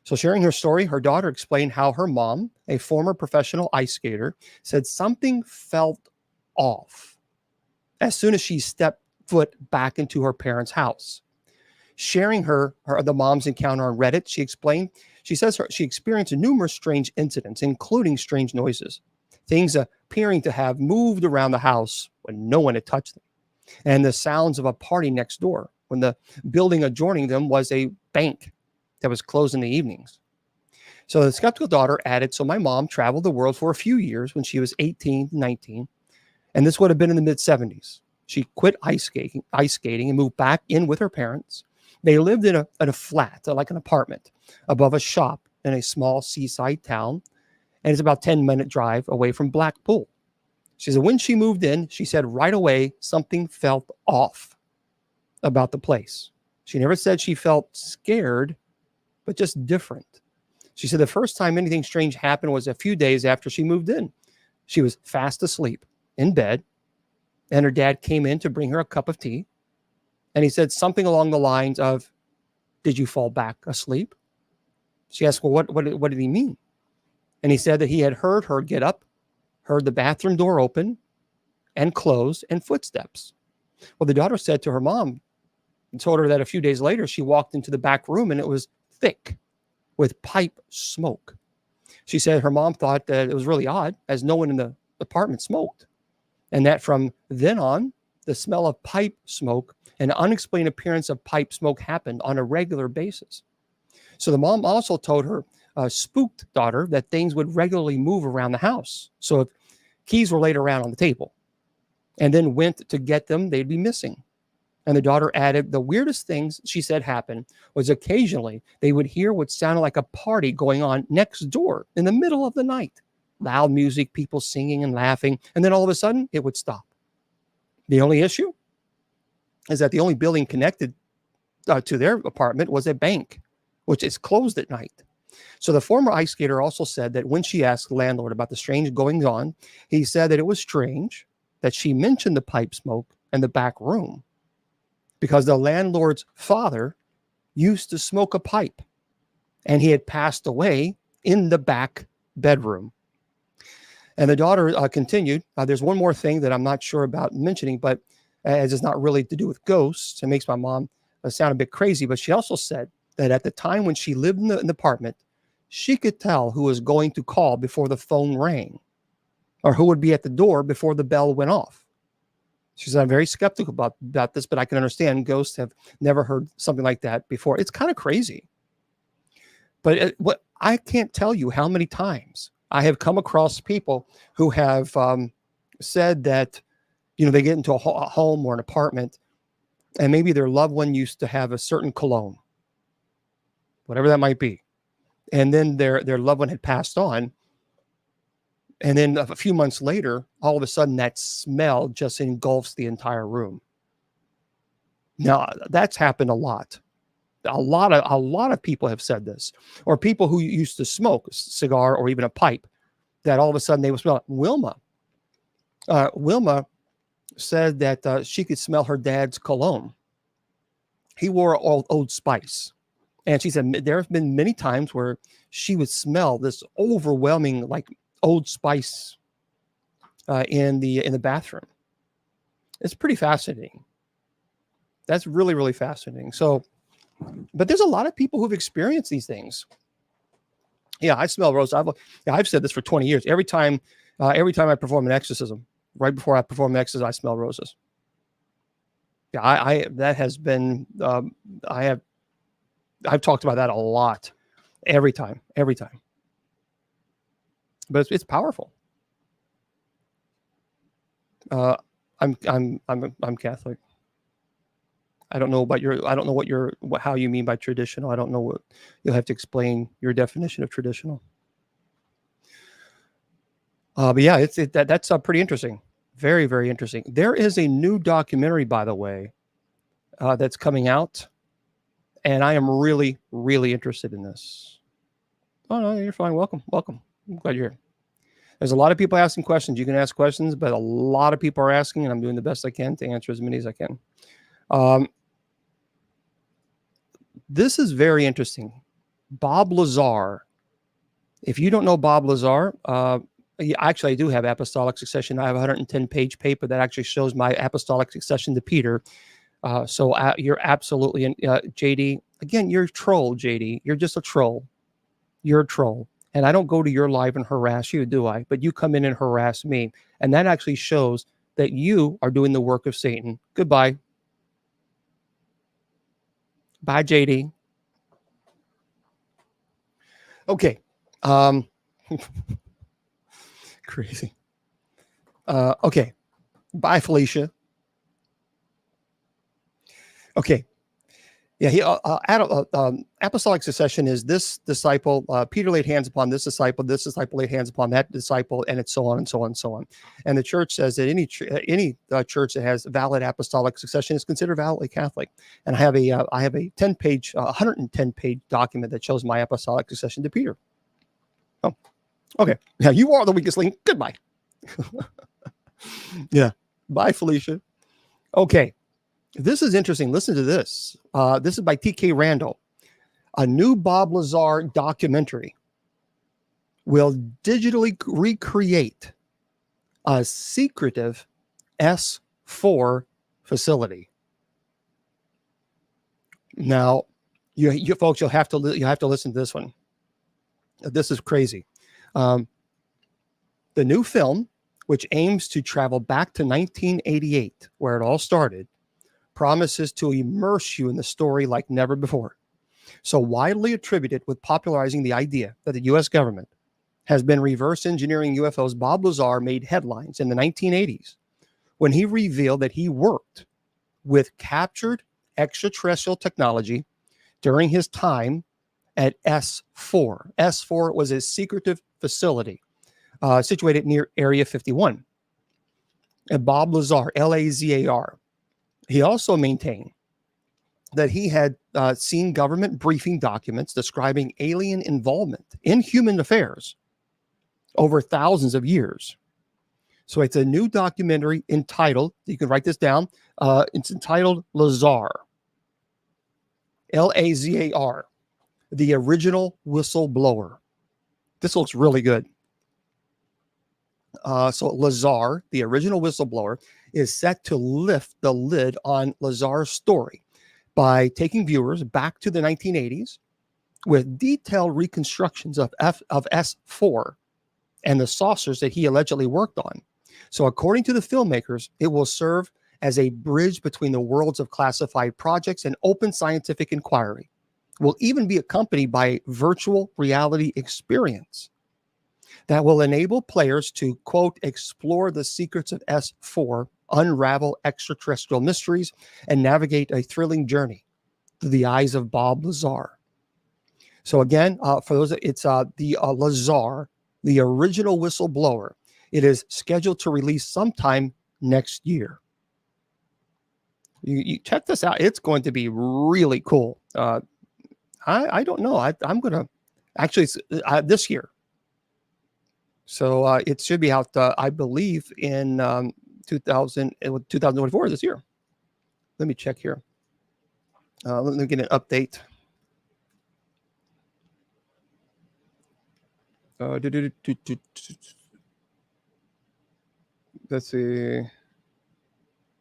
So sharing her story, her daughter explained how her mom, a former professional ice skater, said something felt off as soon as she stepped foot back into her parents' house. Sharing the mom's encounter on Reddit, she explained, she says she experienced numerous strange incidents, including strange noises, things appearing to have moved around the house when no one had touched them, and the sounds of a party next door when the building adjoining them was a bank that was closed in the evenings. So the skeptical daughter added, so my mom traveled the world for a few years when she was 18, 19, and this would have been in the mid-70s. She quit ice skating and moved back in with her parents. They lived in a flat, like an apartment, above a shop in a small seaside town, and it's about a 10-minute drive away from Blackpool. She said when she moved in, she said right away something felt off about the place. She never said she felt scared, but just different. She said the first time anything strange happened was a few days after she moved in. She was fast asleep in bed, and her dad came in to bring her a cup of tea. And he said something along the lines of, did you fall back asleep? She asked, well, what did he mean? And he said that he had heard her get up, heard the bathroom door open and close, and footsteps. Well, the daughter said to her mom and told her that a few days later, she walked into the back room and it was thick with pipe smoke. She said her mom thought that it was really odd as no one in the apartment smoked, and that from then on, the smell of pipe smoke and unexplained appearance of pipe smoke happened on a regular basis. So the mom also told her spooked daughter that things would regularly move around the house. So if keys were laid around on the table and then went to get them, they'd be missing. And the daughter added, the weirdest things she said happened was occasionally they would hear what sounded like a party going on next door in the middle of the night. Loud music, people singing and laughing, and then all of a sudden it would stop. The only issue is that the only building connected to their apartment was a bank, which is closed at night. So the former ice skater also said that when she asked the landlord about the strange goings on, he said that it was strange that she mentioned the pipe smoke and the back room because the landlord's father used to smoke a pipe and he had passed away in the back bedroom. And the daughter continued, there's one more thing that I'm not sure about mentioning, but as it's not really to do with ghosts, it makes my mom sound a bit crazy. But she also said that at the time when she lived in the apartment, she could tell who was going to call before the phone rang or who would be at the door before the bell went off. She said, I'm very skeptical about this, but I can understand ghosts have never heard something like that before. It's kind of crazy. But what I can't tell you how many times I have come across people who have said that, they get into a home or an apartment and maybe their loved one used to have a certain cologne, whatever that might be. And then their loved one had passed on. And then a few months later, all of a sudden that smell just engulfs the entire room. Now, that's happened a lot. A lot of people have said this, or people who used to smoke a cigar or even a pipe, that all of a sudden they would smell it. Wilma said that she could smell her dad's cologne. He wore Old Spice. And she said there have been many times where she would smell this overwhelming, like Old Spice in the bathroom. It's pretty fascinating. That's really, really fascinating. So, but there's a lot of people who've experienced these things. Yeah, I smell roses. I've said this for 20 years. Every time I perform an exorcism, right before I perform an exorcism, I smell roses. Yeah, that has been. I've talked about that a lot. Every time. But it's powerful. I'm Catholic. I don't know how you mean by traditional. I don't know what you'll have to explain your definition of traditional. But yeah, that's pretty interesting. Very, very interesting. There is a new documentary, by the way, that's coming out, and I am really, really interested in this. Oh no, you're fine. Welcome. I'm glad you're here. There's a lot of people asking questions. You can ask questions, but a lot of people are asking, and I'm doing the best I can to answer as many as I can. This is very interesting. Bob Lazar. If you don't know Bob Lazar, actually, I do have apostolic succession. I have a 110-page paper that actually shows my apostolic succession to Peter. So you're absolutely in, JD. Again, you're a troll, JD. You're just a troll. You're a troll. And I don't go to your live and harass you, do I? But you come in and harass me. And that actually shows that you are doing the work of Satan. Goodbye. Bye, JD. Okay. Crazy. Okay. Bye, Felicia. Okay. Yeah, apostolic succession is this disciple. Peter laid hands upon this disciple laid hands upon that disciple, and it's so on and so on and so on. And the church says that any church that has valid apostolic succession is considered validly Catholic. And I have a 110-page document that shows my apostolic succession to Peter. Oh, okay. Yeah, you are the weakest link. Goodbye. Yeah. Bye, Felicia. Okay. This is interesting. Listen to this. This is by T.K. Randall. A new Bob Lazar documentary will digitally recreate a secretive S4 facility. Now, you folks, you'll have to listen to this one. This is crazy. The new film, which aims to travel back to 1988, where it all started, promises to immerse you in the story like never before. So widely attributed with popularizing the idea that the U.S. government has been reverse engineering UFOs, Bob Lazar made headlines in the 1980s when he revealed that he worked with captured extraterrestrial technology during his time at S4. S4 was a secretive facility situated near Area 51. And Bob Lazar, Lazar, he also maintained that he had seen government briefing documents describing alien involvement in human affairs over thousands of years. So it's a new documentary entitled, you can write this down, it's entitled Lazar, Lazar, the original whistleblower. This looks really good. So Lazar, the original whistleblower, is set to lift the lid on Lazar's story by taking viewers back to the 1980s with detailed reconstructions of S4 and the saucers that he allegedly worked on. So according to the filmmakers, it will serve as a bridge between the worlds of classified projects and open scientific inquiry. Will even be accompanied by a virtual reality experience that will enable players to, quote, explore the secrets of S4, unravel extraterrestrial mysteries, and navigate a thrilling journey through the eyes of Bob Lazar. So again, for those, it's the Lazar, the original whistleblower. It is scheduled to release sometime next year. You check this out. It's going to be really cool. I don't know. I'm going to actually this year. So it should be out, I believe, in 2024 this year. Let me check here. Let me get an update. Let's see.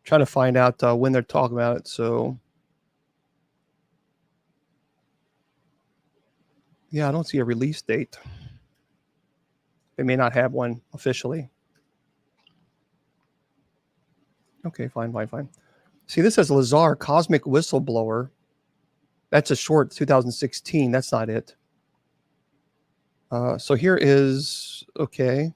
Trying to find out when they're talking about it. So, yeah, I don't see a release date. They may not have one officially. Okay, fine. See, this says Lazar, Cosmic Whistleblower. That's a short 2016. That's not it. So here is, okay.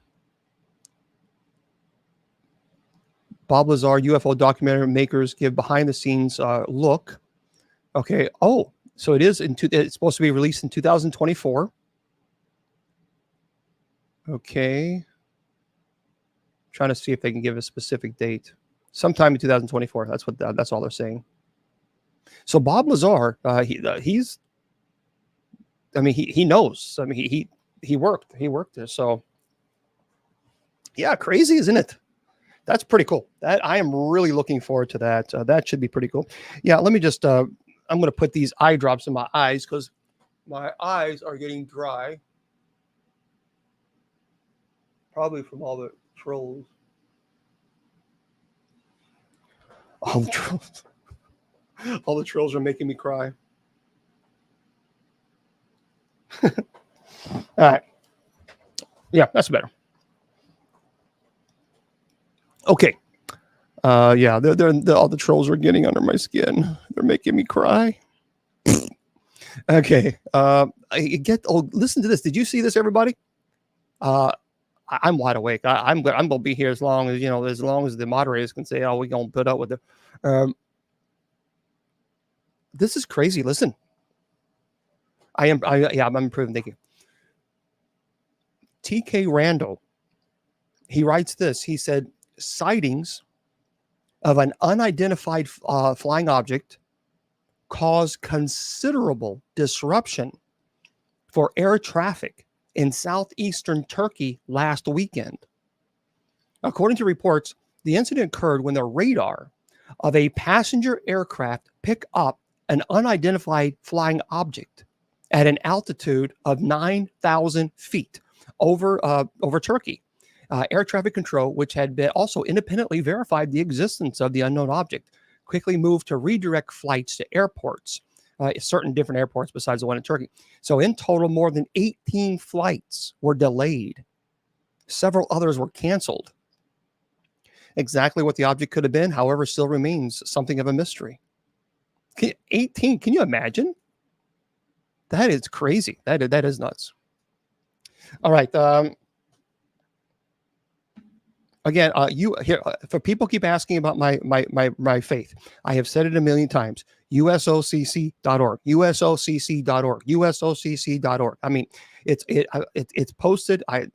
Bob Lazar, UFO documentary makers give behind the scenes look. Okay. Oh, so it is it's supposed to be released in 2024. Okay. Trying to see if they can give a specific date. Sometime in 2024. That's all they're saying. So Bob Lazar, he's, I mean, he knows. I mean, he worked there. So yeah, crazy, isn't it? That's pretty cool. That I am really looking forward to that. That should be pretty cool. Yeah, let me just, I'm going to put these eye drops in my eyes because my eyes are getting dry. Probably from all the trolls. All the trolls. All the trolls are making me cry. All right. Yeah, that's better. Okay. Yeah, all the trolls are getting under my skin. They're making me cry. Okay. Listen to this. Did you see this, everybody? I'm wide awake. I'm gonna be here as long as the moderators can say, "Oh, we're gonna put up with it." This is crazy. Listen, I'm improving. Thank you. TK Randall. He writes this. He said sightings of an unidentified flying object caused considerable disruption for air traffic in southeastern Turkey last weekend. According to reports, the incident occurred when the radar of a passenger aircraft picked up an unidentified flying object at an altitude of 9,000 feet over Turkey. Air traffic control, which had been also independently verified the existence of the unknown object, quickly moved to redirect flights to airports. Certain different airports besides the one in Turkey. So in total, more than 18 flights were delayed. Several others were canceled. Exactly what the object could have been, however, still remains something of a mystery. 18, can you imagine? That is crazy. That is nuts. All right. Again, you here for people keep asking about my faith. I have said it a million times. USOCC.org, USOCC.org, USOCC.org. I mean, it's posted. I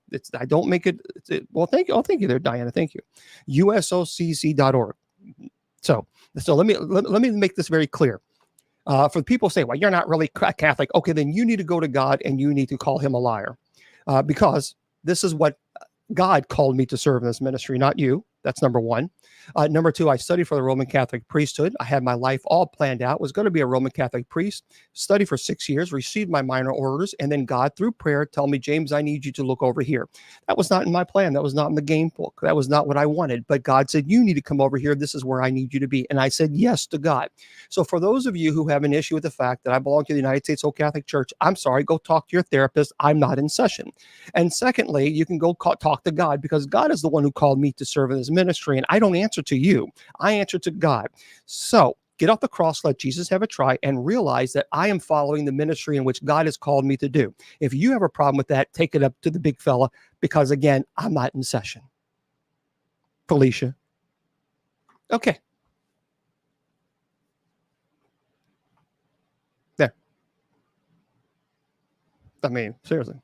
don't make it. Well, thank you. Oh, thank you there, Diana. Thank you. USOCC.org. So let me make this very clear. For people say, well, you're not really Catholic. Okay, then you need to go to God and you need to call him a liar, because this is what God called me to serve in this ministry, not you. That's number one. Number two, I studied for the Roman Catholic priesthood. I had my life all planned out, was going to be a Roman Catholic priest, study for 6 years, received my minor orders, and then God, through prayer, tell me, James, I need you to look over here. That was not in my plan. That was not in the game book. That was not what I wanted. But God said, you need to come over here. This is where I need you to be. And I said yes to God. So for those of you who have an issue with the fact that I belong to the United States Old Catholic Church, I'm sorry, go talk to your therapist. I'm not in session. And secondly, you can go talk to God, because God is the one who called me to serve in this ministry, and I don't answer to you. I answer to God. So get off the cross, let Jesus have a try, and realize that I am following the ministry in which God has called me to do. If you have a problem with that, take it up to the big fella, because again, I'm not in session. Felicia. Okay. There. I mean, seriously.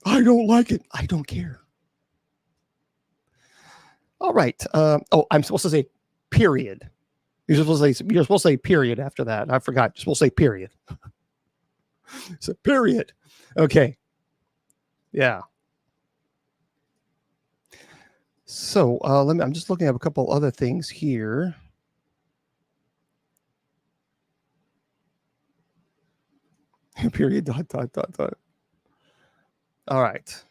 I don't like it. I don't care. All right. I'm supposed to say period. You're supposed to say period after that. I forgot. You're supposed to say period. So period. Okay. Yeah. So I'm just looking at a couple other things here. Period. ... All right.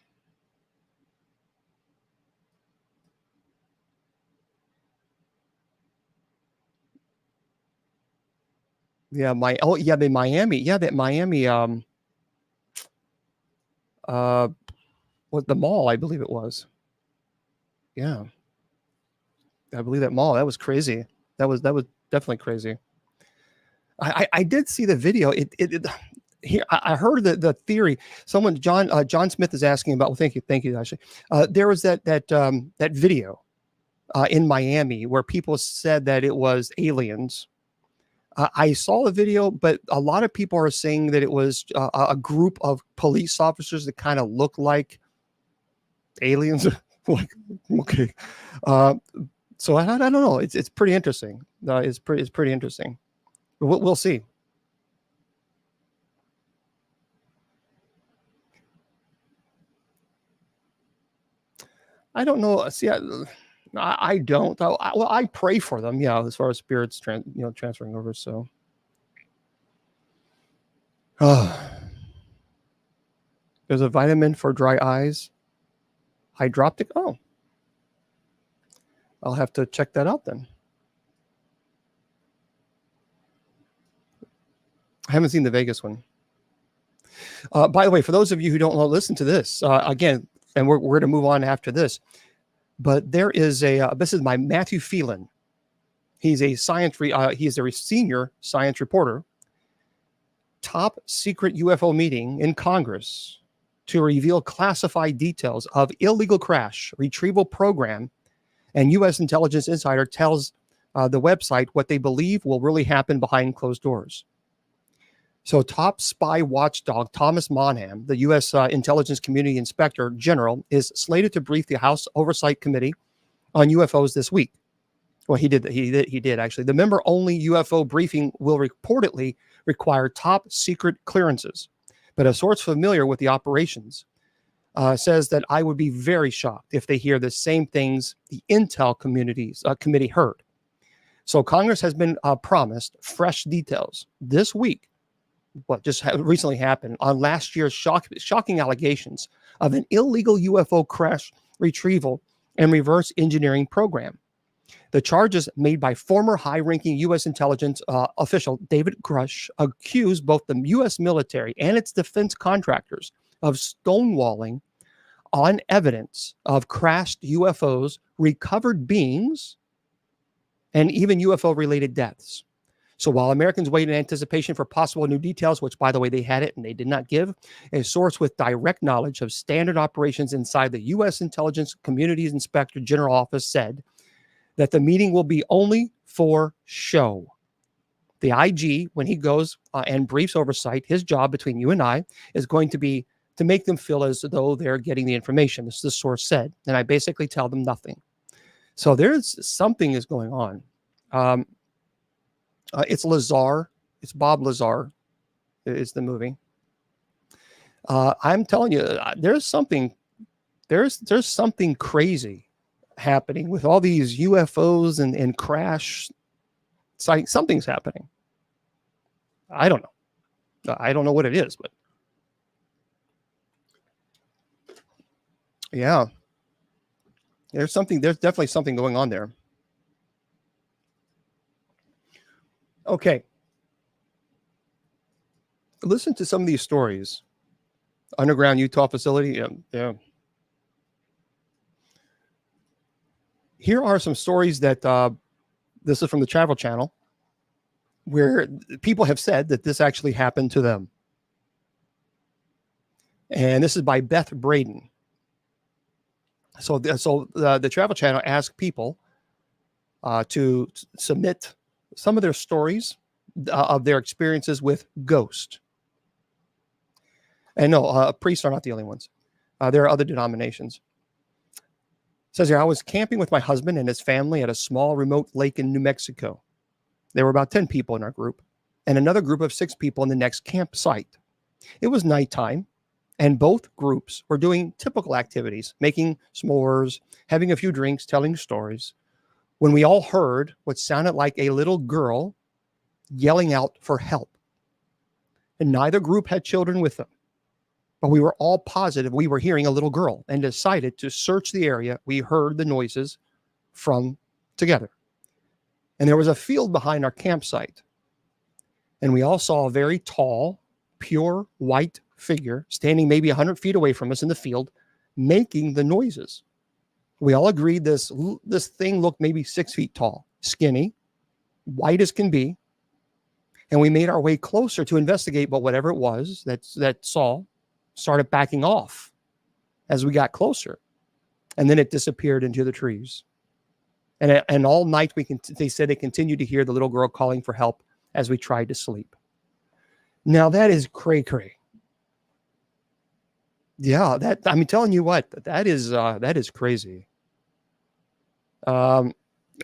Yeah, the Miami. Yeah, that Miami was the mall, I believe it was. Yeah. I believe that mall. That was crazy. That was definitely crazy. I did see the video. Here I heard the theory. Someone John Smith is asking about. Well, thank you, Ashley. There was that video in Miami where people said that it was aliens. I saw the video, but a lot of people are saying that it was a group of police officers that kind of look like aliens. Like, okay, so I don't know. It's pretty interesting. It's pretty interesting. We'll see. I don't know. See, I don't. I pray for them. Yeah, as far as spirits, transferring over. So, there's a vitamin for dry eyes. Hydroptic. Oh, I'll have to check that out then. I haven't seen the Vegas one. By the way, for those of you who don't listen to this again, and we're going to move on after this. But there is this is my Matthew Phelan. He's a he's a senior science reporter. Top secret UFO meeting in Congress to reveal classified details of illegal crash retrieval program, and U.S. intelligence insider tells the website what they believe will really happen behind closed doors. So top spy watchdog Thomas Monham, the U.S. Intelligence Community Inspector General, is slated to brief the House Oversight Committee on UFOs this week. Well, he did actually. The member-only UFO briefing will reportedly require top secret clearances. But a source familiar with the operations says that I would be very shocked if they hear the same things the Intel committee heard. So Congress has been promised fresh details this week. What just recently happened on last year's shocking allegations of an illegal UFO crash retrieval and reverse engineering program. The charges made by former high-ranking U.S. intelligence official David Grush accused both the U.S. military and its defense contractors of stonewalling on evidence of crashed UFOs, recovered beings, and even UFO-related deaths. So while Americans wait in anticipation for possible new details, which, by the way, they had it and they did not give, a source with direct knowledge of standard operations inside the U.S. Intelligence Community's Inspector General Office said that the meeting will be only for show. The IG, when he goes and briefs oversight, his job between you and I is going to be to make them feel as though they're getting the information. This is the source said, and I basically tell them nothing. So there's something is going on. It's Lazar. It's Bob Lazar is the movie. I'm telling you, there's something crazy happening with all these UFOs and crash sites. Something's happening. I don't know. I don't know what it is, but yeah, there's definitely something going on there. Okay. Listen to some of these stories. Underground Utah facility. Yeah. Here are some stories that this is from the Travel Channel, where people have said that this actually happened to them. And this is by Beth Braden. So the Travel Channel asked people to submit some of their stories of their experiences with ghost. And no, priests are not the only ones. There are other denominations. It says here, I was camping with my husband and his family at a small remote lake in New Mexico. There were about 10 people in our group and another group of 6 people in the next campsite. It was nighttime and both groups were doing typical activities, making s'mores, having a few drinks, telling stories, when we all heard what sounded like a little girl yelling out for help. And neither group had children with them. But we were all positive we were hearing a little girl and decided to search the area we heard the noises from together. And there was a field behind our campsite. And we all saw a very tall, pure white figure standing maybe 100 feet away from us in the field, making the noises. We all agreed this thing looked maybe 6 feet tall, skinny, white as can be. And we made our way closer to investigate, but whatever it was that saw started backing off as we got closer. And then it disappeared into the trees. And all night they said they continued to hear the little girl calling for help as we tried to sleep. Now that is cray-cray. Yeah, I'm telling you what, that is crazy. All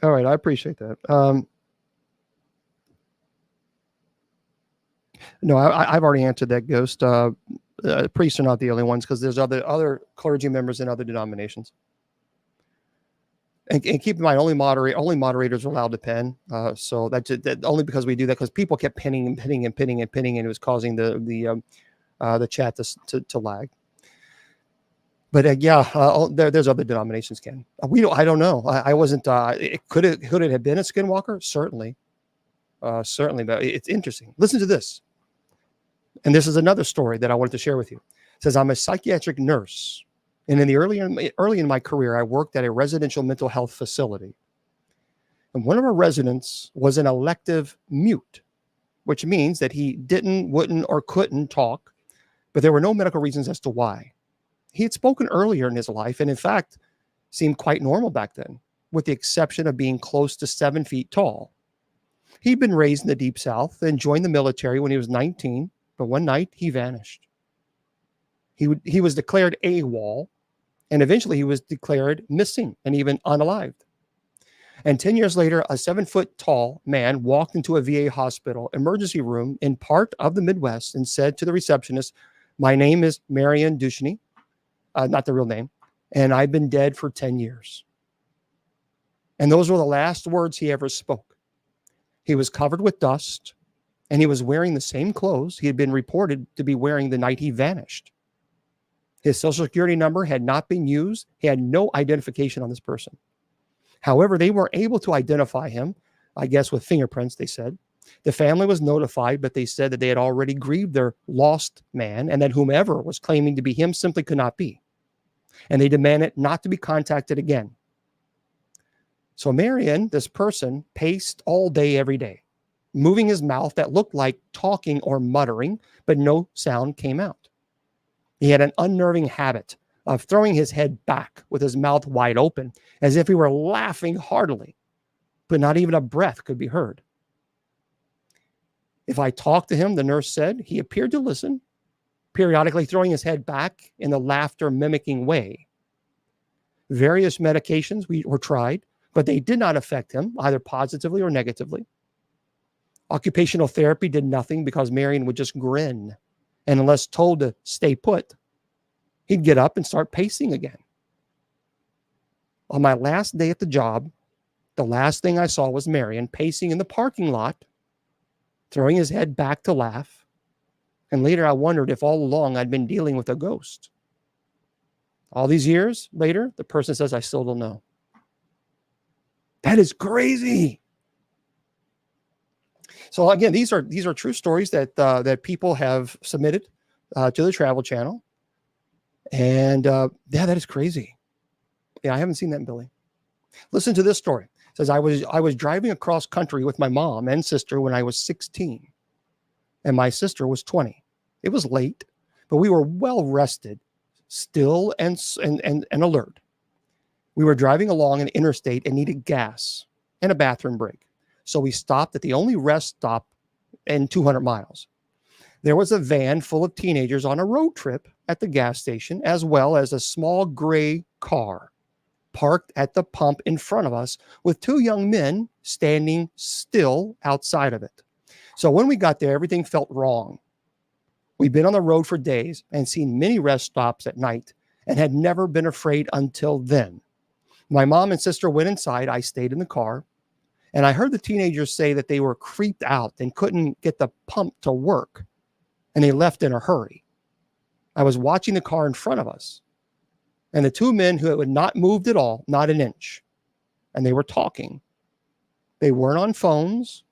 right, I appreciate that. No, I've already answered that, Ghost. Priests are not the only ones, because there's other clergy members in other denominations. And keep in mind, only moderators are allowed to pin. So that's only because we do that, because people kept pinning, and it was causing the chat to lag. But there's other denominations, Ken. I don't know. I wasn't. Could it have been a skinwalker? Certainly, but it's interesting. Listen to this. And this is another story that I wanted to share with you. It says, I'm a psychiatric nurse. And early in my career, I worked at a residential mental health facility. And one of our residents was an elective mute, which means that he didn't, wouldn't, or couldn't talk, but there were no medical reasons as to why. He had spoken earlier in his life and, in fact, seemed quite normal back then, with the exception of being close to 7 feet tall. He'd been raised in the Deep South and joined the military when he was 19, but one night he vanished. He was declared AWOL, and eventually he was declared missing and even unalived. And 10 years later, a 7-foot tall man walked into a VA hospital emergency room in part of the Midwest and said to the receptionist, my name is Marion Ducheny, not the real name, and I've been dead for 10 years. And those were the last words he ever spoke. He was covered with dust, and he was wearing the same clothes he had been reported to be wearing the night he vanished. His social security number had not been used. He had no identification on this person. However, they were able to identify him, I guess with fingerprints, they said. The family was notified, but they said that they had already grieved their lost man and that whomever was claiming to be him simply could not be. And they demanded not to be contacted again. So Marion, this person, paced all day, every day. moving his mouth that looked like talking or muttering, but no sound came out. He had an unnerving habit of throwing his head back with his mouth wide open, as if he were laughing heartily, but not even a breath could be heard. If I talked to him, the nurse said, he appeared to listen, periodically throwing his head back in the laughter mimicking way. Various medications were tried, but they did not affect him, either positively or negatively. Occupational therapy did nothing because Marion would just grin, and unless told to stay put, he'd get up and start pacing again. On my last day at the job, the last thing I saw was Marion pacing in the parking lot, throwing his head back to laugh, and later I wondered if all along I'd been dealing with a ghost. All these years later, the person says, I still don't know. That is crazy. So again, these are true stories that people have submitted to the Travel Channel, and yeah, that is crazy. Yeah, I haven't seen that, Billy. Listen to this story. It says I was driving across country with my mom and sister when I was 16, and my sister was 20. It was late, but we were well rested, still and alert. We were driving along an interstate and needed gas and a bathroom break. So we stopped at the only rest stop in 200 miles. There was a van full of teenagers on a road trip at the gas station, as well as a small gray car parked at the pump in front of us with two young men standing still outside of it. So when we got there, everything felt wrong. We'd been on the road for days and seen many rest stops at night and had never been afraid until then. My mom and sister went inside. I stayed in the car, and I heard the teenagers say that they were creeped out and couldn't get the pump to work, and they left in a hurry. I was watching the car in front of us, and the two men who had not moved at all, not an inch, and they were talking. They weren't on phones.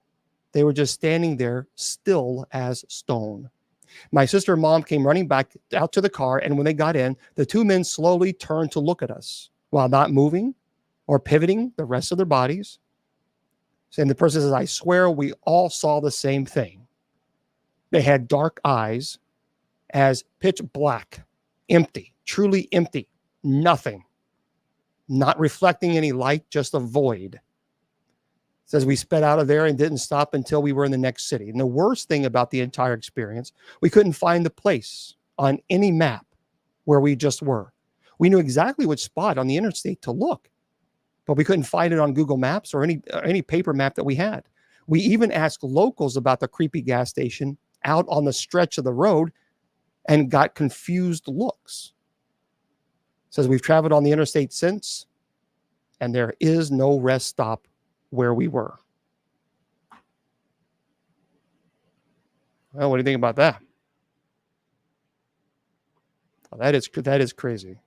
They were just standing there, still as stone. My sister and mom came running back out to the car, and when they got in, the two men slowly turned to look at us while not moving or pivoting the rest of their bodies. And the person says, I swear we all saw the same thing. They had dark eyes as pitch black, empty, truly empty, nothing, not reflecting any light, just a void. It says we sped out of there and didn't stop until we were in the next city. And the worst thing about the entire experience, we couldn't find the place on any map where we just were. We knew exactly which spot on the interstate to look, but we couldn't find it on Google Maps or any paper map that we had. We even asked locals about the creepy gas station out on the stretch of the road and got confused looks. It says we've traveled on the interstate since, and there is no rest stop where we were. Well, what do you think about that? Oh, that is crazy.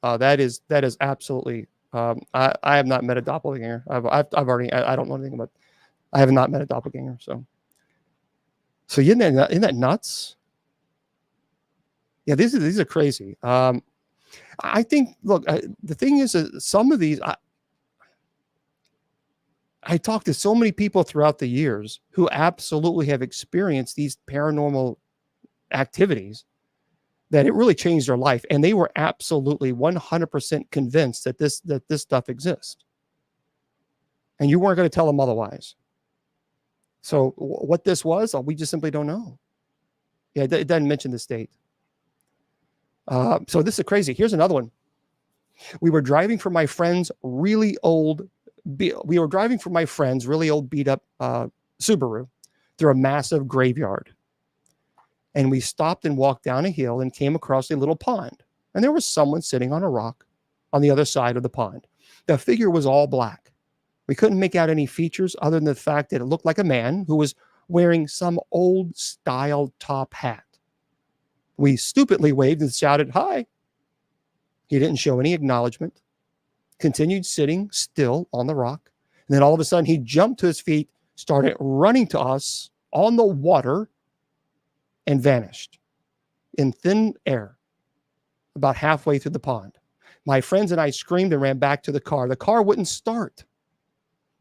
That is absolutely. I have not met a doppelganger. I've already. I don't know anything about. I have not met a doppelganger. So isn't that nuts? Yeah, these are crazy. I think. Look, the thing is, some of these. I talked to so many people throughout the years who absolutely have experienced these paranormal activities that it really changed their life. And they were absolutely 100% convinced that this stuff exists. And you weren't going to tell them otherwise. So what this was, we just simply don't know. Yeah, it doesn't mention the state. So this is crazy. Here's another one. We were driving for my friend's really old beat up Subaru through a massive graveyard. And we stopped and walked down a hill and came across a little pond. And there was someone sitting on a rock on the other side of the pond. The figure was all black. We couldn't make out any features other than the fact that it looked like a man who was wearing some old style top hat. We stupidly waved and shouted, "Hi." He didn't show any acknowledgement, continued sitting still on the rock. And then all of a sudden he jumped to his feet, started running to us on the water, and vanished in thin air about halfway through the pond. My friends and I screamed and ran back to the car. The car wouldn't start.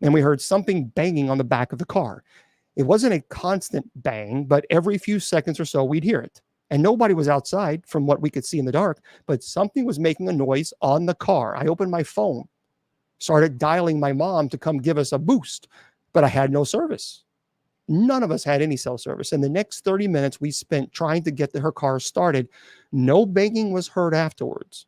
And we heard something banging on the back of the car. It wasn't a constant bang, but every few seconds or so we'd hear it. And nobody was outside from what we could see in the dark, but something was making a noise on the car. I opened my phone, started dialing my mom to come give us a boost, but I had no service. None of us had any cell service. And the next 30 minutes we spent trying to get her car started. No banging was heard afterwards,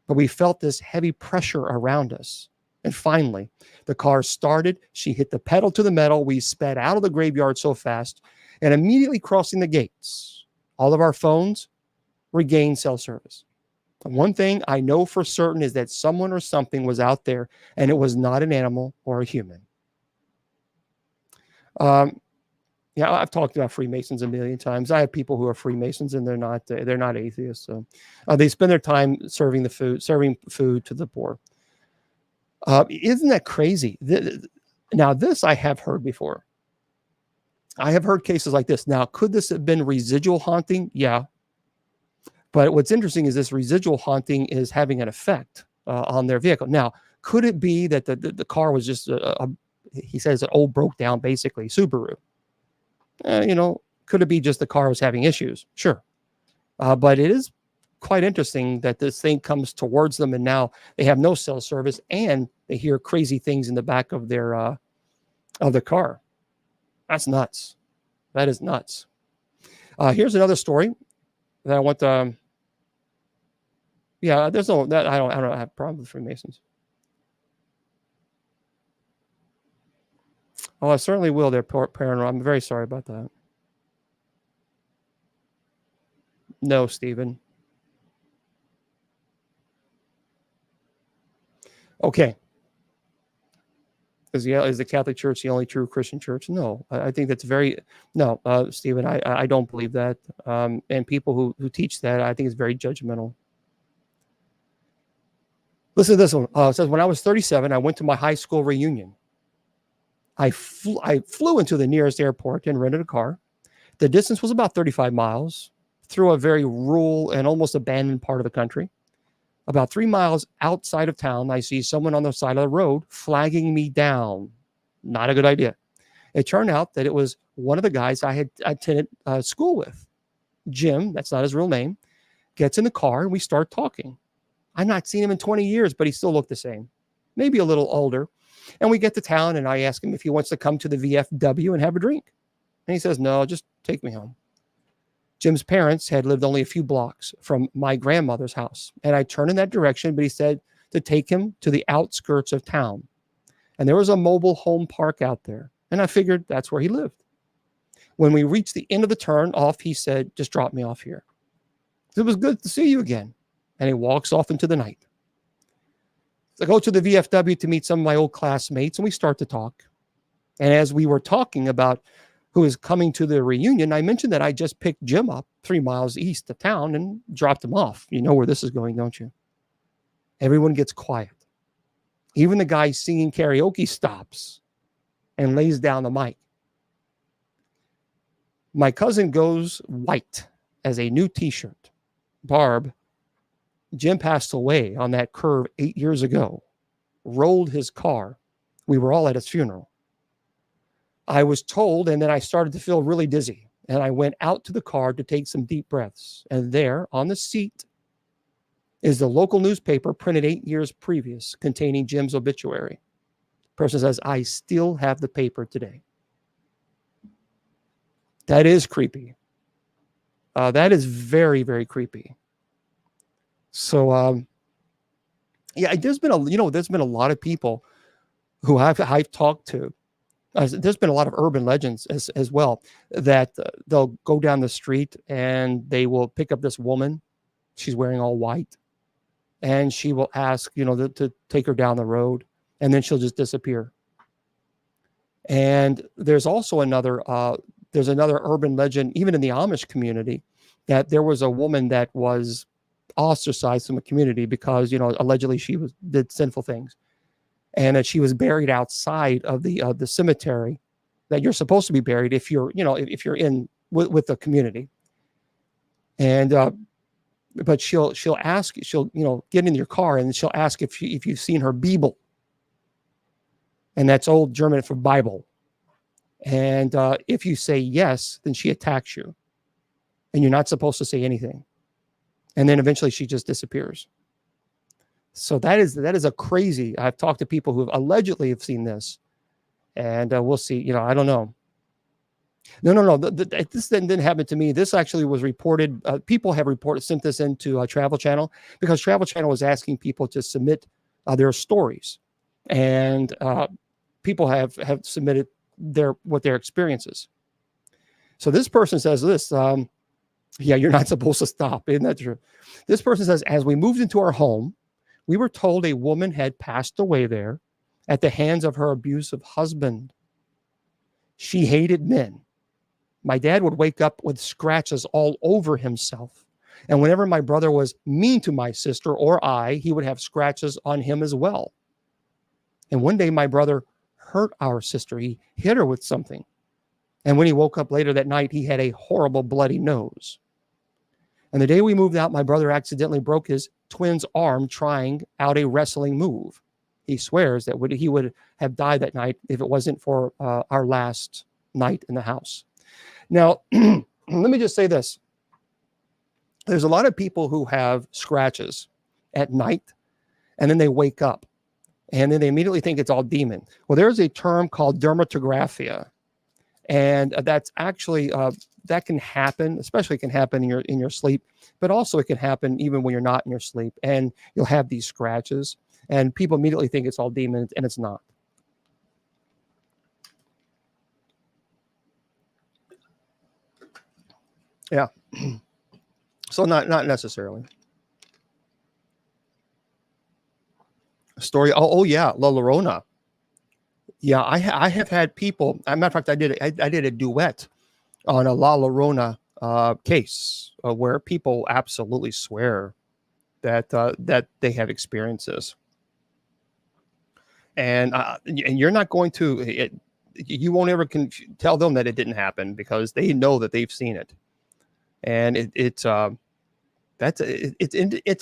but we felt this heavy pressure around us. And finally, the car started. She hit the pedal to the metal. We sped out of the graveyard so fast, and immediately crossing the gates, all of our phones regained cell service. And one thing I know for certain is that someone or something was out there, and it was not an animal or a human. Yeah, I've talked about Freemasons a million times. I have people who are Freemasons, and they're not atheists. So they spend their time serving food to the poor. Isn't that crazy? Now, this I have heard before. I have heard cases like this. Now, could this have been residual haunting? Yeah. But what's interesting is this residual haunting is having an effect on their vehicle. Now, could it be that the car was just he says an old broke down, basically Subaru? Could it be just the car was having issues? Sure. But it is quite interesting that this thing comes towards them, and now they have no cell service, and they hear crazy things in the back of their car. That's nuts. That is nuts. Here's another story that I want to. Yeah, I don't have a problem with Freemasons. Oh, I certainly will. They're paranormal. I'm very sorry about that. No, Stephen. Okay. Is the Catholic Church the only true Christian church? No, I think that's no, Stephen. I don't believe that. And people who teach that, I think it's very judgmental. Listen to this one. It says, when I was 37, I went to my high school reunion. I flew into the nearest airport and rented a car. The distance was about 35 miles through a very rural and almost abandoned part of the country. About 3 miles outside of town, I see someone on the side of the road flagging me down. Not a good idea. It turned out that it was one of the guys I had attended school with. Jim, that's not his real name, gets in the car and we start talking. I've not seen him in 20 years, but he still looked the same, maybe a little older. And we get to town and I ask him if he wants to come to the VFW and have a drink. And he says, no, just take me home. Jim's parents had lived only a few blocks from my grandmother's house. And I turned in that direction, but he said to take him to the outskirts of town. And there was a mobile home park out there. And I figured that's where he lived. When we reached the end of the turn off, he said, just drop me off here. It was good to see you again. And he walks off into the night. So I go to the VFW to meet some of my old classmates, and we start to talk. And as we were talking about who is coming to the reunion, I mentioned that I just picked Jim up 3 miles east of town and dropped him off. You know where this is going, don't you? Everyone gets quiet. Even the guy singing karaoke stops and lays down the mic. My cousin goes white as a new t-shirt. Barb, Jim passed away on that curve 8 years ago, rolled his car. We were all at his funeral. I was told, and then I started to feel really dizzy. And I went out to the car to take some deep breaths. And there on the seat is the local newspaper printed 8 years previous containing Jim's obituary. The person says, I still have the paper today. That is creepy. That is very, very creepy. So, yeah, there's been a lot of people who I've talked to. There's been a lot of urban legends as well that they'll go down the street and they will pick up this woman. She's wearing all white, and she will ask, to take her down the road, and then she'll just disappear. And there's also another urban legend, even in the Amish community, that there was a woman that was ostracized from the community because, allegedly she did sinful things. And that she was buried outside of the cemetery that you're supposed to be buried if you're in with the community. And but she'll get in your car and she'll ask if you've seen her Bibel, and that's old German for Bible. And if you say yes, then she attacks you, and you're not supposed to say anything. And then eventually she just disappears. So that is a crazy. I've talked to people who allegedly have seen this, and we'll see. You know, I don't know. No. This didn't happen to me. This actually was reported. People have sent this into Travel Channel, because Travel Channel was asking people to submit their stories, and people have submitted their experiences. So this person says this. Yeah, you're not supposed to stop. Isn't that true? This person says, as we moved into our home, we were told a woman had passed away there at the hands of her abusive husband. She hated men. My dad would wake up with scratches all over himself. And whenever my brother was mean to my sister or I, he would have scratches on him as well. And one day my brother hurt our sister. He hit her with something. And when he woke up later that night, he had a horrible bloody nose. And the day we moved out, my brother accidentally broke his twin's arm trying out a wrestling move. He swears that he would have died that night if it wasn't for our last night in the house. Now, let me just say this. There's a lot of people who have scratches at night, and then they wake up, and then they immediately think it's all demon. Well, there's a term called dermatographia, and that's actually that can happen, especially can happen in your sleep, but also it can happen even when you're not in your sleep, and you'll have these scratches, and people immediately think it's all demons, and it's not. Yeah. So not necessarily. Story. Oh yeah, La Llorona. Yeah, I have had people. As a matter of fact, I did a duet on a La Llorona case where people absolutely swear that that they have experiences, and you're not going to. You won't ever tell them that it didn't happen, because they know that they've seen it, and it's an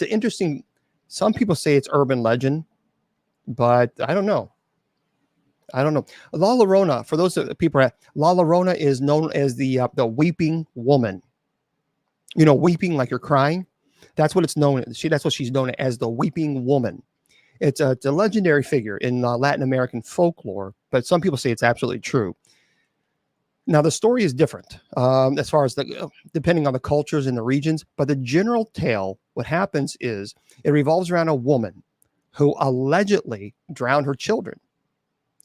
interesting. Some people say it's urban legend, but I don't know. La Llorona, for those people, La Llorona is known as the weeping woman. You know, weeping like you're crying. That's what it's known as. That's what she's known as, the weeping woman. It's a legendary figure in Latin American folklore, but some people say it's absolutely true. Now, the story is different as far as depending on the cultures and the regions, but the general tale, what happens is it revolves around a woman who allegedly drowned her children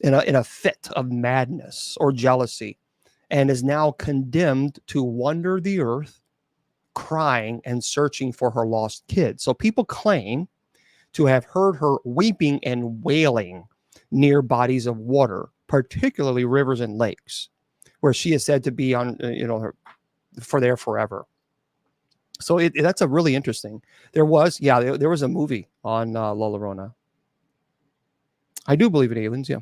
in a fit of madness or jealousy, and is now condemned to wander the earth crying and searching for her lost kids. So people claim to have heard her weeping and wailing near bodies of water, particularly rivers and lakes, where she is said to be on, for there forever. So that's a really interesting. There was a movie on La Llorona. I do believe in aliens. Yeah.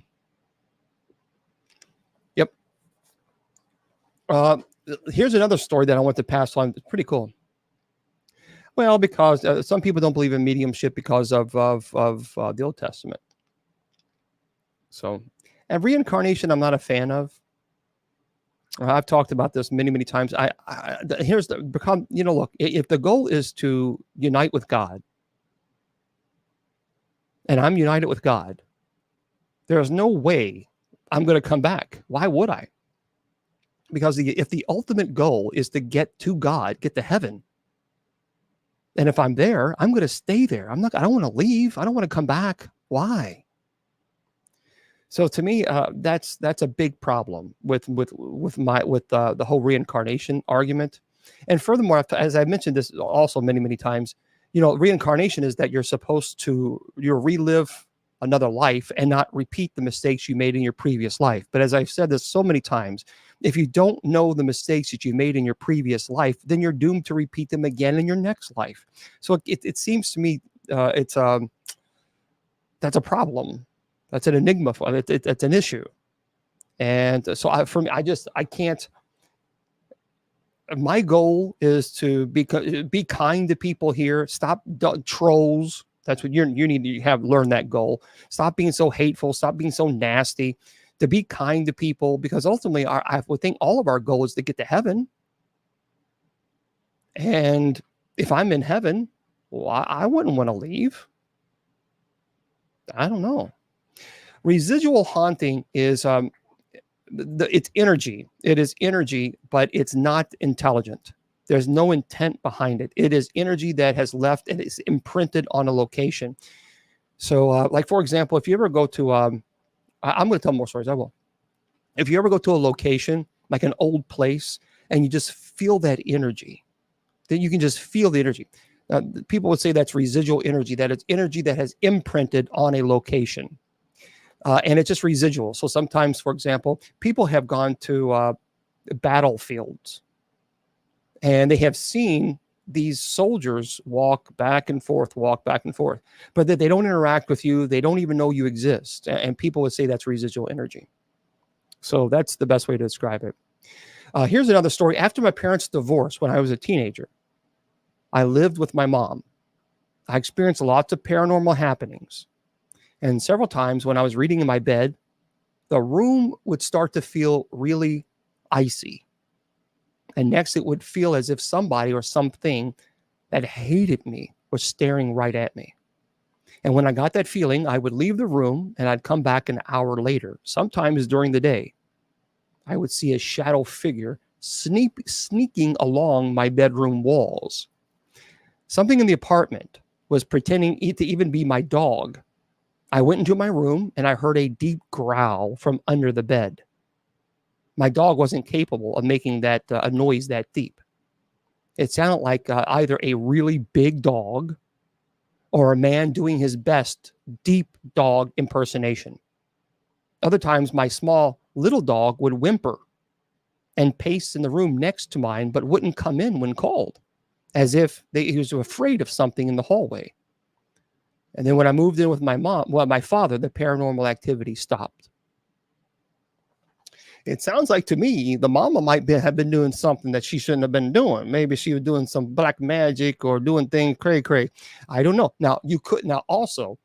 Yep. Here's another story that I want to pass on. It's pretty cool. Well, because some people don't believe in mediumship because of the Old Testament. So, and reincarnation, I'm not a fan of. I've talked about this many, many times. Look, if the goal is to unite with God, and I'm united with God, there's no way I'm going to come back. Why would I? Because if the ultimate goal is to get to God, get to heaven, and if I'm there, I'm going to stay there. I don't want to leave. I don't want to come back. Why? So to me, that's a big problem with the whole reincarnation argument. And furthermore, as I mentioned this also many, many times, reincarnation is that you're supposed to relive another life and not repeat the mistakes you made in your previous life. But as I've said this so many times, if you don't know the mistakes that you made in your previous life, then you're doomed to repeat them again in your next life. So it seems to me that's a problem. That's an enigma. It's an issue. And so I can't. My goal is to be kind to people here. Stop trolls. That's what you need to learn that goal. Stop being so hateful. Stop being so nasty. to be kind to people, because ultimately I would think all of our goal is to get to heaven. And if I'm in heaven, well, I wouldn't want to leave. I don't know. Residual haunting is it's energy. It is energy, but it's not intelligent. There's no intent behind it. It is energy that has left and is imprinted on a location. So, like, for example, if you ever go to, I'm going to tell more stories. I will. If you ever go to a location, like an old place, and you just feel that energy, then you can just feel the energy. People would say that's residual energy, that it's energy that has imprinted on a location. And it's just residual. So sometimes, for example, people have gone to battlefields and they have seen these soldiers walk back and forth, but that they don't interact with you. They don't even know you exist. And people would say that's residual energy. So that's the best way to describe it. Here's another story. After my parents' divorce, when I was a teenager, I lived with my mom. I experienced lots of paranormal happenings. And several times when I was reading in my bed, the room would start to feel really icy. And next, it would feel as if somebody or something that hated me was staring right at me. And when I got that feeling, I would leave the room and I'd come back an hour later. Sometimes during the day, I would see a shadow figure sneaking along my bedroom walls. Something in the apartment was pretending to even be my dog. I went into my room and I heard a deep growl from under the bed. My dog wasn't capable of making that a noise that deep. It sounded like either a really big dog or a man doing his best deep dog impersonation. Other times, my small little dog would whimper and pace in the room next to mine, but wouldn't come in when called, as if he was afraid of something in the hallway. And then when I moved in with my father, the paranormal activity stopped. It sounds like to me, the mama might have been doing something that she shouldn't have been doing. Maybe she was doing some black magic or doing things cray. I don't know. Now, also,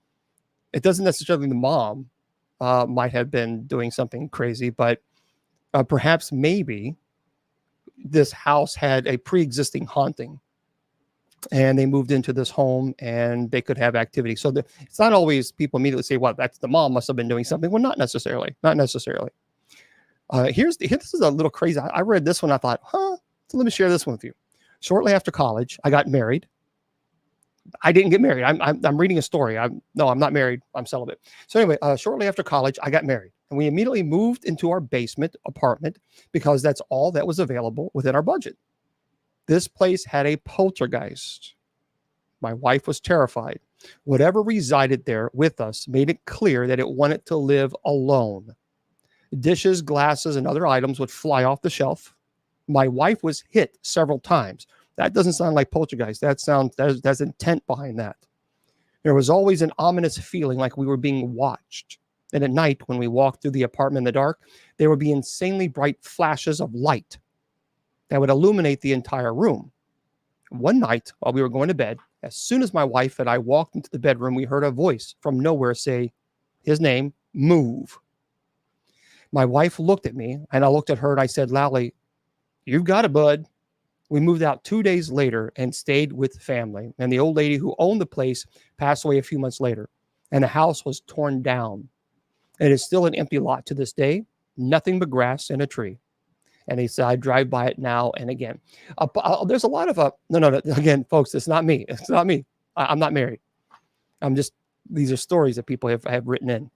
it doesn't necessarily mean the mom might have been doing something crazy, but perhaps maybe this house had a pre-existing haunting and they moved into this home and they could have activity. So it's not always people immediately say, well, that's the mom must have been doing something. Well, not necessarily. This is a little crazy. I read this one. I thought, so let me share this one with you. Shortly after college, I got married. I didn't get married. I'm reading a story. I'm not married. I'm celibate. So anyway, shortly after college, I got married and we immediately moved into our basement apartment because that's all that was available within our budget. This place had a poltergeist. My wife was terrified. Whatever resided there with us made it clear that it wanted to live alone. Dishes, glasses, and other items would fly off the shelf. My wife was hit several times. That doesn't sound like poltergeist. There's intent behind that. There was always an ominous feeling like we were being watched. And at night, when we walked through the apartment in the dark, there would be insanely bright flashes of light that would illuminate the entire room. One night, while we were going to bed, as soon as my wife and I walked into the bedroom, we heard a voice from nowhere say his name, move. My wife looked at me, and I looked at her, and I said loudly, "You've got it, bud." We moved out 2 days later and stayed with family. And the old lady who owned the place passed away a few months later, and the house was torn down. It is still an empty lot to this day, nothing but grass and a tree. And he said, I drive by it now and again. There's a lot of, again, folks, it's not me. It's not me. I'm not married. These are stories that people have written in.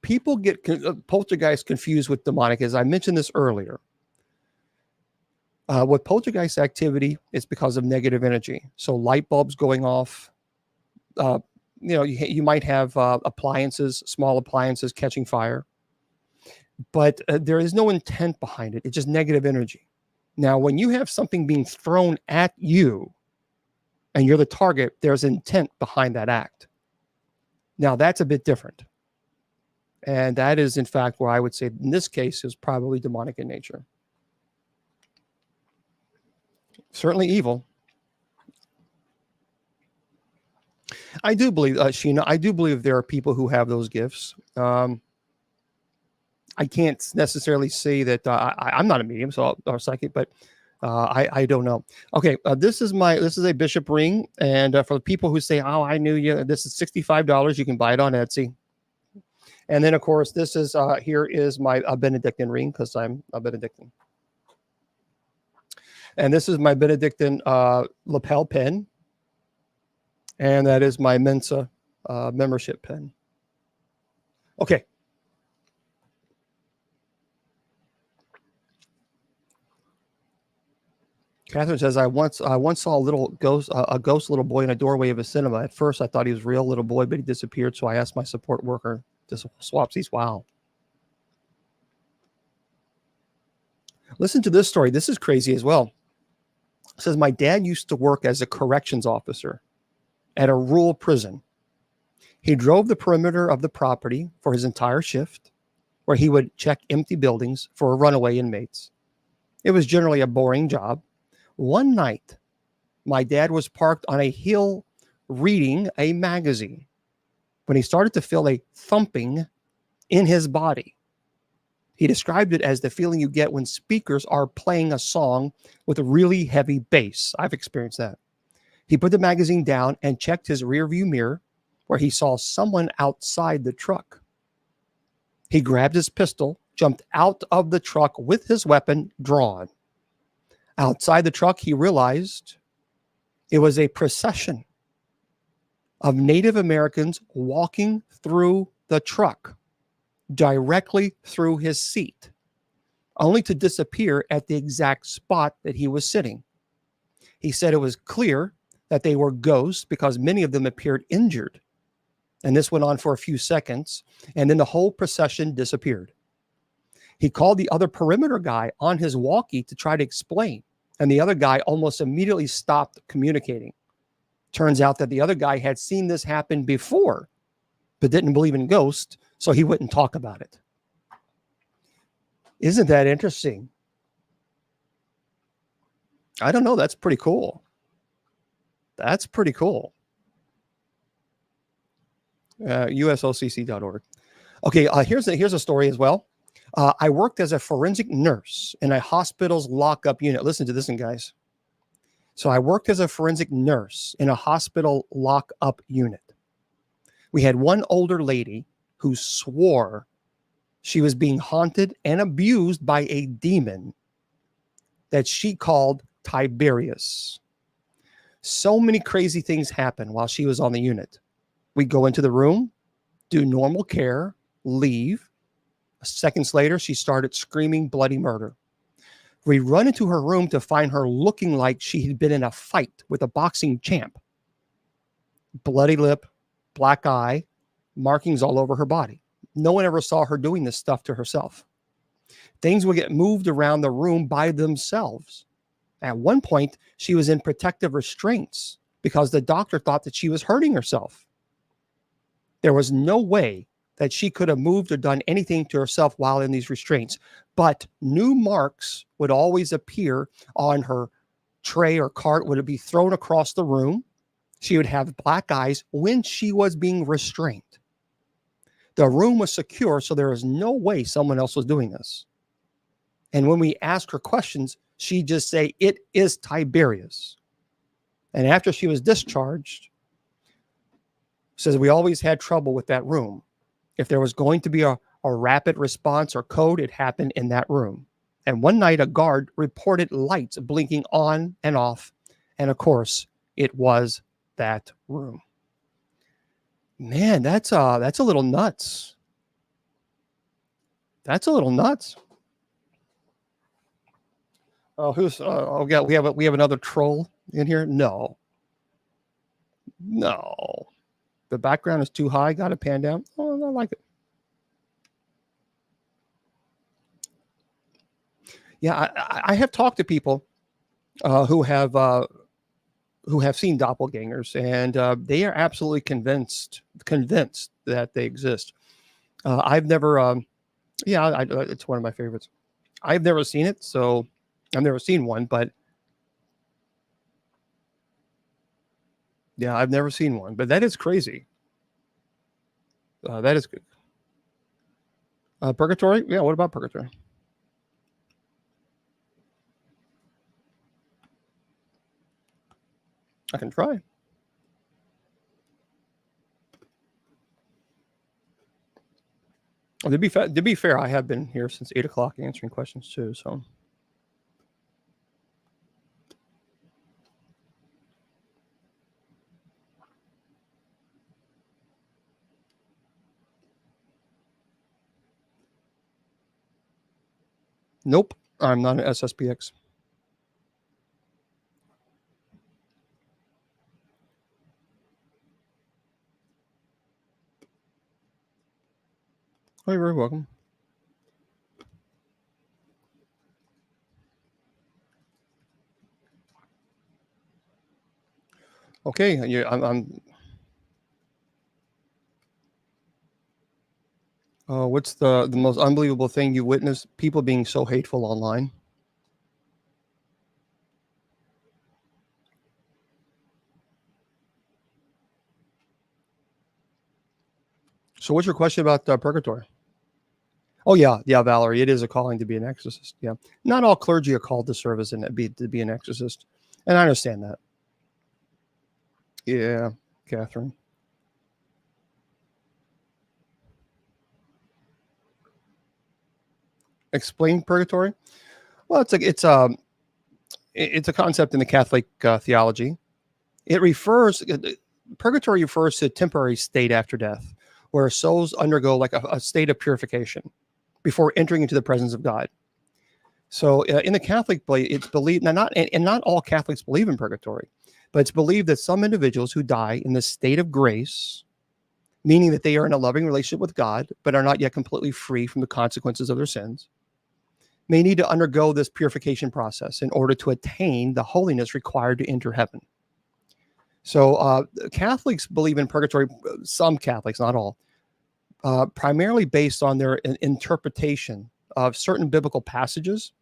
People get poltergeist confused with demonic. As I mentioned this earlier, with poltergeist activity, it's because of negative energy. So light bulbs going off, you might have small appliances catching fire, but there is no intent behind it. It's just negative energy. Now, when you have something being thrown at you and you're the target, there's intent behind that act. Now, that's a bit different. And that is, in fact, where I would say in this case is probably demonic in nature. Certainly evil. I do believe, Sheena, I do believe there are people who have those gifts. I can't necessarily say that I'm not a medium, or psychic, but I don't know. Okay, this is a bishop ring, and for the people who say, "Oh, I knew you," this is $65. You can buy it on Etsy. And then, of course, this is here is my Benedictine ring because I'm a Benedictine, and this is my Benedictine lapel pin, and that is my Mensa membership pin. Okay. Catherine says, I once saw a ghost little boy in a doorway of a cinema. At first, I thought he was a real little boy, but he disappeared. So I asked my support worker to swap seats. Wow. Listen to this story. This is crazy as well. It says, my dad used to work as a corrections officer at a rural prison. He drove the perimeter of the property for his entire shift, where he would check empty buildings for runaway inmates. It was generally a boring job. One night, my dad was parked on a hill reading a magazine when he started to feel a thumping in his body. He described it as the feeling you get when speakers are playing a song with a really heavy bass. I've experienced that. He put the magazine down and checked his rearview mirror, where he saw someone outside the truck. He grabbed his pistol, jumped out of the truck with his weapon drawn. Outside the truck, he realized it was a procession of Native Americans walking through the truck, directly through his seat, only to disappear at the exact spot that he was sitting. He said it was clear that they were ghosts because many of them appeared injured. And this went on for a few seconds, and then the whole procession disappeared. He called the other perimeter guy on his walkie to try to explain, and the other guy almost immediately stopped communicating. Turns out that the other guy had seen this happen before, but didn't believe in ghosts, so he wouldn't talk about it. Isn't that interesting? I don't know. That's pretty cool. That's pretty cool. USOCC.org. Okay, here's a story as well. I worked as a forensic nurse in a hospital's lockup unit. Listen to this one, guys. So I worked as a forensic nurse in a hospital lockup unit. We had one older lady who swore she was being haunted and abused by a demon that she called Tiberius. So many crazy things happened while she was on the unit. We'd go into the room, do normal care, leave. Seconds later, she started screaming bloody murder. We run into her room to find her looking like she had been in a fight with a boxing champ. Bloody lip, black eye, markings all over her body. No one ever saw her doing this stuff to herself. Things would get moved around the room by themselves. At one point, she was in protective restraints because the doctor thought that she was hurting herself. There was no way that she could have moved or done anything to herself while in these restraints. But new marks would always appear on her tray or cart. Would it be thrown across the room? She would have black eyes when she was being restrained. The room was secure, so there was no way someone else was doing this. And when we asked her questions, she'd just say, "It is Tiberius." And after she was discharged, says we always had trouble with that room. If there was going to be a rapid response or code, it happened in that room. And one night, a guard reported lights blinking on and off. And of course, it was that room. Man, that's a little nuts. That's a little nuts. Oh, we have another troll in here? No. The background is too high. Got to pan down. Oh, I like it. Yeah, I have talked to people who have seen doppelgangers, and they are absolutely convinced that they exist. I've never, it's one of my favorites. I've never seen it, so I've never seen one, but Yeah, I've never seen one, but that is crazy. That is good. Purgatory? Yeah, what about purgatory? I can try. To be fair, I have been here since 8 o'clock answering questions too. So, nope, I'm not an SSPX. Oh, you're very welcome. Okay, yeah, I'm what's the most unbelievable thing you witnessed? People being so hateful online. So, what's your question about purgatory? Oh yeah, yeah, Valerie. It is a calling to be an exorcist. Yeah, not all clergy are called to serve as to be an exorcist, and I understand that. Yeah, Catherine. Explain purgatory. Well, it's a concept in the Catholic theology. It refers purgatory refers to a temporary state after death, where souls undergo like a state of purification before entering into the presence of God. So in the Catholic belief, it's believed now not and not all Catholics believe in purgatory, but it's believed that some individuals who die in the state of grace, meaning that they are in a loving relationship with God, but are not yet completely free from the consequences of their sins, may need to undergo this purification process in order to attain the holiness required to enter heaven. So Catholics believe in purgatory, some Catholics, not all, primarily based on their interpretation of certain biblical passages,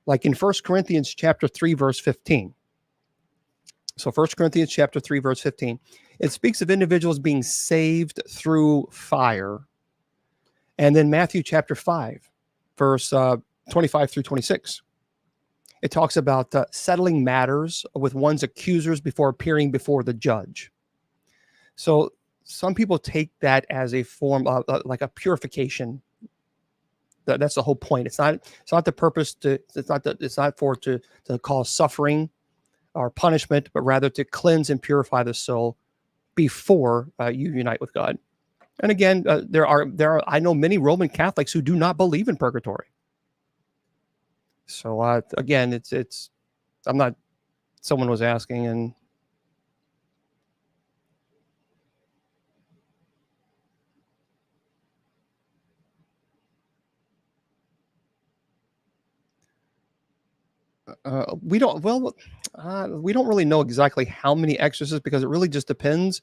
like in 1 Corinthians chapter 3, verse 15. So 1 Corinthians chapter 3, verse 15, it speaks of individuals being saved through fire. And then Matthew chapter 5, verse 25 through 26. It talks about settling matters with one's accusers before appearing before the judge. So some people take that as a form of like a purification. That's the whole point. It's not the purpose to. It's not for to cause suffering or punishment, but rather to cleanse and purify the soul before you unite with God. And again, there are I know many Roman Catholics who do not believe in purgatory. So again, it's I'm not. Someone was asking, and we don't. Well, we don't really know exactly how many exorcists because it really just depends.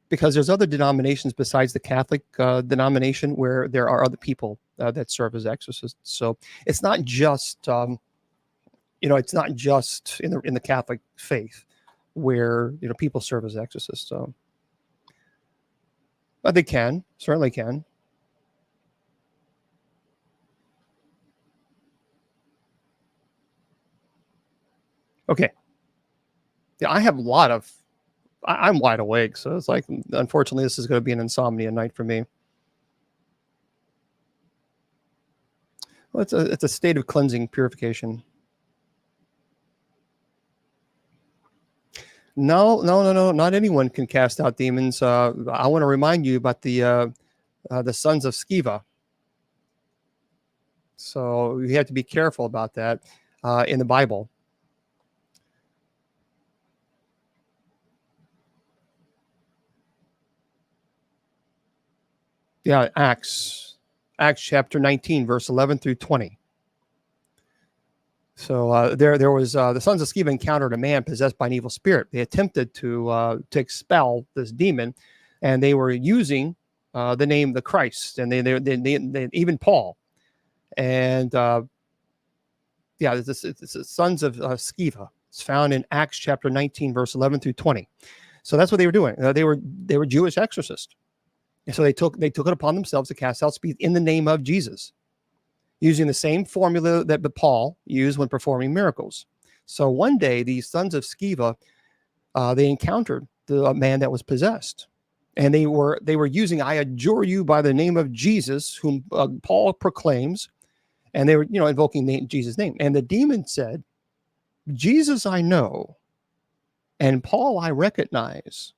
Because there's other denominations besides the Catholic denomination where there are other people that serve as exorcists. So it's not just it's not just in the Catholic faith where people serve as exorcists. So but they certainly can. Okay. Yeah, I have a lot of. I'm wide awake, so it's like unfortunately this is going to be an insomnia night for me. Well, it's a state of cleansing, purification. No, no, no, no. Not anyone can cast out demons. I want to remind you about the sons of Sceva. So you have to be careful about that in the Bible. Yeah, Acts chapter 19, verse 11 through 20. So there was the sons of Sceva encountered a man possessed by an evil spirit. They attempted to expel this demon, and they were using the name the Christ, and they even Paul, and yeah, it's the sons of Sceva. It's found in Acts chapter 19, verse 11 through 20. So that's what they were doing. They were Jewish exorcists. And so they took it upon themselves to cast out spirits in the name of Jesus, using the same formula that Paul used when performing miracles. So one day, these sons of Sceva, they encountered the man that was possessed, and they were using, "I adjure you by the name of Jesus, whom Paul proclaims," and they were invoking Jesus' name. And the demon said, "Jesus I know, and Paul I recognize,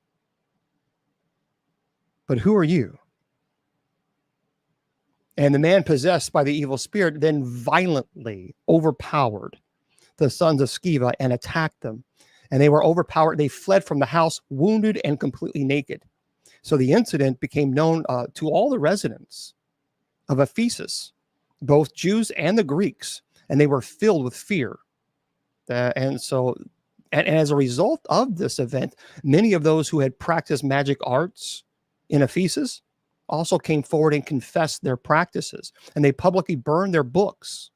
but who are you?" And the man possessed by the evil spirit then violently overpowered the sons of Sceva and attacked them. And they were overpowered. They fled from the house, wounded and completely naked. So the incident became known to all the residents of Ephesus, both Jews and the Greeks, and they were filled with fear. And as a result of this event, many of those who had practiced magic arts in Ephesus also came forward and confessed their practices, and they publicly burned their books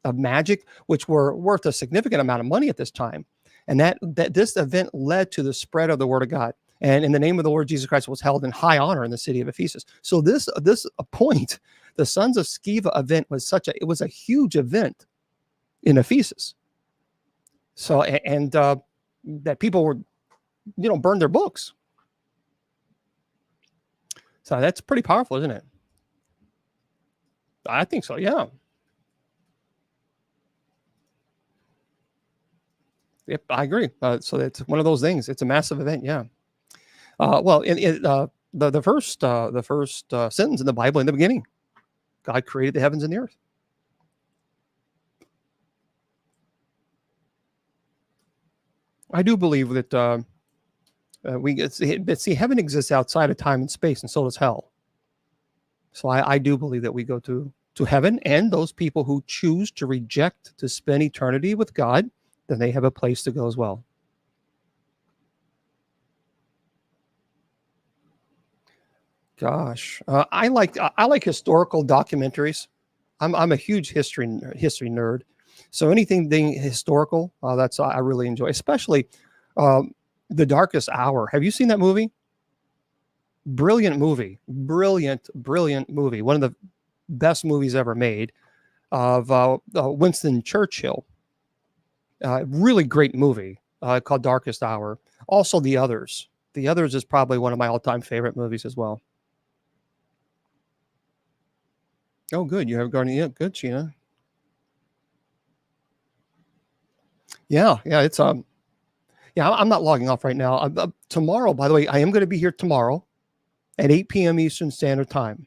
of magic, which were worth a significant amount of money at this time. And that this event led to the spread of the word of God. And in the name of the Lord Jesus Christ was held in high honor in the city of Ephesus. So this point, the Sons of Sceva event was a huge event in Ephesus. So and that people were, burned their books. So that's pretty powerful, isn't it? I think so. Yeah. Yep, I agree. So it's one of those things. It's a massive event. Yeah. Well, the first sentence in the Bible, in the beginning, God created the heavens and the earth. I do believe that heaven exists outside of time and space, and so does hell. So I do believe that we go to heaven, and those people who choose to reject to spend eternity with God, then they have a place to go as well. Gosh, I like historical documentaries. I'm a huge history nerd, so anything being historical, that's I really enjoy, especially The Darkest Hour. Have you seen that movie? Brilliant movie, brilliant movie. One of the best movies ever made of Winston Churchill. Really great movie called Darkest Hour. Also, The Others. The Others is probably one of my all-time favorite movies as well. Oh, good. You have Guardian. Yeah, good, Sheena. Yeah. It's yeah. I'm not logging off right now. Tomorrow, by the way, I am going to be here tomorrow at 8 p.m. Eastern Standard Time.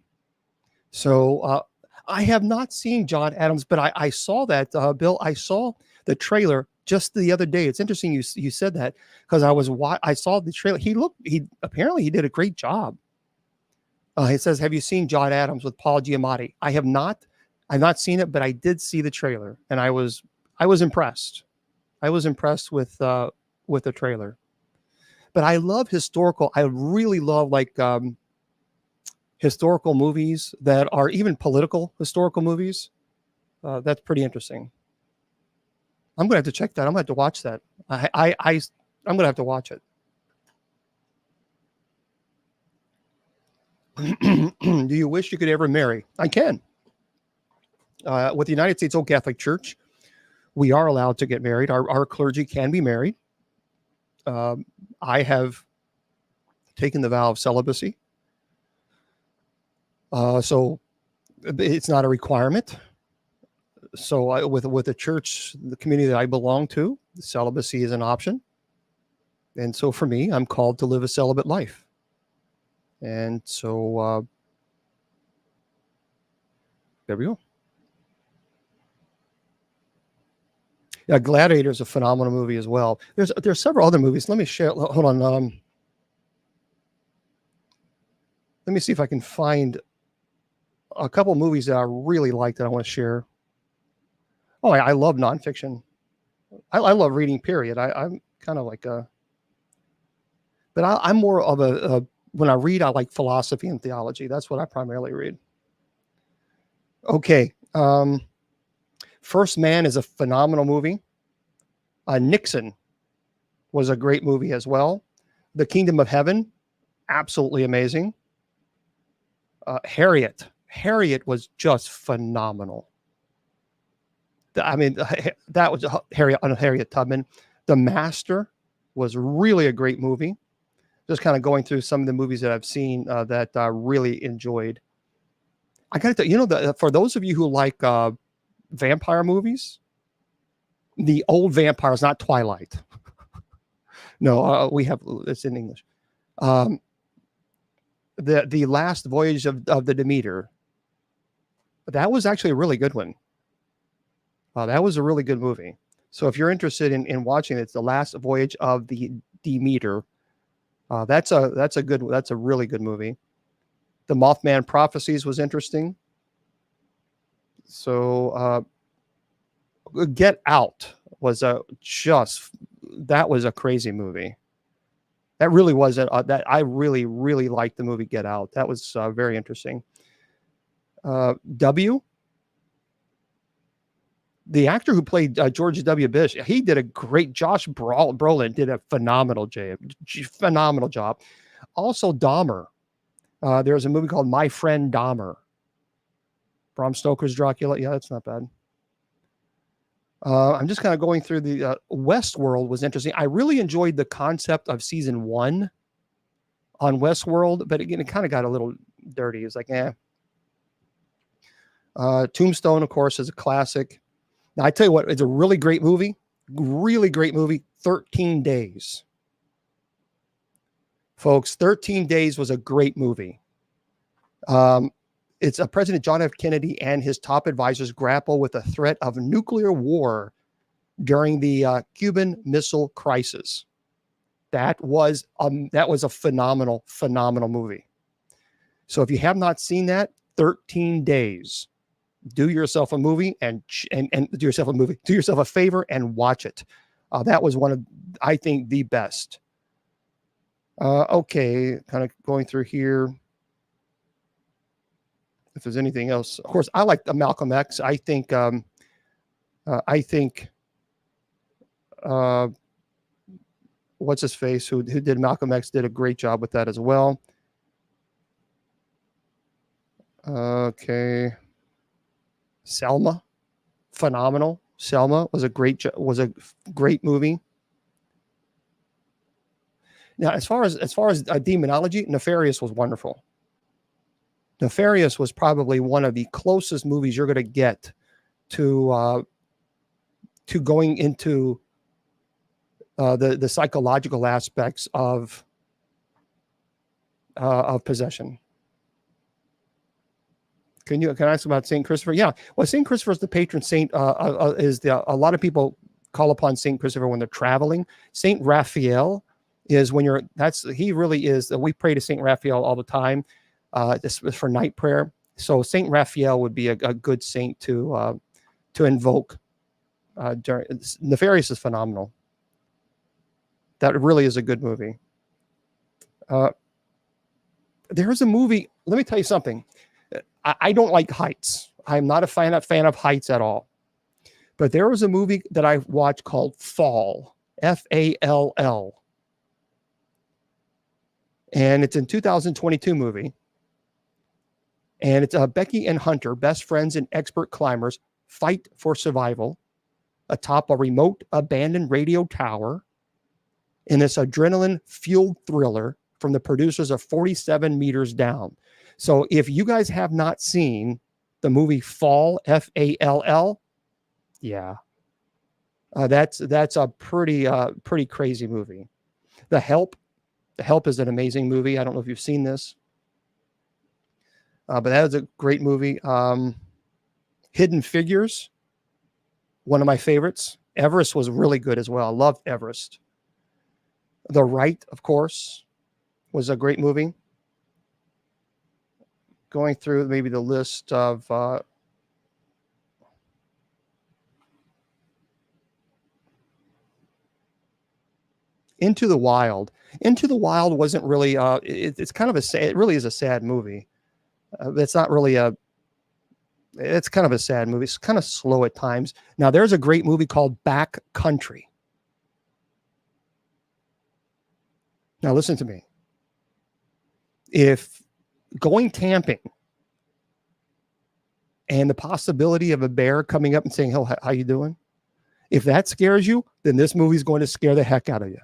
So I have not seen John Adams, but I saw that, Bill. I saw the trailer just the other day. It's interesting you said that, because I saw the trailer. He apparently did a great job. It says, "Have you seen John Adams with Paul Giamatti?" I have not. I've not seen it, but I did see the trailer, and I was impressed. I was impressed with the trailer. But I love historical. I really love historical movies that are even political historical movies. That's pretty interesting. I'm gonna have to check that. I'm gonna have to watch that. I'm gonna have to watch it. Do you wish you could ever marry? I can. With the United States Old Catholic Church, we are allowed to get married. Our clergy can be married. I have taken the vow of celibacy. So it's not a requirement. So with the church, the community that I belong to, celibacy is an option. And so for me, I'm called to live a celibate life. And so there we go. Yeah, Gladiator is a phenomenal movie as well. There's several other movies. Let me share. Hold on. Let me see if I can find a couple movies that I really like that I want to share. Oh, I love nonfiction. I love reading. Period. I'm kind of like but I'm more of a when I read, I like philosophy and theology. That's what I primarily read. Okay. First Man is a phenomenal movie. Nixon was a great movie as well. The Kingdom of Heaven, absolutely amazing. Harriet was just phenomenal. I mean, that was Harriet Tubman. The Master was really a great movie. Just kind of going through some of the movies that I've seen that I really enjoyed. I got to tell you, for those of you who like vampire movies, the old vampires, not Twilight. No, we have it's in English. The Last Voyage of the Demeter. That was actually a really good one. That was a really good movie. So if you're interested in watching it, it's The Last Voyage of the Demeter. That's a really good movie. The Mothman Prophecies was interesting. So Get Out was that was a crazy movie. That really was that I really, really liked the movie Get Out. That was very interesting. W. The actor who played George W. Bush, he did a great. Josh Brolin did a phenomenal job. Also, Dahmer. There's a movie called My Friend Dahmer. Bram Stoker's Dracula. Yeah, that's not bad. I'm just kind of going through the Westworld was interesting. I really enjoyed the concept of season 1 on Westworld, but again, it kind of got a little dirty. It's like, Tombstone, of course, is a classic. Now, I tell you what, it's a really great movie. 13 Days. Folks, 13 Days was a great movie. It's President John F. Kennedy and his top advisors grapple with the threat of nuclear war during the Cuban Missile Crisis. That was a phenomenal movie. So if you have not seen that, 13 Days, do yourself a movie and do yourself a favor and watch it. That was one of, I think, the best. Okay, kind of going through here. If there's anything else, of course, I like the Malcolm X. I think what's his face who did Malcolm X did a great job with that as well. Okay, Selma, phenomenal. Selma was a great movie. Now, as far as demonology, Nefarious was wonderful. Nefarious was probably one of the closest movies you're going to get to going into the psychological aspects of possession. Can I ask about Saint Christopher? Yeah, well, Saint Christopher is the patron saint. A lot of people call upon Saint Christopher when they're traveling. Saint Raphael is he really is. We pray to Saint Raphael all the time. This was for night prayer. So Saint Raphael would be a good saint to invoke. Nefarious is phenomenal. That really is a good movie. There's a movie. Let me tell you something. I don't like heights. I'm not a fan of heights at all. But there was a movie that I watched called Fall, F-A-L-L. And it's a 2022 movie. And it's Becky and Hunter, best friends and expert climbers, fight for survival atop a remote abandoned radio tower in this adrenaline-fueled thriller from the producers of 47 Meters Down. So if you guys have not seen the movie Fall, F-A-L-L, yeah, that's a pretty crazy movie. The Help is an amazing movie. I don't know if you've seen this. But that is a great movie. Hidden Figures, one of my favorites. Everest was really good as well. I loved Everest. The Right, of course, was a great movie. Going through maybe the list of Into the Wild. Into the Wild wasn't really it's kind of it really is a sad movie. It's not really it's kind of a sad movie. It's kind of slow at times. Now, there's a great movie called Back Country. Now, listen to me. If going camping and the possibility of a bear coming up and saying, "Oh, how you doing?" If that scares you, then this movie is going to scare the heck out of you.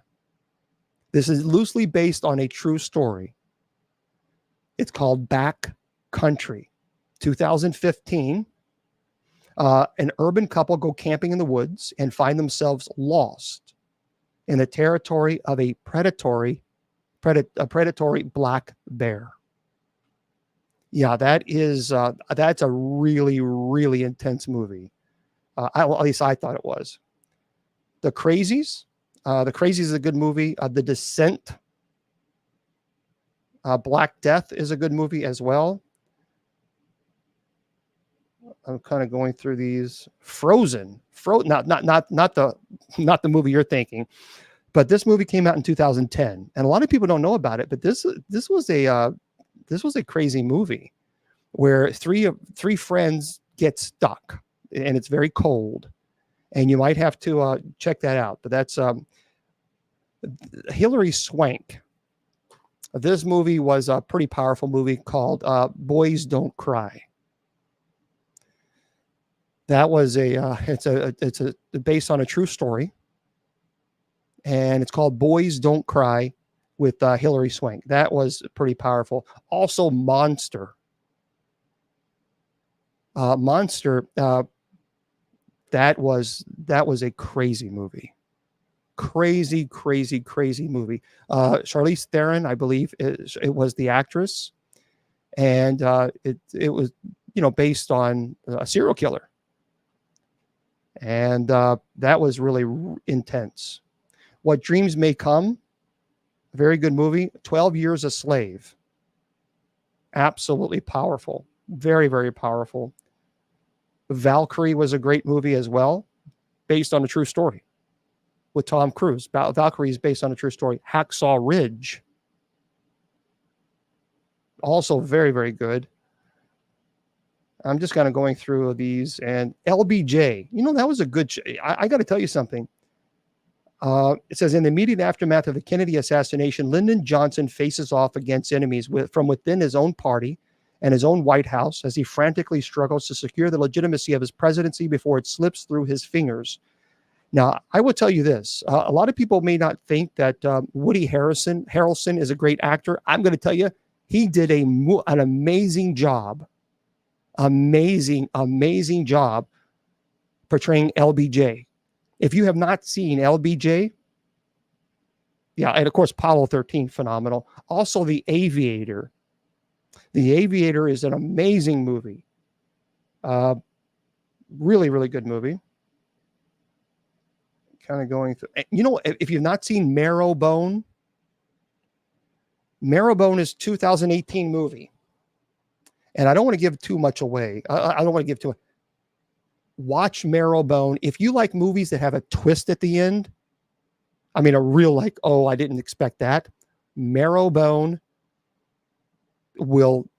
This is loosely based on a true story. It's called Back Country. 2015. An urban couple go camping in the woods and find themselves lost in the territory of a predatory black bear. Yeah, that's a really, really intense movie. At least I thought it was. The Crazies. The Crazies is a good movie. The Descent. Black Death is a good movie as well. I'm kind of going through these. Frozen. Not the movie you're thinking, but this movie came out in 2010, and a lot of people don't know about it. But this was a crazy movie where three friends get stuck, and it's very cold, and you might have to check that out. But that's Hilary Swank. This movie was a pretty powerful movie called Boys Don't Cry. That was it's based on a true story, and it's called Boys Don't Cry with Hilary Swank. That was pretty powerful. Also, Monster. Monster. That was a crazy movie. Crazy movie. Charlize Theron, I believe, it was the actress, and it was based on a serial killer. And that was really intense. What Dreams May Come, very good movie. 12 Years a Slave. Absolutely powerful. Very, very powerful. Valkyrie was a great movie as well, based on a true story with Tom Cruise. Valkyrie is based on a true story. Hacksaw Ridge. Also very, very good. I'm just kind of going through these. And LBJ, that was a good I got to tell you something. It says, in the immediate aftermath of the Kennedy assassination, Lyndon Johnson faces off against enemies from within his own party and his own White House as he frantically struggles to secure the legitimacy of his presidency before it slips through his fingers. Now, I will tell you this. A lot of people may not think that Woody Harrelson is a great actor. I'm going to tell you, he did an amazing job. Amazing job portraying LBJ. If you have not seen LBJ, yeah, and of course, Apollo 13, phenomenal. Also, The Aviator. The Aviator is an amazing movie. Really, really good movie. Kind of going through. If you've not seen Marrowbone is 2018 movie. And I don't want to give too much away. I don't want to give too much. Watch Marrowbone. If you like movies that have a twist at the end, I mean, a real I didn't expect that. Marrowbone will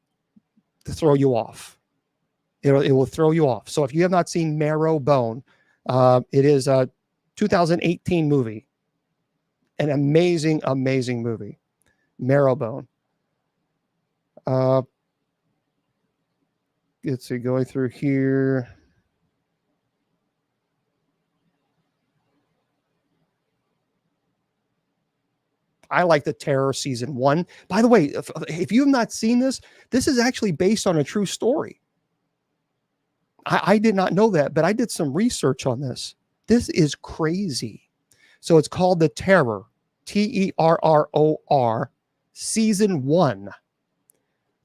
throw you off. It will throw you off. So if you have not seen Marrowbone, it is a 2018 movie. An amazing movie. Marrowbone. Let's see, going through here. I like The Terror season 1. By the way, if you have not seen this is actually based on a true story. I did not know that, but I did some research on this. This is crazy. So it's called The Terror, Terror, season 1.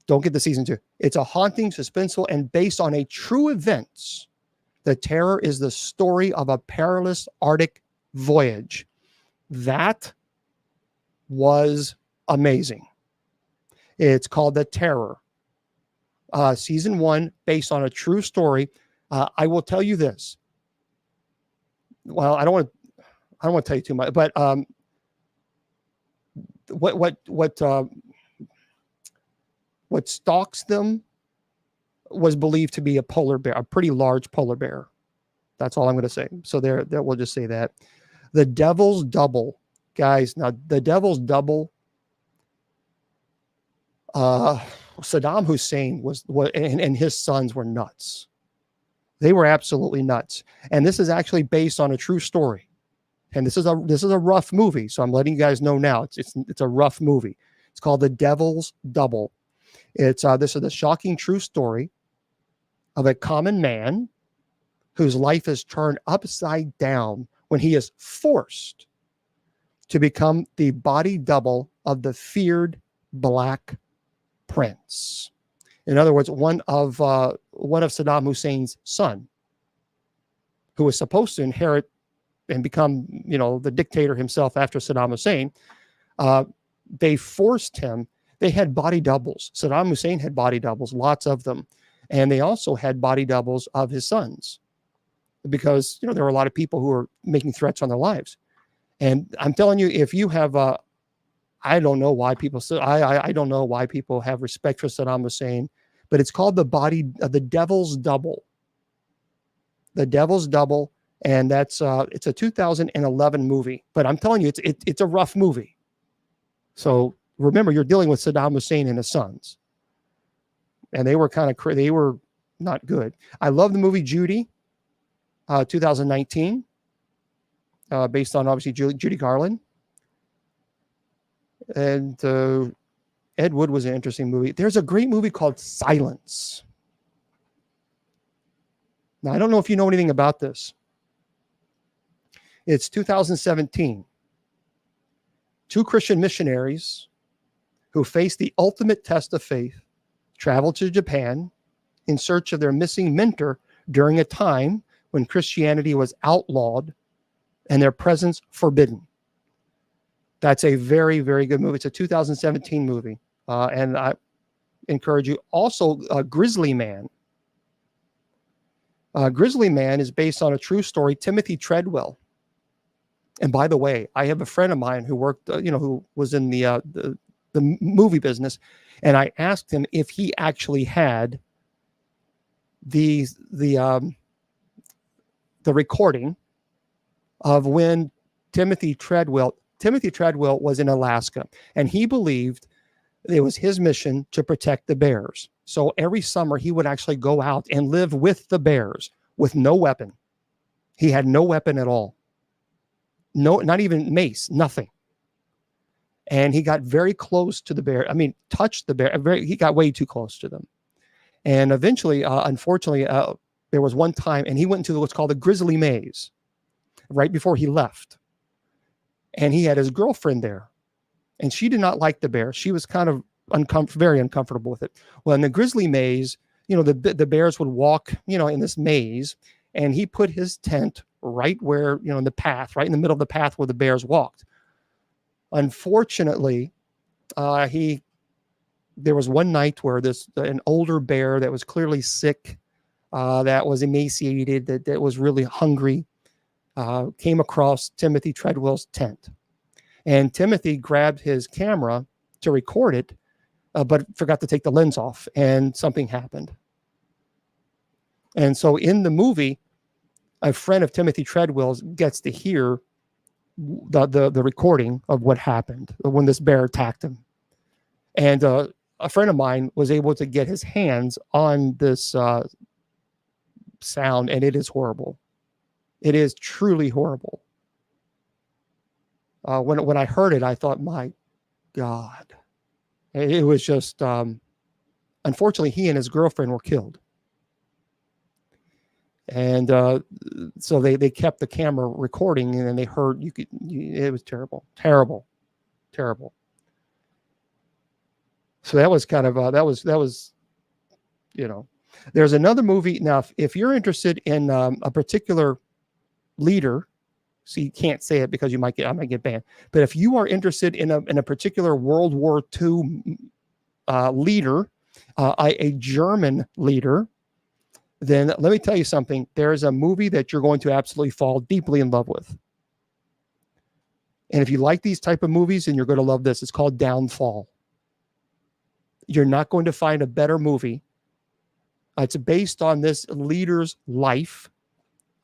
Don't get the season 2. It's a haunting, suspenseful, and based on a true events. The Terror is the story of a perilous Arctic voyage. That was amazing. It's called The Terror. Season 1, based on a true story. I will tell you this. Well, I don't want to tell you too much, but what stalks them was believed to be a polar bear, a pretty large polar bear. That's all I'm going to say. So there we'll just say that. The Devil's Double, guys. Now, The Devil's Double Uh, Saddam Hussein and his sons were nuts. They were absolutely nuts. And this is actually based on a true story. And this is a rough movie, so I'm letting you guys know now. It's a rough movie. It's called The Devil's Double. This is a shocking true story of a common man whose life is turned upside down when he is forced to become the body double of the feared Black Prince. In other words, one of Saddam Hussein's son, who was supposed to inherit and become, the dictator himself after Saddam Hussein. They forced him. They had body doubles. Saddam Hussein had body doubles, lots of them, and they also had body doubles of his sons, because there were a lot of people who were making threats on their lives. And I'm telling you, if you have I don't know why people I don't know why people have respect for Saddam Hussein, but it's called the Devil's Double. The Devil's Double, and it's a 2011 movie. But I'm telling you, it's a rough movie. So remember, you're dealing with Saddam Hussein and his sons, and they were they were not good. I love the movie Judy, 2019, based on obviously Judy Garland. And Ed Wood was an interesting movie. There's a great movie called Silence. Now, I don't know if you know anything about this. It's 2017. Two Christian missionaries who faced the ultimate test of faith traveled to Japan in search of their missing mentor during a time when Christianity was outlawed and their presence forbidden. That's a very, very good movie. It's a 2017 movie. And I encourage you. Also, Grizzly Man. Grizzly Man is based on a true story, Timothy Treadwell. And by the way, I have a friend of mine who worked, who was in the movie business, and I asked him if he actually had the recording of when Timothy Treadwell was in Alaska, and he believed it was his mission to protect the bears. So every summer he would actually go out and live with the bears with no weapon. He had no weapon at all. No, not even mace, nothing. And he got very close to the bear. I mean, touched the bear. He got way too close to them. And eventually, unfortunately, there was one time, and he went into what's called the Grizzly Maze right before he left. And he had his girlfriend there. And she did not like the bear. She was kind of very uncomfortable with it. Well, in the Grizzly Maze, the bears would walk, in this maze, and he put his tent right where, in the path, right in the middle of the path where the bears walked. Unfortunately, there was one night where an older bear that was clearly sick, that was emaciated, that was really hungry, came across Timothy Treadwell's tent. And Timothy grabbed his camera to record it, but forgot to take the lens off, and something happened. And so in the movie, a friend of Timothy Treadwell's gets to hear the recording of what happened when this bear attacked him. And a friend of mine was able to get his hands on this sound, and it is horrible. It is truly horrible. When I heard it, I thought, my God. It was just, unfortunately, he and his girlfriend were killed. And so they kept the camera recording, and then they heard, it was terrible. So that was kind of, that was, there's another movie. Now, if you're interested in a particular leader, so you can't say it because I might get banned. But if you are interested in a particular World War II leader, a German leader, then let me tell you something. There is a movie that you're going to absolutely fall deeply in love with. And if you like these type of movies, then you're going to love this. It's called Downfall. You're not going to find a better movie. It's based on this leader's life,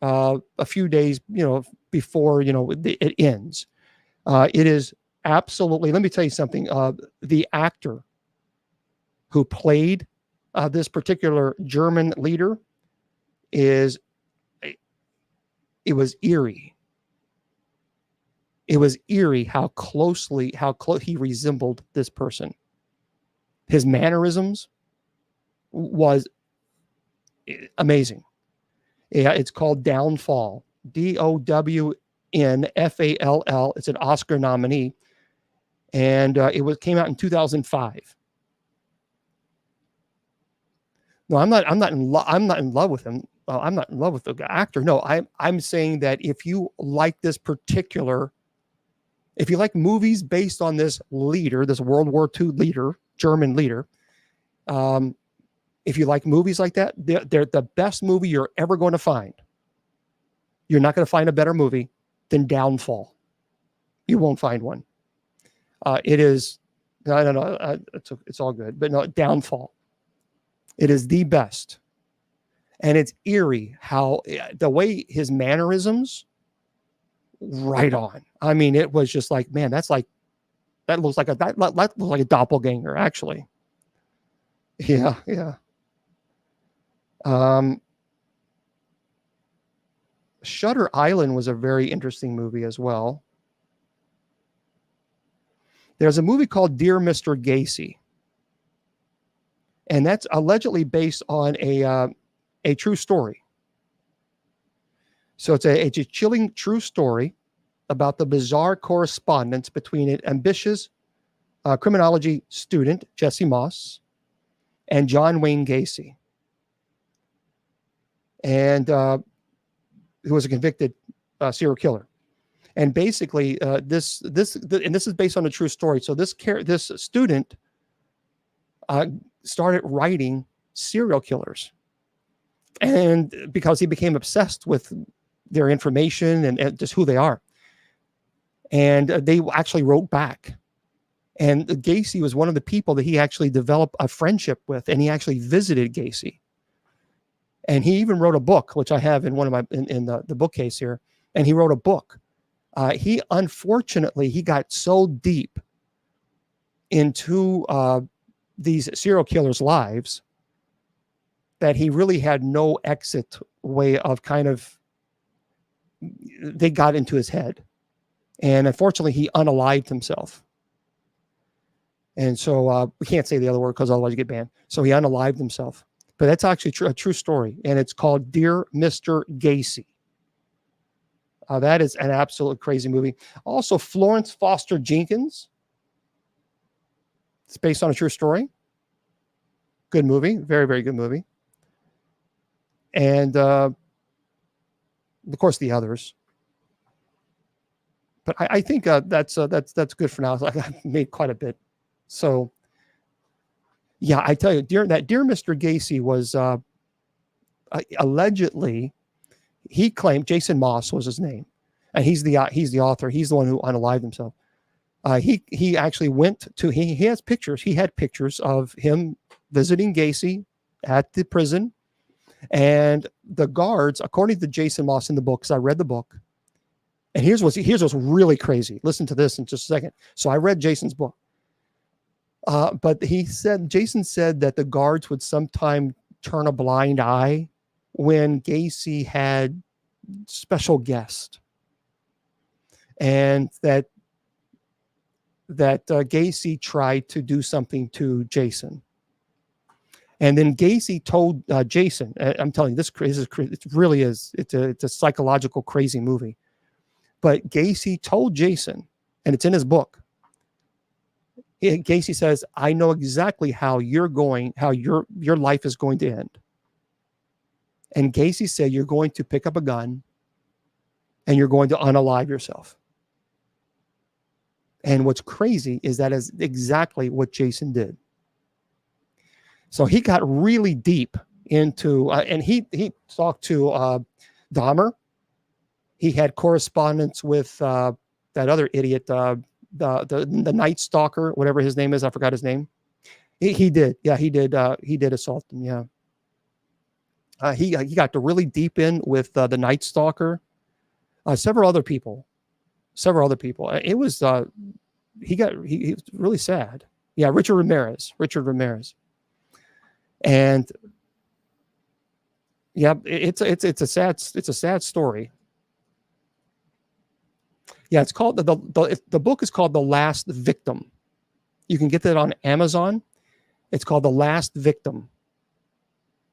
a few days, before, it ends. It is absolutely, let me tell you something. The actor who played this particular German leader, it was eerie. It was eerie how close he resembled this person. His mannerisms was amazing. Yeah, it's called Downfall. Downfall. It's an Oscar nominee, and came out in 2005. No, I'm not in love with him. I'm not in love with the actor. No, I'm saying that if you like if you like movies based on this leader, this World War II leader, German leader, if you like movies like that, they're the best movie you're ever going to find. You're not going to find a better movie than Downfall. You won't find one. It is, I don't know, it's all good, but no, Downfall. It is the best. And it's eerie how the way his mannerisms, right on. I mean, it was just like, man, that looks like a doppelganger, actually. Yeah, yeah. Shutter Island was a very interesting movie as well. There's a movie called Dear Mr. Gacy, and that's allegedly based on a true story. So it's a chilling true story about the bizarre correspondence between an ambitious criminology student, Jesse Moss, and John Wayne Gacy, and who was a convicted serial killer. And basically, this is based on a true story. So this student started writing serial killers, and because he became obsessed with their information and just who they are, and they actually wrote back. And Gacy was one of the people that he actually developed a friendship with, and he actually visited Gacy. And he even wrote a book, which I have in one of my in the bookcase here. And he wrote a book. He got so deep into these serial killers' lives that he really had no exit way of they got into his head. And unfortunately, he unalived himself. And so we can't say the other word because otherwise you get banned. So he unalived himself. But that's actually a true story. And it's called Dear Mr. Gacy. That is an absolute crazy movie. Also, Florence Foster Jenkins. It's based on a true story. Good movie. Very, very good movie. And, of course, the others. But I think that's good for now. I've made quite a bit. So, yeah, I tell you, Dear Mr. Gacy was allegedly, he claimed, Jason Moss was his name, and he's the author. He's the one who unalived himself. He actually went to he has pictures. He had pictures of him visiting Gacy at the prison, and the guards, according to Jason Moss in the book, because I read the book. And here's what's really crazy. Listen to this in just a second. So I read Jason's book. But Jason said that the guards would sometime turn a blind eye when Gacy had special guests, and that Gacy tried to do something to Jason. And then Gacy told Jason, I'm telling you, this really is, it's a psychological crazy movie. But Gacy told Jason, and it's in his book, Gacy says, I know exactly how your life is going to end. And Gacy said, you're going to pick up a gun and you're going to unalive yourself. And what's crazy is that is exactly what Jason did. So he got really deep into, and he talked to Dahmer. He had correspondence with that other idiot, the Night Stalker, whatever his name is. I forgot his name. He did. Yeah, he did. He did assault him. Yeah. He got really deep in with the Night Stalker. Several other people. It was he was really sad. Yeah, Richard Ramirez. And yeah, it's a sad story. Yeah, it's called the book is called The Last Victim. You can get that on Amazon. It's called The Last Victim,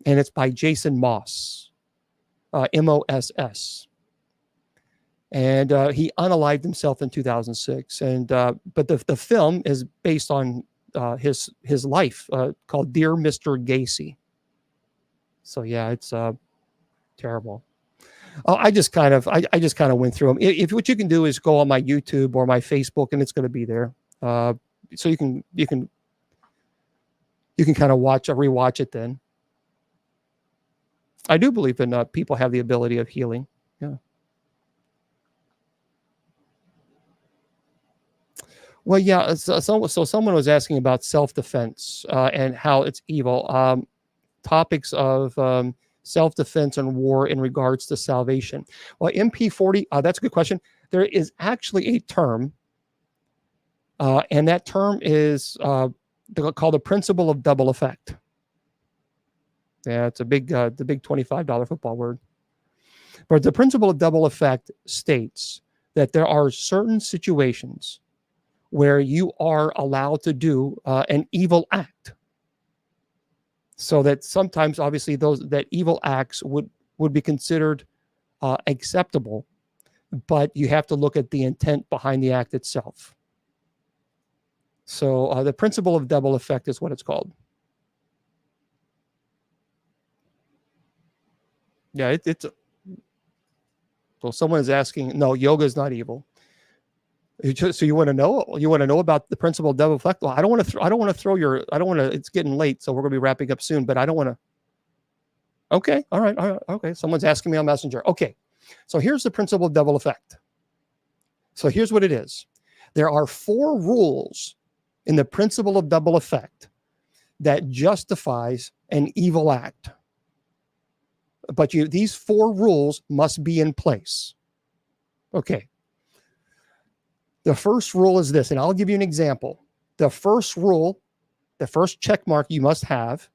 and it's by Jason Moss, Moss. And he unalived himself in 2006. And but the film is based on his life, called Dear Mr. Gacy. So yeah, it's terrible. Oh, I just kind of went through them. If what you can do is go on my YouTube or my Facebook, and it's going to be there, so you can kind of rewatch it. Then I do believe in people have the ability of healing. Yeah. Well, yeah. So someone was asking about self-defense and how it's evil. Topics of self-defense and war in regards to salvation. Well, MP40, that's a good question. There is actually a term, and that term is called the principle of double effect. Yeah, it's the big $25 football word. But the principle of double effect states that there are certain situations where you are allowed to do an evil act. So that sometimes, obviously, that evil acts would be considered acceptable, but you have to look at the intent behind the act itself. So the principle of double effect is what it's called. Yeah, so someone is asking, no, yoga is not evil. So you want to know? You want to know about the principle of double effect? Well, I don't want to throw your. I don't want to. It's getting late, so we're going to be wrapping up soon. But I don't want to. Okay, all right, okay. Someone's asking me on Messenger. Okay, so here's the principle of double effect. So here's what it is. There are 4 rules in the principle of double effect that justifies an evil act. But these 4 rules must be in place. Okay. The first rule is this, and I'll give you an example. The first rule, the first check mark you must have,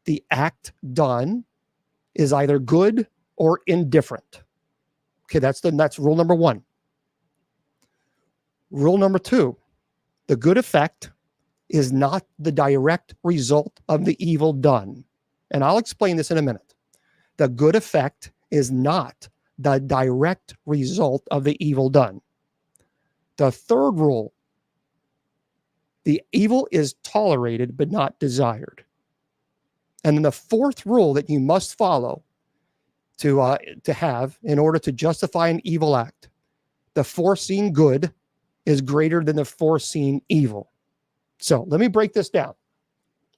the act done is either good or indifferent. Okay, that's rule number 1. Rule number 2, the good effect is not the direct result of the evil done. And I'll explain this in a minute. The good effect is not the direct result of the evil done. The third rule, the evil is tolerated but not desired. And then the fourth rule that you must follow to have in order to justify an evil act, the foreseen good is greater than the foreseen evil. So let me break this down.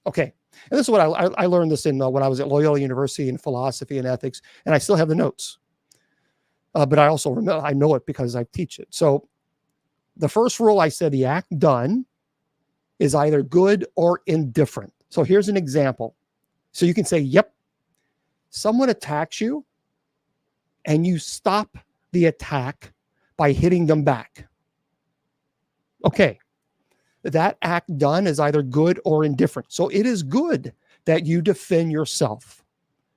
Okay, and this is what I learned this in when I was at Loyola University in philosophy and ethics, and I still have the notes. But I also remember, I know it because I teach it. So the first rule, I said the act done is either good or indifferent. So here's an example. So you can say, yep, someone attacks you and you stop the attack by hitting them back. Okay, that act done is either good or indifferent. So it is good that you defend yourself.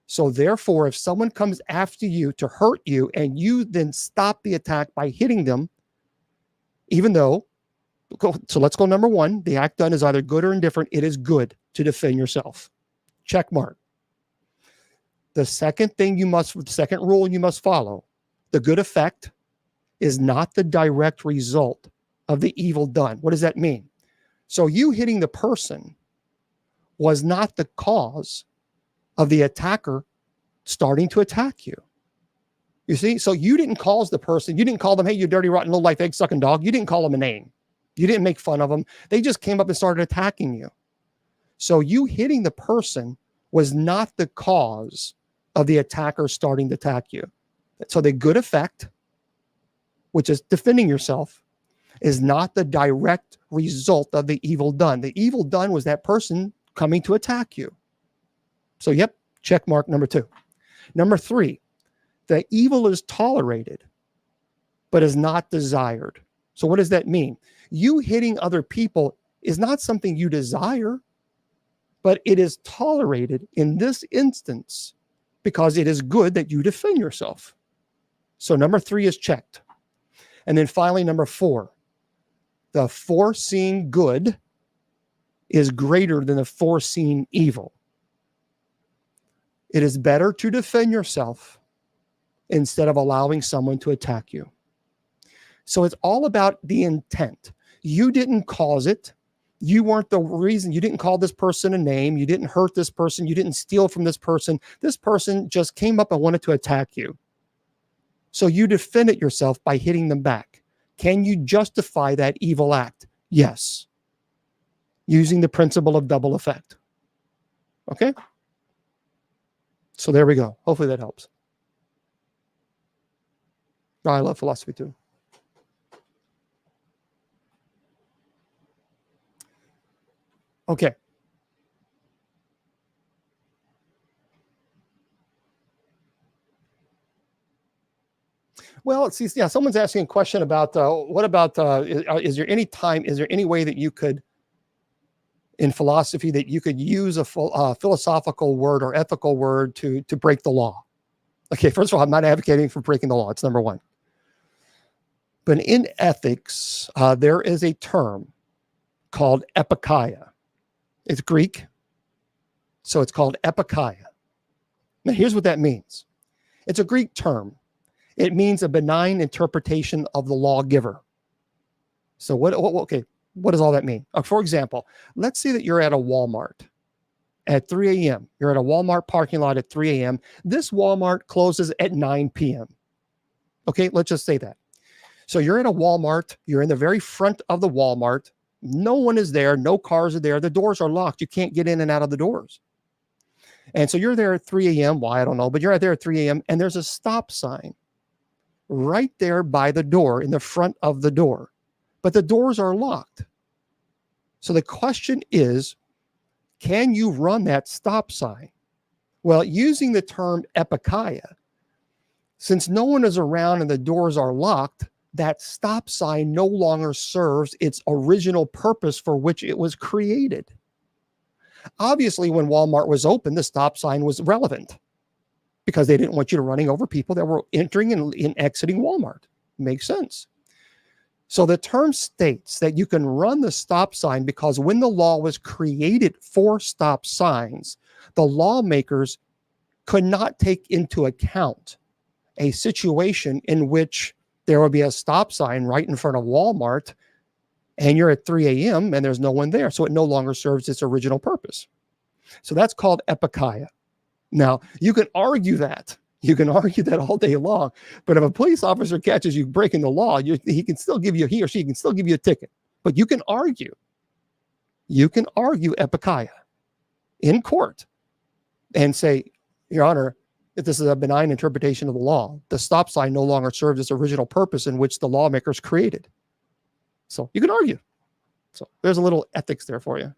So therefore, if someone comes after you to hurt you and you then stop the attack by hitting them, even though, so let's go number 1, the act done is either good or indifferent. It is good to defend yourself. Check mark. The second rule you must follow, the good effect is not the direct result of the evil done. What does that mean? So you hitting the person was not the cause of the attacker starting to attack you. You see, so you didn't cause the person, you didn't call them, hey, you dirty, rotten, low-life, egg-sucking dog. You didn't call them a name. You didn't make fun of them. They just came up and started attacking you. So you hitting the person was not the cause of the attacker starting to attack you. So the good effect, which is defending yourself, is not the direct result of the evil done. The evil done was that person coming to attack you. So, yep, check mark number 2. Number 3, the evil is tolerated, but is not desired. So what does that mean? You hitting other people is not something you desire, but it is tolerated in this instance because it is good that you defend yourself. So number 3 is checked. And then finally, number 4, the foreseen good is greater than the foreseen evil. It is better to defend yourself instead of allowing someone to attack you. So it's all about the intent. You didn't cause it. You weren't the reason. You didn't call this person a name. You didn't hurt this person. You didn't steal from this person. This person just came up and wanted to attack you. So you defended yourself by hitting them back. Can you justify that evil act? Yes. Using the principle of double effect. Okay? So there we go. Hopefully that helps. Oh, I love philosophy too. Okay. Well, see, yeah, someone's asking a question about what about is there any way that you could, in philosophy, that you could use a philosophical word or ethical word to break the law? Okay, first of all, I'm not advocating for breaking the law. It's number 1. But in ethics, there is a term called epikeia. It's Greek, so it's called epikeia. Now, here's what that means. It's a Greek term. It means a benign interpretation of the lawgiver. So what does all that mean? For example, let's say that you're at a Walmart at 3 a.m. You're at a Walmart parking lot at 3 a.m. This Walmart closes at 9 p.m. Okay, let's just say that. So you're at a Walmart. You're in the very front of the Walmart. No one is there. No cars are there. The doors are locked. You can't get in and out of the doors. And so you're there at 3 a.m. Why, I don't know, but you're there at 3 a.m. and there's a stop sign right there by the door, in the front of the door. But the doors are locked. So the question is, can you run that stop sign? Well, using the term epikeia, since no one is around and the doors are locked, that stop sign no longer serves its original purpose for which it was created. Obviously, when Walmart was open, the stop sign was relevant because they didn't want you to running over people that were entering and exiting Walmart. Makes sense. So the term states that you can run the stop sign because when the law was created for stop signs, the lawmakers could not take into account a situation in which there would be a stop sign right in front of Walmart and you're at 3 a.m. and there's no one there. So it no longer serves its original purpose. So that's called epikeia. Now, you can argue that. You can argue that all day long. But if a police officer catches you breaking the law, he or she can still give you a ticket. But you can argue. You can argue epikeia in court and say, Your Honor, if this is a benign interpretation of the law, the stop sign no longer serves its original purpose in which the lawmakers created. So you can argue. So there's a little ethics there for you.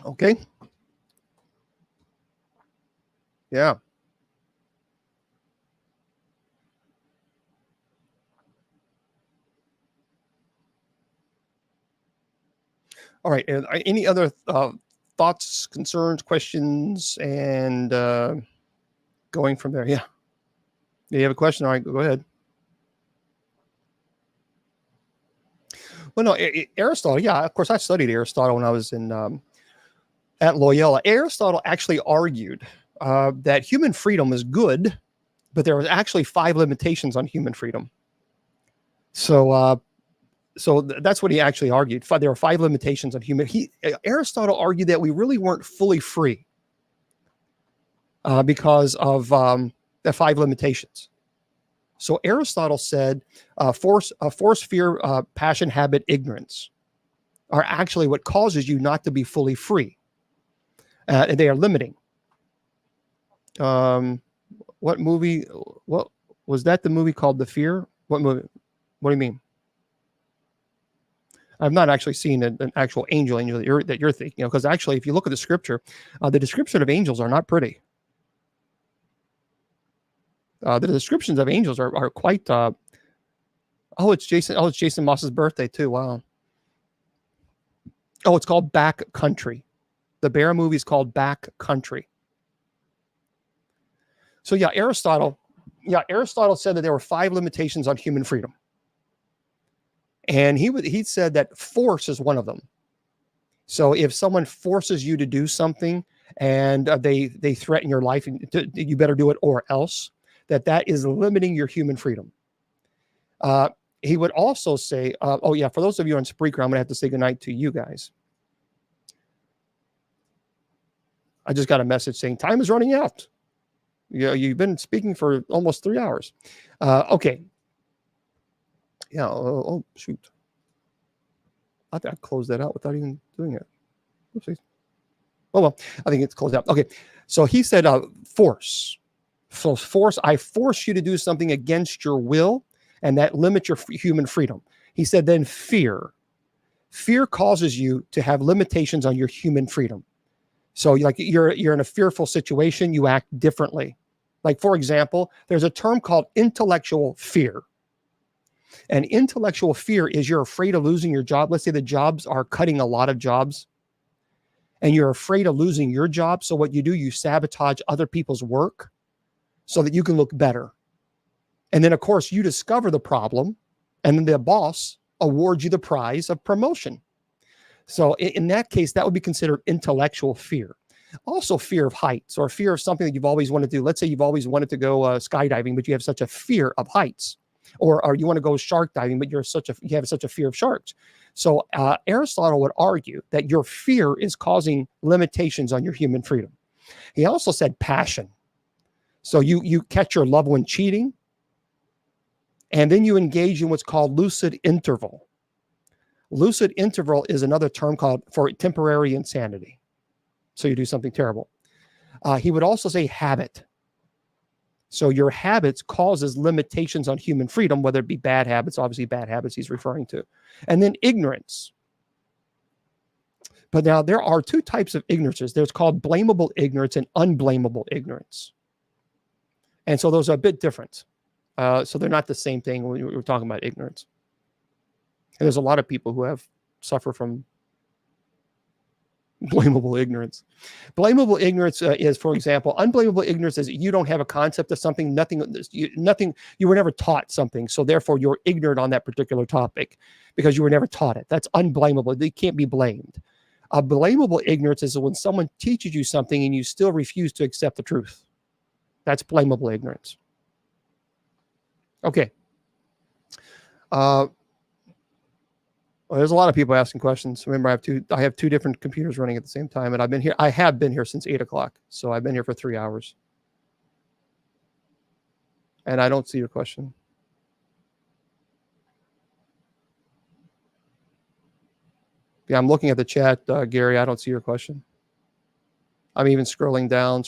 Okay. Yeah. All right. And any other thoughts, concerns, questions, and going from there? Yeah. You have a question? All right, go ahead. Well, no, Aristotle. Yeah, of course, I studied Aristotle when I was at Loyola. Aristotle actually argued that human freedom is good, but there was actually 5 limitations on human freedom. So that's what he actually argued. There were 5 limitations on human. Aristotle argued that we really weren't fully free because of the 5 limitations. So Aristotle said force, fear, passion, habit, ignorance are actually what causes you not to be fully free. And they are limiting. What movie? What was that? The movie called The Fear? What movie? What do you mean? I've not actually seen an actual angel that you're thinking of, because actually, if you look at the scripture, the description of angels are not pretty. The descriptions of angels are quite Oh, it's Jason. Oh, it's Jason Moss's birthday too. Wow. Oh, it's called Back Country. The bear movie is called Back Country. So yeah, Aristotle said that there were 5 limitations on human freedom. And he said that force is one of them. So if someone forces you to do something and they threaten your life, and you better do it or else, that is limiting your human freedom. He would also say, oh yeah, for those of you on Spreaker, I'm gonna have to say goodnight to you guys. I just got a message saying time is running out. You've been speaking for almost 3 hours. Okay. Yeah. Oh, shoot. I think I closed that out without even doing it. Oopsies. Oh, well, I think it's closed out. Okay. So he said, force. So force, I force you to do something against your will, and that limits your human freedom. He said, then fear. Fear causes you to have limitations on your human freedom. So like you're in a fearful situation, you act differently. Like, for example, there's a term called intellectual fear. And intellectual fear is you're afraid of losing your job. Let's say the jobs are cutting a lot of jobs and you're afraid of losing your job. So what you do, you sabotage other people's work so that you can look better. And then, of course, you discover the problem and then the boss awards you the prize of promotion. So in that case, that would be considered intellectual fear. Also fear of heights or fear of something that you've always wanted to do. Let's say you've always wanted to go skydiving, but you have such a fear of heights. Or you want to go shark diving, but you have such a fear of sharks. So Aristotle would argue that your fear is causing limitations on your human freedom. He also said passion. So you catch your loved one cheating, and then you engage in what's called lucid interval. Lucid interval is another term called for temporary insanity. So you do something terrible. He would also say habit. So your habits causes limitations on human freedom, whether it be bad habits, obviously bad habits he's referring to. And then ignorance. But now there are 2 types of ignorances. There's called blamable ignorance and unblamable ignorance. And so those are a bit different. So they're not the same thing when we're talking about ignorance. And there's a lot of people who suffer from blamable ignorance. Blamable ignorance is, for example, unblamable ignorance is you don't have a concept of something, you were never taught something. So therefore you're ignorant on that particular topic because you were never taught it. That's unblamable. They can't be blamed. A blamable ignorance is when someone teaches you something and you still refuse to accept the truth. That's blamable ignorance. Okay. Well, there's a lot of people asking questions. Remember, I have two different computers running at the same time, and I have been here since 8 o'clock. So I've been here for 3 hours. And I don't see your question. Yeah, I'm looking at the chat, Gary. I don't see your question. I'm even scrolling down.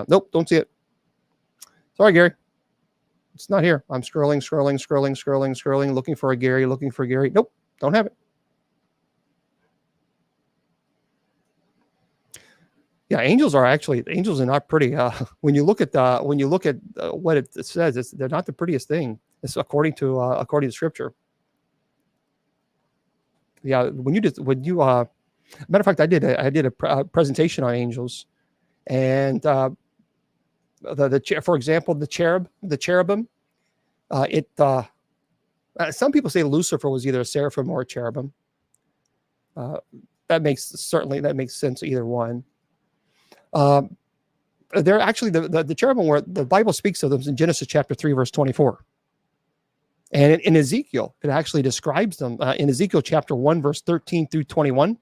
Nope, don't see it. Sorry, Gary. It's not here. I'm scrolling, looking for a Gary, Nope, don't have it. Yeah, angels are not pretty. When you look at what it says, they're not the prettiest thing. It's according to Scripture. Yeah, matter of fact, I did a presentation on angels, and for example, the cherubim. Some people say Lucifer was either a seraphim or a cherubim. That makes sense, either one. They're actually the cherubim, where the Bible speaks of them in Genesis chapter 3, verse 24. And in Ezekiel, it actually describes them in Ezekiel chapter 1, verse 13 through 21. It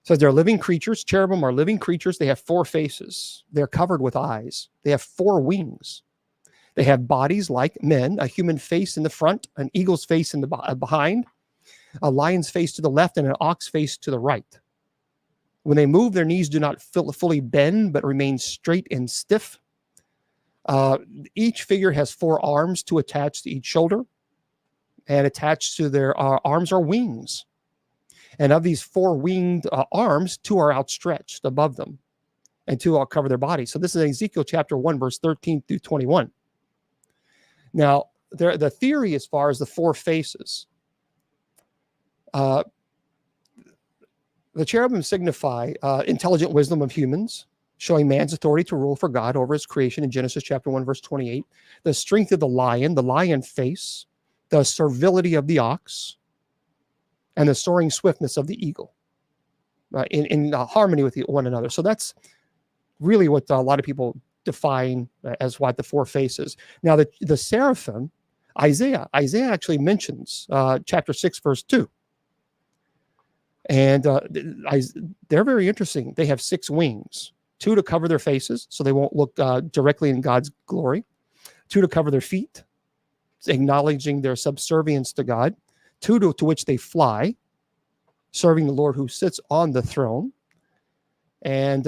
says they're living creatures. Cherubim are living creatures. They have 4 faces. They're covered with eyes. They have 4 wings. They have bodies like men, a human face in the front, an eagle's face in the behind, a lion's face to the left, and an ox face to the right. When they move, their knees do not fully bend, but remain straight and stiff. Each figure has 4 arms to attach to each shoulder, and attached to their arms are wings. And of these 4 winged arms, 2 are outstretched above them. and two, I'll cover their body. So this is Ezekiel chapter 1, verse 13 through 21. Now, the theory as far as the four faces, the cherubim signify intelligent wisdom of humans, showing man's authority to rule for God over his creation in Genesis chapter 1, verse 28. The strength of the lion face, the servility of the ox, and the soaring swiftness of the eagle, in harmony with one another. So that's really what a lot of people define as what the four faces. Now, the seraphim, Isaiah actually mentions chapter 6, verse 2. And they're very interesting. They have 6 wings, 2 to cover their faces, so they won't look directly in God's glory, 2 to cover their feet, acknowledging their subservience to God, 2 to which they fly, serving the Lord who sits on the throne. And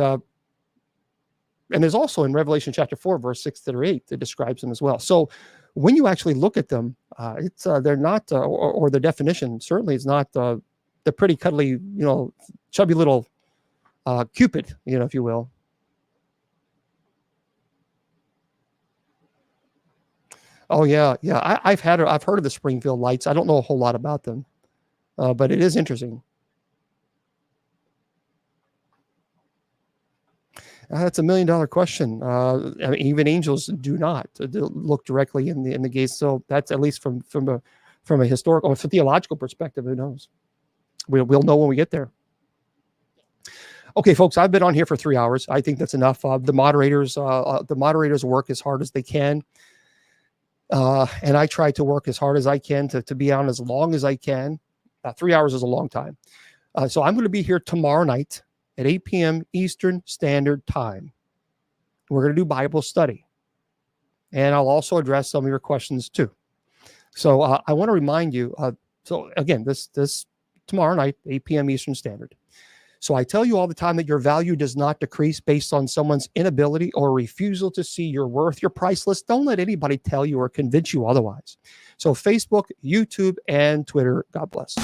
there's also in Revelation chapter 4, verse 6 to 8, that describes them as well. So when you actually look at them, they're not, or the definition certainly is not the pretty cuddly, chubby little Cupid, if you will. Oh yeah. I've heard of the Springfield Lights. I don't know a whole lot about them, but it is interesting. That's $1 million question. I mean, even angels do not look directly in the gaze. So that's at least from a historical or theological perspective. Who knows? We'll know when we get there. Okay, folks, I've been on here for 3 hours. I think that's enough. The moderators work as hard as they can, and I try to work as hard as I can to be on as long as I can. 3 hours is a long time, so I'm going to be here tomorrow night at 8 p.m. Eastern Standard Time. We're going to do Bible study, and I'll also address some of your questions too. So I want to remind you. So again, this tomorrow night, 8 p.m. Eastern Standard. So I tell you all the time that your value does not decrease based on someone's inability or refusal to see your worth. You're priceless. Don't let anybody tell you or convince you otherwise. So Facebook, YouTube, and Twitter. God bless.